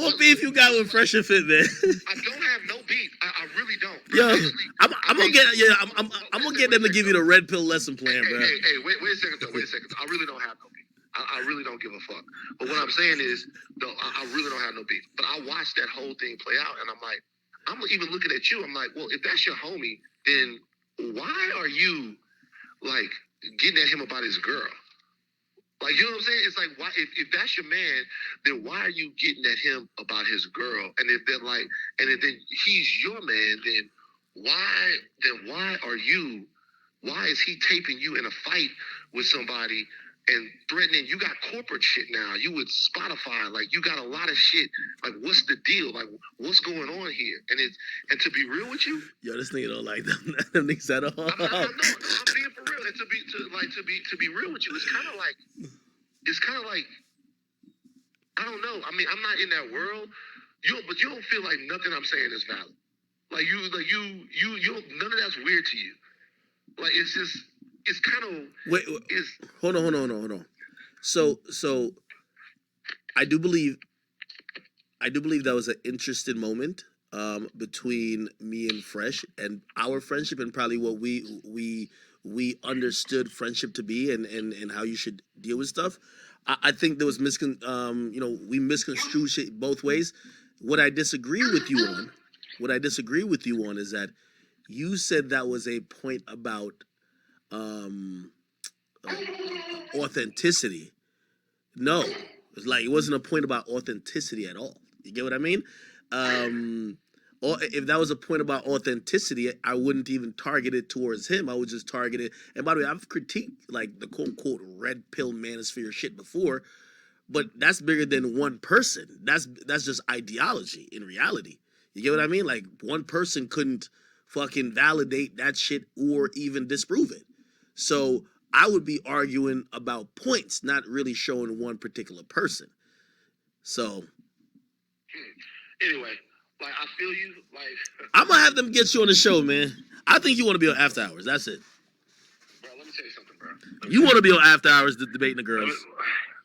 What beef you got with Fresh and Fit, man? I don't have no beef. I really don't. Yo, I'm gonna get them to give you the red pill lesson plan, bro. Hey, wait a second though. Wait a second. I really don't have no beef. I really don't give a fuck. But what I'm saying is, though, I really don't have no beef. But I watched that whole thing play out, and I'm like, I'm even looking at you. I'm like, well, if that's your homie, then why are you like getting at him about his girl? Like, you know what I'm saying? It's like, why? If that's your man, then why are you getting at him about his girl? And if they're like, and if then he's your man, then why are you? Why is he taping you in a fight with somebody and threatening? You got corporate shit now. You with Spotify, like you got a lot of shit. Like, what's the deal? Like, what's going on here? And to be real with you, yo, this nigga don't like them niggas at all. I'm being for real. And to be real with you, it's kind of like I don't know. I mean, I'm not in that world. But you don't feel like nothing I'm saying is valid. Like you none of that's weird to you. Like it's kind of wait. Hold on. So I do believe that was an interesting moment between me and Fresh and our friendship and probably what we understood friendship to be and how you should deal with stuff. I think there was we misconstrued shit both ways. What I disagree with you on is that you said that was a point about authenticity. No, it's like it wasn't a point about authenticity at all. You get what I mean? Or if that was a point about authenticity, I wouldn't even target it towards him. I would just target it. And by the way, I've critiqued like the quote unquote red pill manosphere shit before, but that's bigger than one person. That's just ideology in reality. You get what I mean? Like one person couldn't fucking validate that shit or even disprove it. So I would be arguing about points, not really showing one particular person. So anyway, like I feel you. Like I'm gonna have them get you on the show, man. I think you want to be on After Hours. That's it. Bro, let me tell you something, bro. You want to be on After Hours debating the girls.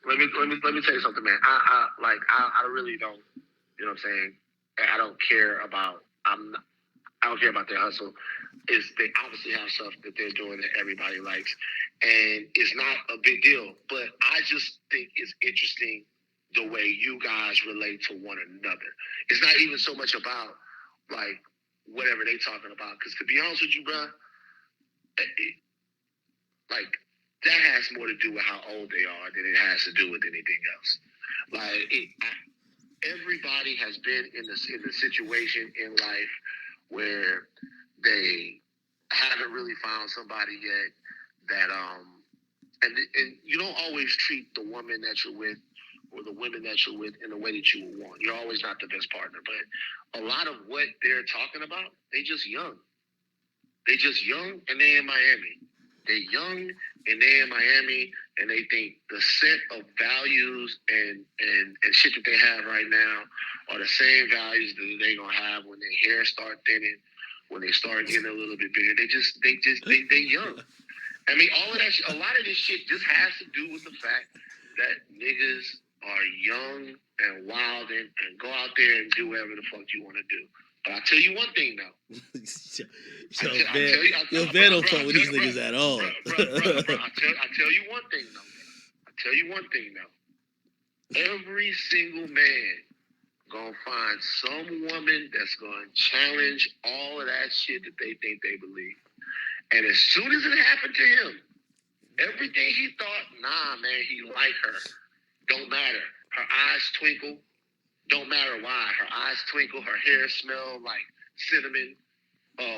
Let me tell you something, man. I really don't. You know what I'm saying? I don't care about. I don't care about their hustle. They obviously have stuff that they're doing that everybody likes, and it's not a big deal. But I just think it's interesting the way you guys relate to one another. It's not even so much about like whatever they talking about. Because to be honest with you, bro, like that has more to do with how old they are than it has to do with anything else. Like everybody has been in the situation in life where they haven't really found somebody yet that and you don't always treat the woman that you're with or the women that you're with in the way that you would want. You're always not the best partner, but a lot of what they're talking about, they just young. They just young and they in Miami. They're young and they in Miami and they think the set of values and shit that they have right now are the same values that they're gonna have when their hair start thinning, when they start getting a little bit bigger. They young. I mean, all of that, a lot of this shit just has to do with the fact that niggas are young and wild and go out there and do whatever the fuck you want to do. But I'll tell you one thing, though. Van don't fuck with these niggas at all. I'll tell you one thing, though. Every single man gonna find some woman that's gonna challenge all of that shit that they think they believe. And as soon as it happened to him, everything he thought, nah, man, he like her. Don't matter. Her eyes twinkle. Don't matter why. Her eyes twinkle. Her hair smell like cinnamon.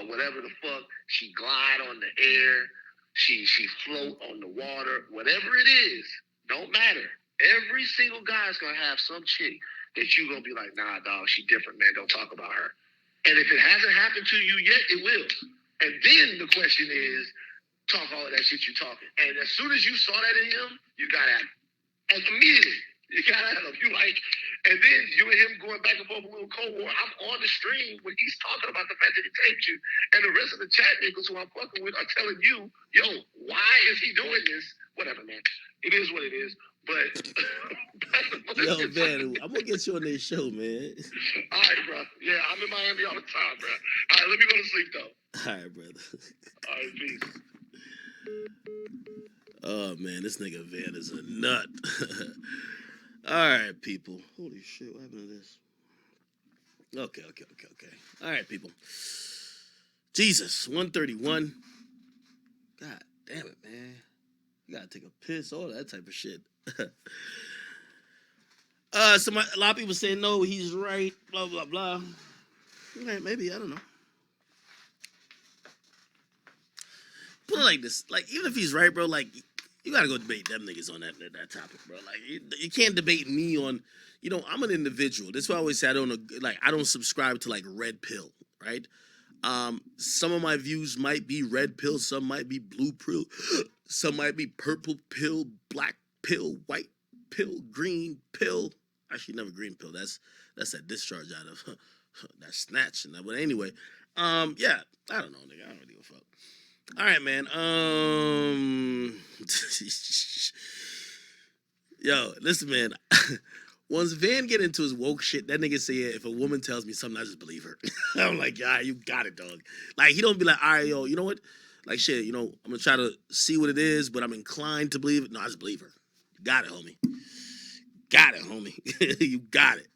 whatever the fuck. She glide on the air. She float on the water. Whatever it is, don't matter. Every single guy's gonna have some chick that you gonna be like, nah, dog, she different, man. Don't talk about her. And if it hasn't happened to you yet, it will. And then the question is, talk all of that shit you talking. And as soon as you saw that in him, you got at him. And immediately, you got at him. You like, and then you and him going back and forth a little Cold War. I'm on the stream when he's talking about the fact that he taped you. And the rest of the chat niggas who I'm fucking with are telling you, yo, why is he doing this? Whatever, man. It is what it is. But Yo, man, I'm gonna get you on this show, man. All right, bro. Yeah, I'm in Miami all the time, bro. All right, let me go to sleep though. All right, brother. All right, peace. Oh man, this nigga Van is a nut. All right, people. Holy shit, what happened to this? Okay. All right, people. Jesus, 131. God damn it, man. You gotta take a piss, all that type of shit. A lot of people say no, he's right, blah blah blah. Right, maybe, I don't know. Put it like this, like even if he's right, bro, like you gotta go debate them niggas on that topic, bro. Like you can't debate me on, I'm an individual. That's why I always say I don't subscribe to like red pill, right? Some of my views might be red pill, some might be blue pill, some might be purple pill, black pill, white pill, green pill. Actually, never green pill. That's that discharge out of that snatch. But anyway, yeah, I don't know, nigga. I don't really give a fuck. All right, man. Yo, listen, man. Once Van get into his woke shit, that nigga say, if a woman tells me something, I just believe her. I'm like, yeah, you got it, dog. Like, he don't be like, all right, yo, you know what? Like, shit, I'm gonna try to see what it is, but I'm inclined to believe it. No, I just believe her. You got it, homie. Got it, homie. You got it.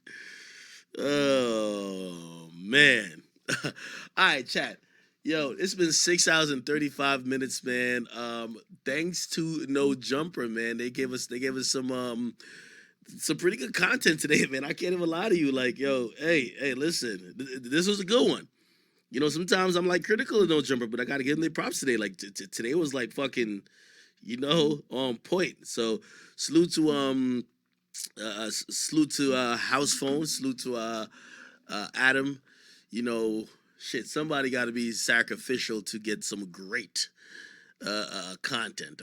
Oh, man. All right, chat. Yo, it's been 6 hours and 35 minutes, man. Thanks to No Jumper, man. They gave us some pretty good content today, man. I can't even lie to you. Like, yo, hey, listen, this was a good one. Sometimes I'm like critical of No Jumper, but I gotta give them their props today. Like today was like fucking, on point. So salute to House Phone, salute to Adam. Shit, somebody got to be sacrificial to get some great content.